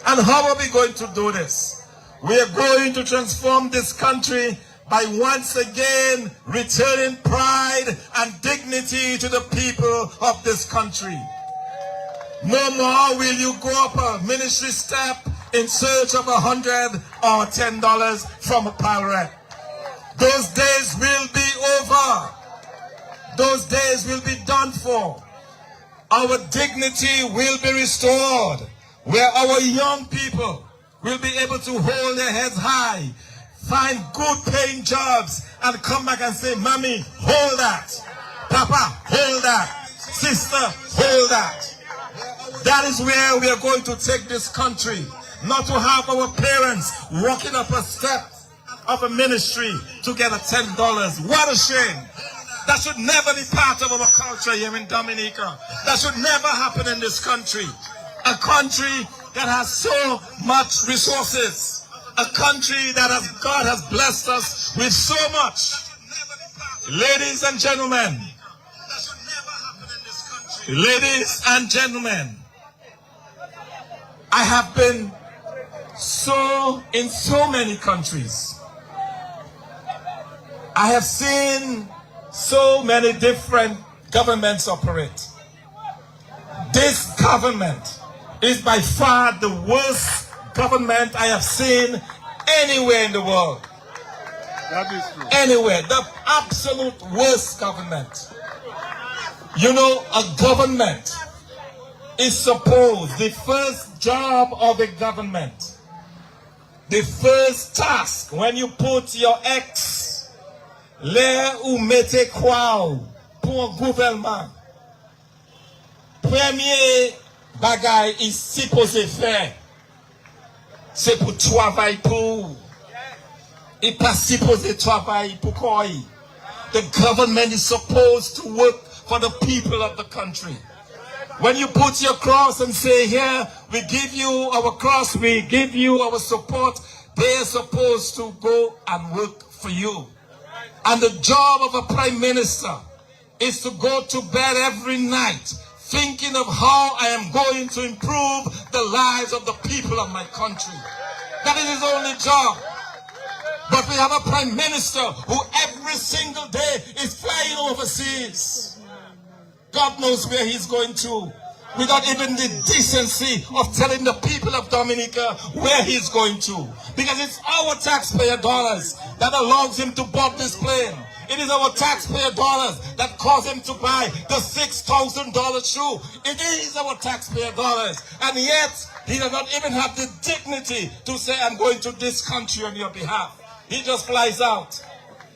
And how are we going to do this? We are going to transform this country by once again returning pride and dignity to the people of this country. No more will you go up a ministry step in search of $100 or $10 from a pal rep. Those days will be over. Those days will be done for. Our dignity will be restored, where our young people will be able to hold their heads high, find good paying jobs, and come back and say, "Mommy, hold that. Papa, hold that. Sister, hold that." That is where we are going to take this country. Not to have our parents walking up a step of a ministry to get a $10. What a shame. That should never be part of our culture here in Dominica. That should never happen in this country. A country that has so much resources. A country that God has blessed us with so much. Ladies and gentlemen. Ladies and gentlemen. I have been in so many countries. I have seen so many different governments operate. This government is by far the worst government I have seen anywhere in the world. That is true. Anywhere. The absolute worst government. You know, a government is supposed, the first job of a government, the first task when you put your ex, l'air ou mettez quoi pour un gouvernement, premier bagay is supposé faire, c'est pour travailler pour, et pas supposé travailler pour quoi. The government is supposed to work for the people of the country. When you put your cross and say, here, we give you our cross, we give you our support, they are supposed to go and work for you. And the job of a prime minister is to go to bed every night thinking of how I am going to improve the lives of the people of my country. That is his only job. But we have a prime minister who every single day is flying overseas. God knows where he's going to, without even the decency of telling the people of Dominica where he's going to. Because it's our taxpayer dollars that allows him to board this plane. It is our taxpayer dollars that cause him to buy the $6,000 shoe. It is our taxpayer dollars. And yet, he does not even have the dignity to say, I'm going to this country on your behalf. He just flies out.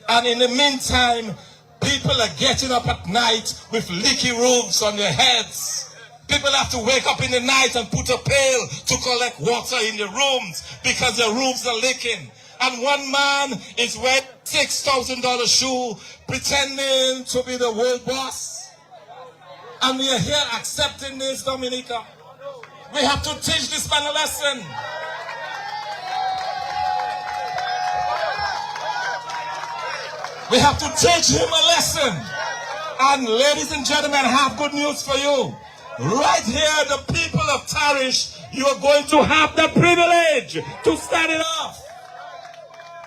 And in the meantime, people are getting up at night with leaky roofs on their heads. People have to wake up in the night and put a pail to collect water in their rooms because their roofs are leaking. And one man is wearing $6,000 shoe pretending to be the world boss. And we are here accepting this, Dominica. We have to teach this man a lesson. We have to teach him a lesson. And ladies and gentlemen, I have good news for you. Right here, the people of Tarish, you are going to have the privilege to start it off.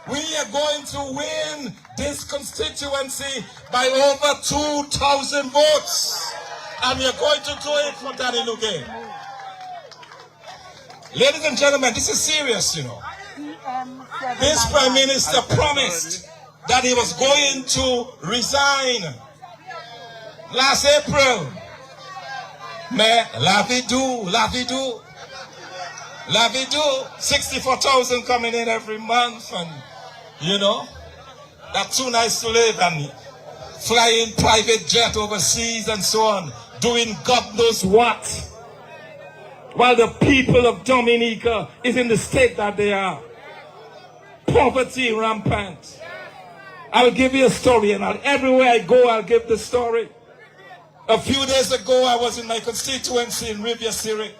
We are going to win this constituency by over 2,000 votes. And we are going to do it for Danny Luge. Ladies and gentlemen, this is serious, you know. This Prime Minister promised that he was going to resign last April. Mais la vie do, 64,000 coming in every month, and you know, that's too nice to live, and flying private jet overseas and so on, doing God knows what, while the people of Dominica is in the state that they are. Poverty rampant. I'll give you a story, and everywhere I go, I'll give the story. A few days ago, I was in my constituency in Riviera Syriac,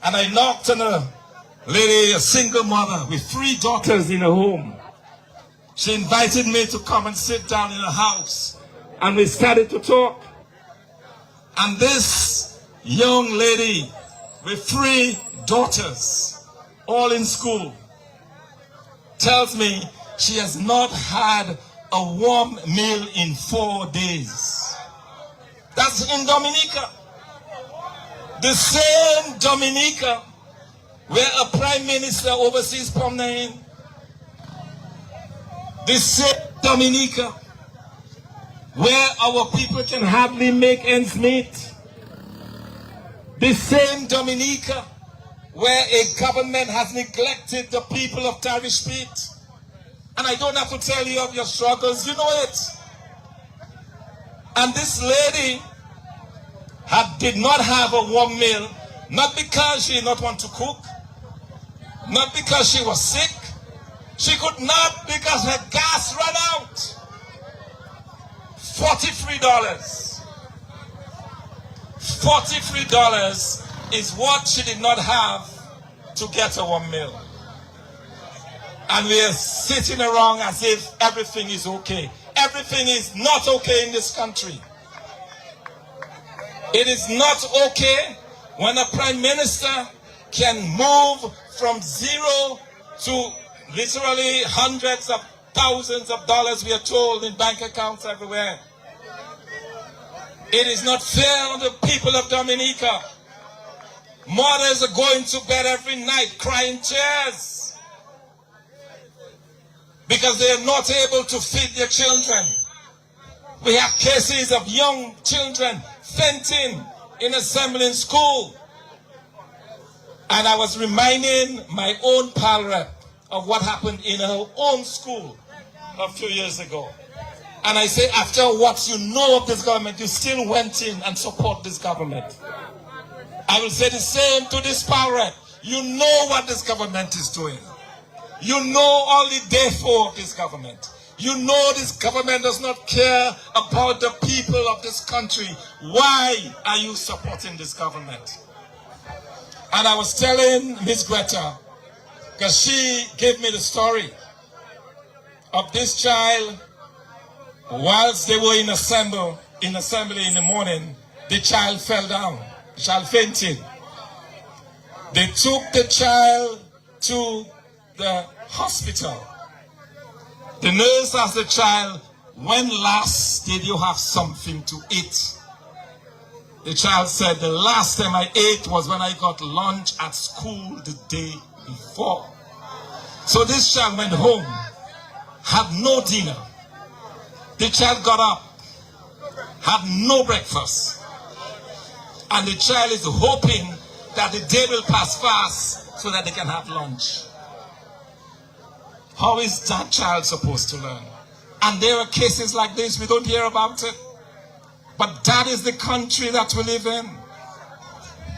and I knocked on a lady, a single mother with 3 daughters in her home. She invited me to come and sit down in her house, and we started to talk. And this young lady with 3 daughters, all in school, tells me she has not had a warm meal in 4 days. That's in Dominica. The same Dominica where a prime minister oversees promenade. The same Dominica where our people can hardly make ends meet. The same Dominica where a government has neglected the people of Tarish Pit. And I don't have to tell you of your struggles, you know it. And this lady did not have a warm meal, not because she did not want to cook, not because she was sick. She could not because her gas ran out. $43. $43 is what she did not have to get a warm meal. And we are sitting around as if everything is okay. Everything is not okay in this country. It is not okay when a prime minister can move from zero to literally hundreds of thousands of dollars, we are told, in bank accounts everywhere. It is not fair on the people of Dominica. Mothers are going to bed every night crying tears because they are not able to feed their children. We have cases of young children fainting in assembly in school. And I was reminding my own pal rep of what happened in her own school a few years ago. And I say, after what you know of this government, you still went in and support this government. I will say the same to this pal rep. You know what this government is doing. You know all the default of this government. You know this government does not care about the people of this country. Why are you supporting this government? And I was telling Miss Greta, because she gave me the story of this child. Whilst they were in assembly in the morning, the child fell down. The child fainted. They took the child to the hospital. The nurse asked the child, when last did you have something to eat? The child said, the last time I ate was when I got lunch at school the day before. So this child went home, had no dinner. The child got up, had no breakfast. And the child is hoping that the day will pass fast so that they can have lunch. How is that child supposed to learn? And there are cases like this, we don't hear about it. But that is the country that we live in.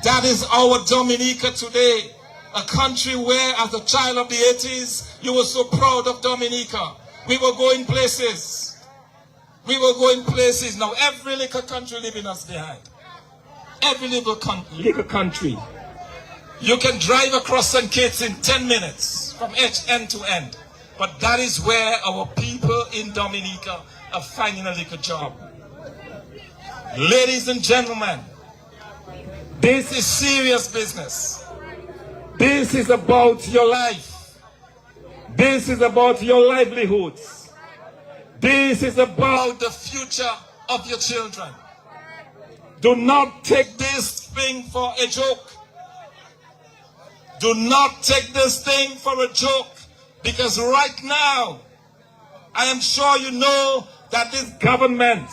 That is our Dominica today. A country where, as a child of the 80s, you were so proud of Dominica. We were going places. We were going places. Now every little country leaving us behind. Every little country. You can drive across St. Kitts in 10 minutes from end to end. But that is where our people in Dominica are finding a little job. Ladies and gentlemen, this is serious business. This is about your life. This is about your livelihoods. This is about the future of your children. Do not take this thing for a joke. Do not take this thing for a joke. Because right now, I am sure you know that this government,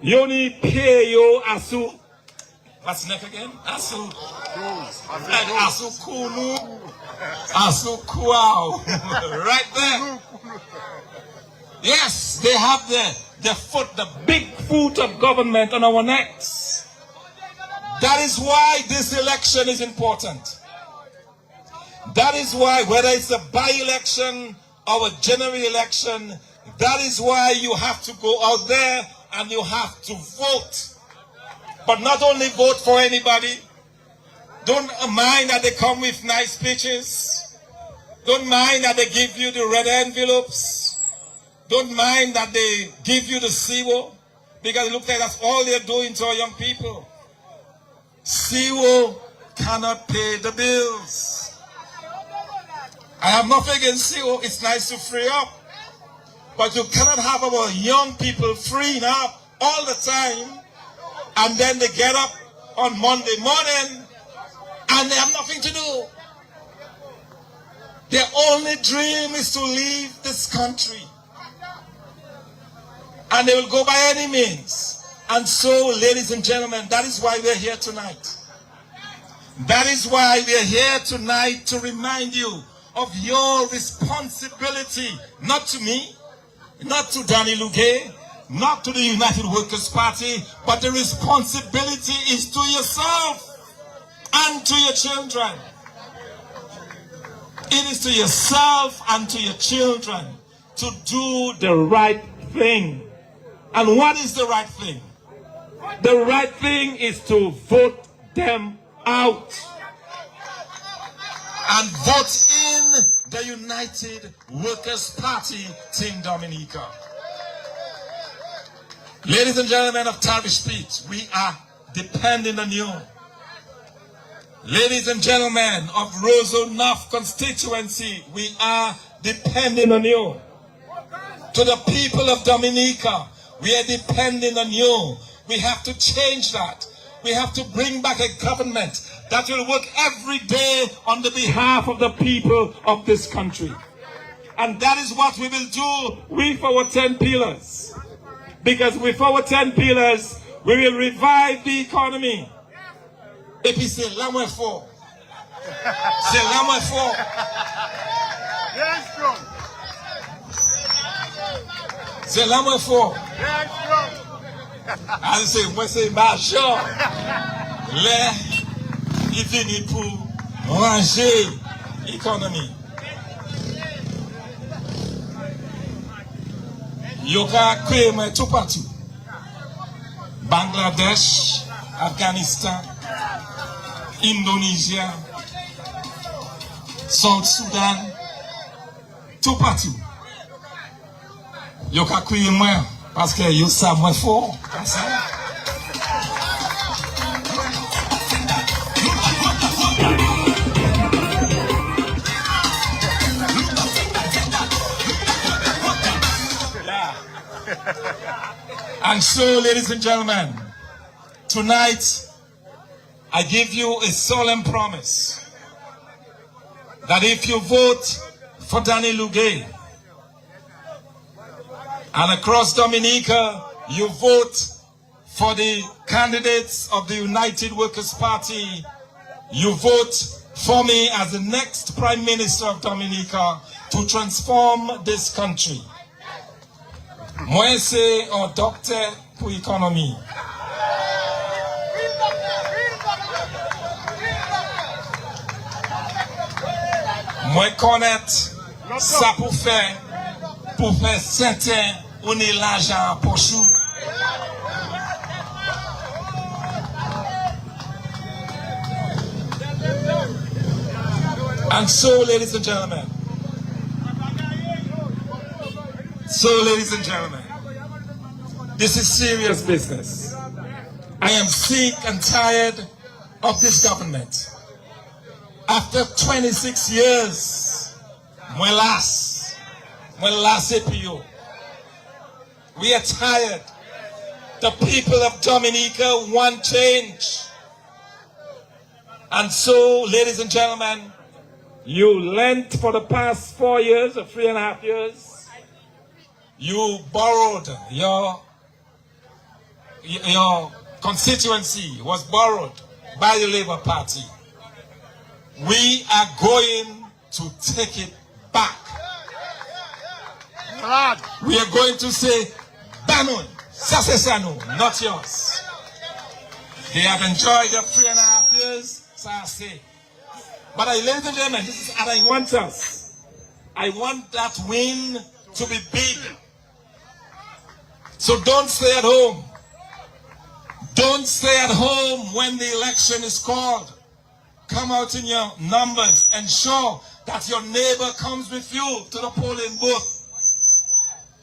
you only pay you asu. What's next again? Asu. Asu kunu. Asu kuau. Right there. Yes, they have the big foot of government on our necks. That is why this election is important. That is why, whether it's a by-election or a general election, that is why you have to go out there and you have to vote. But not only vote for anybody. Don't mind that they come with nice speeches. Don't mind that they give you the red envelopes. Don't mind that they give you the CWO. Because it looks like that's all they're doing to our young people. CWO cannot pay the bills. I have nothing against CWO. It's nice to free up. But you cannot have our young people freeing up all the time. And then they get up on Monday morning and they have nothing to do. Their only dream is to leave this country. And they will go by any means. And so, ladies and gentlemen, that is why we're here tonight. That is why we're here tonight to remind you of your responsibility, not to me, not to Danny Lugay, not to the United Workers' Party, but the responsibility is to yourself and to your children. It is to yourself and to your children to do the right thing. And what is the right thing? The right thing is to vote them out. And vote in the United Workers' Party, Team Dominica. Ladies and gentlemen of Tarish Pit, we are depending on you. Ladies and gentlemen of Roseau North constituency, we are depending on you. To the people of Dominica, we are depending on you. We have to change that. We have to bring back a government that will work every day on the behalf of the people of this country. And that is what we will do with our 10 pillars. Because with our 10 pillars, we will revive the economy. Et puis c'est là moins fort. C'est là moins fort. C'est là moins fort. Ah, c'est moi, c'est major. Là, il finit pour ranger l'économie. Yo ka créé moi tout partout. Bangladesh, Afghanistan, Indonésie, South Sudan, tout partout. Yo ka créé moi parce que yo sa moi fort. And so, ladies and gentlemen, tonight I give you a solemn promise that if you vote for Danny Lugay and across Dominica you vote for the candidates of the United Workers' Party, you vote for me as the next Prime Minister of Dominica to transform this country. Moi, c'est un docteur pour l'économie. Moi, connaître ça pour faire certain, on est l'argent pour chou. And so, ladies and gentlemen, this is serious business. I am sick and tired of this government. After 26 years, my last APO, we are tired. The people of Dominica want change. And so, ladies and gentlemen, you lent for the past 4 years or 3.5 years. You borrowed, your constituency was borrowed by the Labour Party. We are going to take it back. We are going to say, Banon, ça c'est ça nous, not yours. They have enjoyed their 3.5 years, ça c'est. But ladies and gentlemen, this is what I want us. I want that win to be big. So don't stay at home. Don't stay at home when the election is called. Come out in your numbers. Ensure that your neighbor comes with you to the polling booth.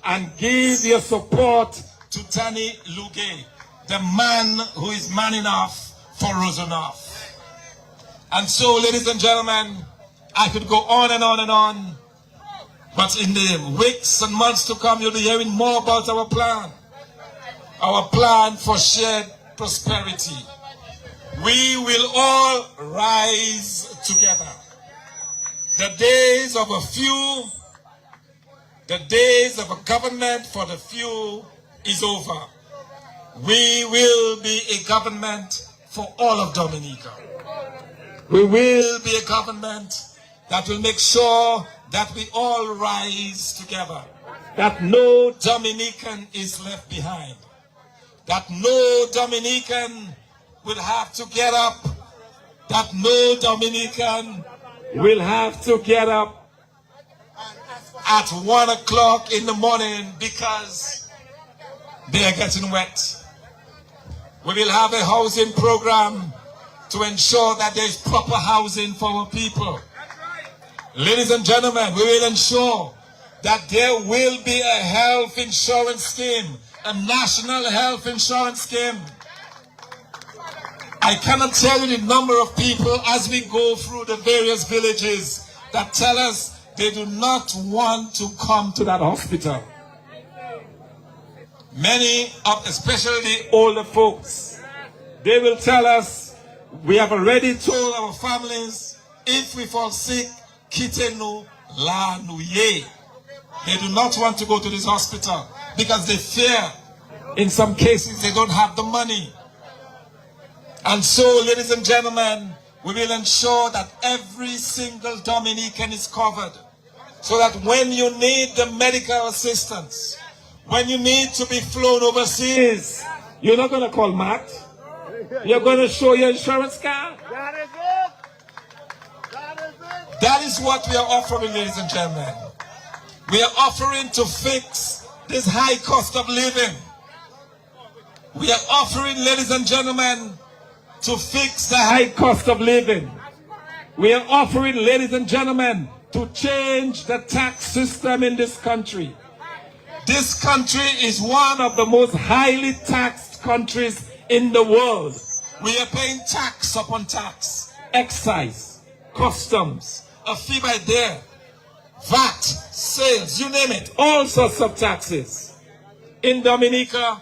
And give your support to Danny Lugay, the man who is man enough for Rosanov. And so, ladies and gentlemen, I could go on and on and on. But in the weeks and months to come, you'll be hearing more about our plan. Our plan for shared prosperity. We will all rise together. The days of a few, the days of a government for the few is over. We will be a government for all of Dominica. We will be a government that will make sure that we all rise together. That no Dominican is left behind. That no Dominican will have to get up. That no Dominican will have to get up at 1 o'clock in the morning because they are getting wet. We will have a housing program to ensure that there is proper housing for our people. Ladies and gentlemen, we will ensure that there will be a health insurance scheme, a national health insurance scheme. I cannot tell you the number of people as we go through the various villages that tell us they do not want to come to that hospital. Many of, especially the older folks, They will tell us, we have already told our families, if we fall sick, kitenu la nuye. They do not want to go to this hospital because they fear. In some cases, they don't have the money. And so, ladies and gentlemen, we will ensure that every single Dominican is covered. So that when you need the medical assistance, when you need to be flown overseas, you're not going to call Matt. You're going to show your insurance card. That is what we are offering, ladies and gentlemen. We are offering to fix this high cost of living. We are offering, ladies and gentlemen, to fix the high cost of living. We are offering, ladies and gentlemen, to change the tax system in this country. This country is one of the most highly taxed countries in the world. We are paying tax upon tax, excise, customs, a fee by there, VAT, sales, you name it, all sorts of taxes. In Dominica,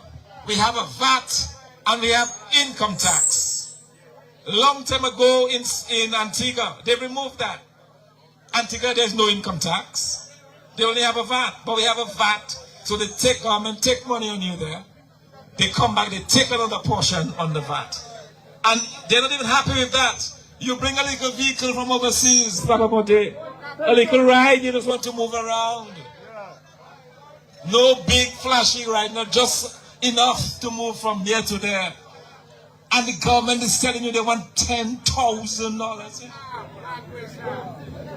we have a VAT and we have income tax. A long time ago in Antigua, they removed that. Antigua, there's no income tax. They only have a VAT, but we have a VAT. So they come and take money on you there. They come back, they take another portion on the VAT. And they're not even happy with that. You bring a little vehicle from overseas, a little ride, you just want to move around. No big flashy ride, not just enough to move from here to there. And the government is telling you they want $10,000.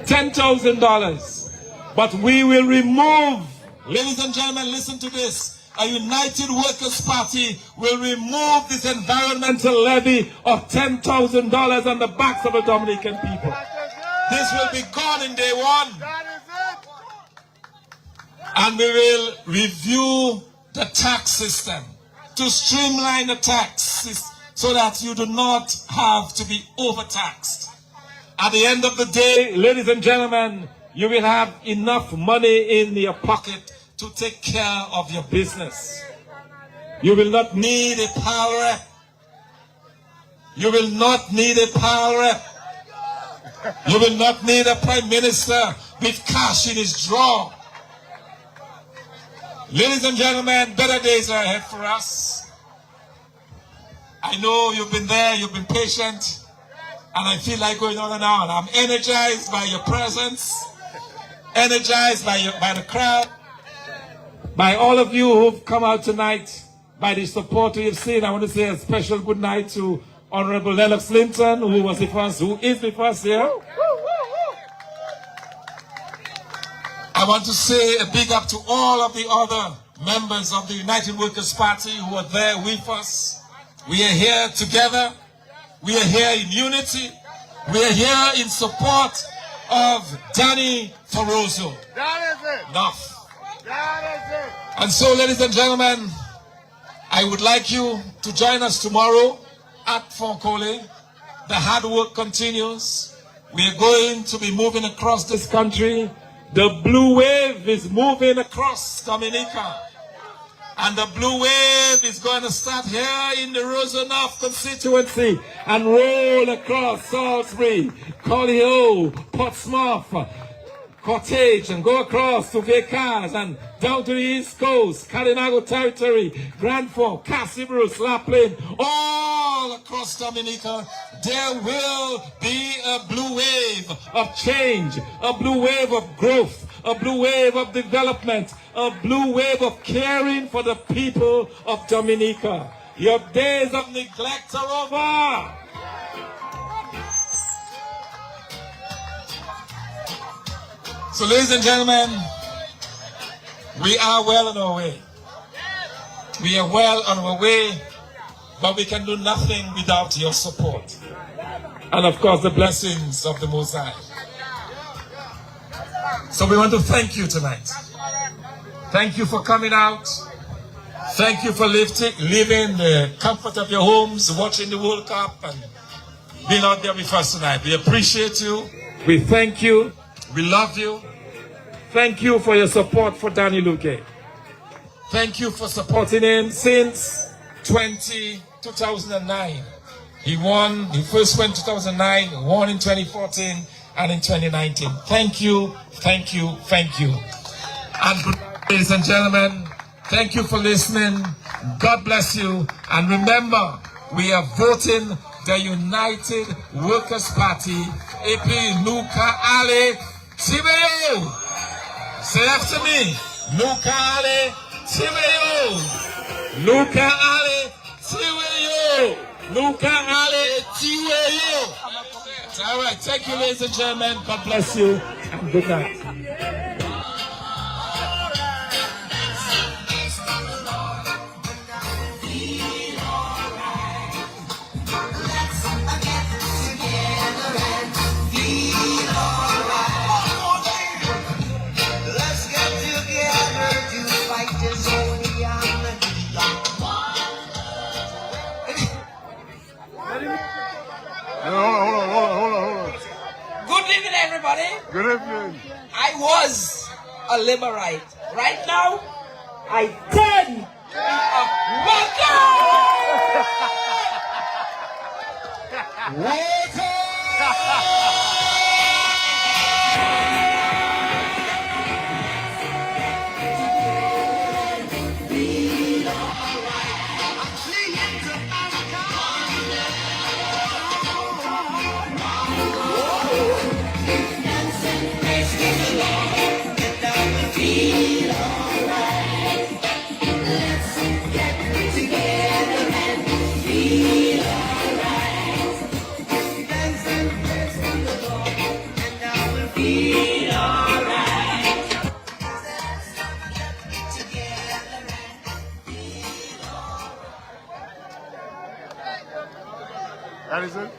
$10,000. But we will remove, ladies and gentlemen, listen to this. A United Workers' Party will remove this environmental levy of $10,000 on the backs of the Dominican people. This will be gone in day one. And we will review the tax system to streamline the tax system so that you do not have to be overtaxed. At the end of the day, ladies and gentlemen, you will have enough money in your pocket to take care of your business. You will not need a power rep. You will not need a power rep. You will not need a prime minister with cash in his drawer. Ladies and gentlemen, better days are ahead for us. I know you've been there, you've been patient, and I feel like going on and on. I'm energized by your presence, energized by the crowd, by all of you who've come out tonight, by the support you've seen. I want to say a special good night to Honorable Lennox Linton, who is the first here. I want to say a big up to all of the other members of the United Workers' Party who are there with us. We are here together. We are here in unity. We are here in support of Danny Farozo. That is it. Enough. That is it. And so, ladies and gentlemen, I would like you to join us tomorrow at Fonkole. The hard work continues. We are going to be moving across this country. The blue wave is moving across Dominica. And the blue wave is going to start here in the Rosenhoff constituency and roll across Salisbury, Collioure, Portsmouth, Cottage, and go across to Vacars and down to the East Coast, Calinago territory, Grand Fork, Cassibrus, Lapland, all across Dominica. There will be a blue wave of change, a blue wave of growth, a blue wave of development, a blue wave of caring for the people of Dominica. Your days of neglect are over. So, ladies and gentlemen, we are well on our way. We are well on our way, but we can do nothing without your support. And of course, the blessings of the Most High. So we want to thank you tonight. Thank you for coming out. Thank you for living the comfort of your homes, watching the World Cup, and being out there with us tonight. We appreciate you. We thank you. We love you. Thank you for your support for Danny Luque. Thank you for supporting him since 2009. He won, he first went 2009, won in 2014 and in 2019. Thank you, thank you, thank you. And good night, ladies and gentlemen. Thank you for listening. God bless you. And remember, we are voting the United Workers' Party, AP Nuka Ale Tibeyo. Say after me, Nuka Ale Tibeyo. Nuka Ale Tibeyo. Nuka Ale Tibeyo. All right, thank you, ladies and gentlemen. God bless you and good night. Hold on. Good evening, everybody. Good evening. I was a Liberite. Right now, I turn to be a worker. That is it?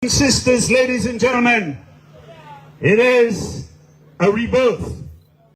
Sisters, ladies and gentlemen, it is a rebirth.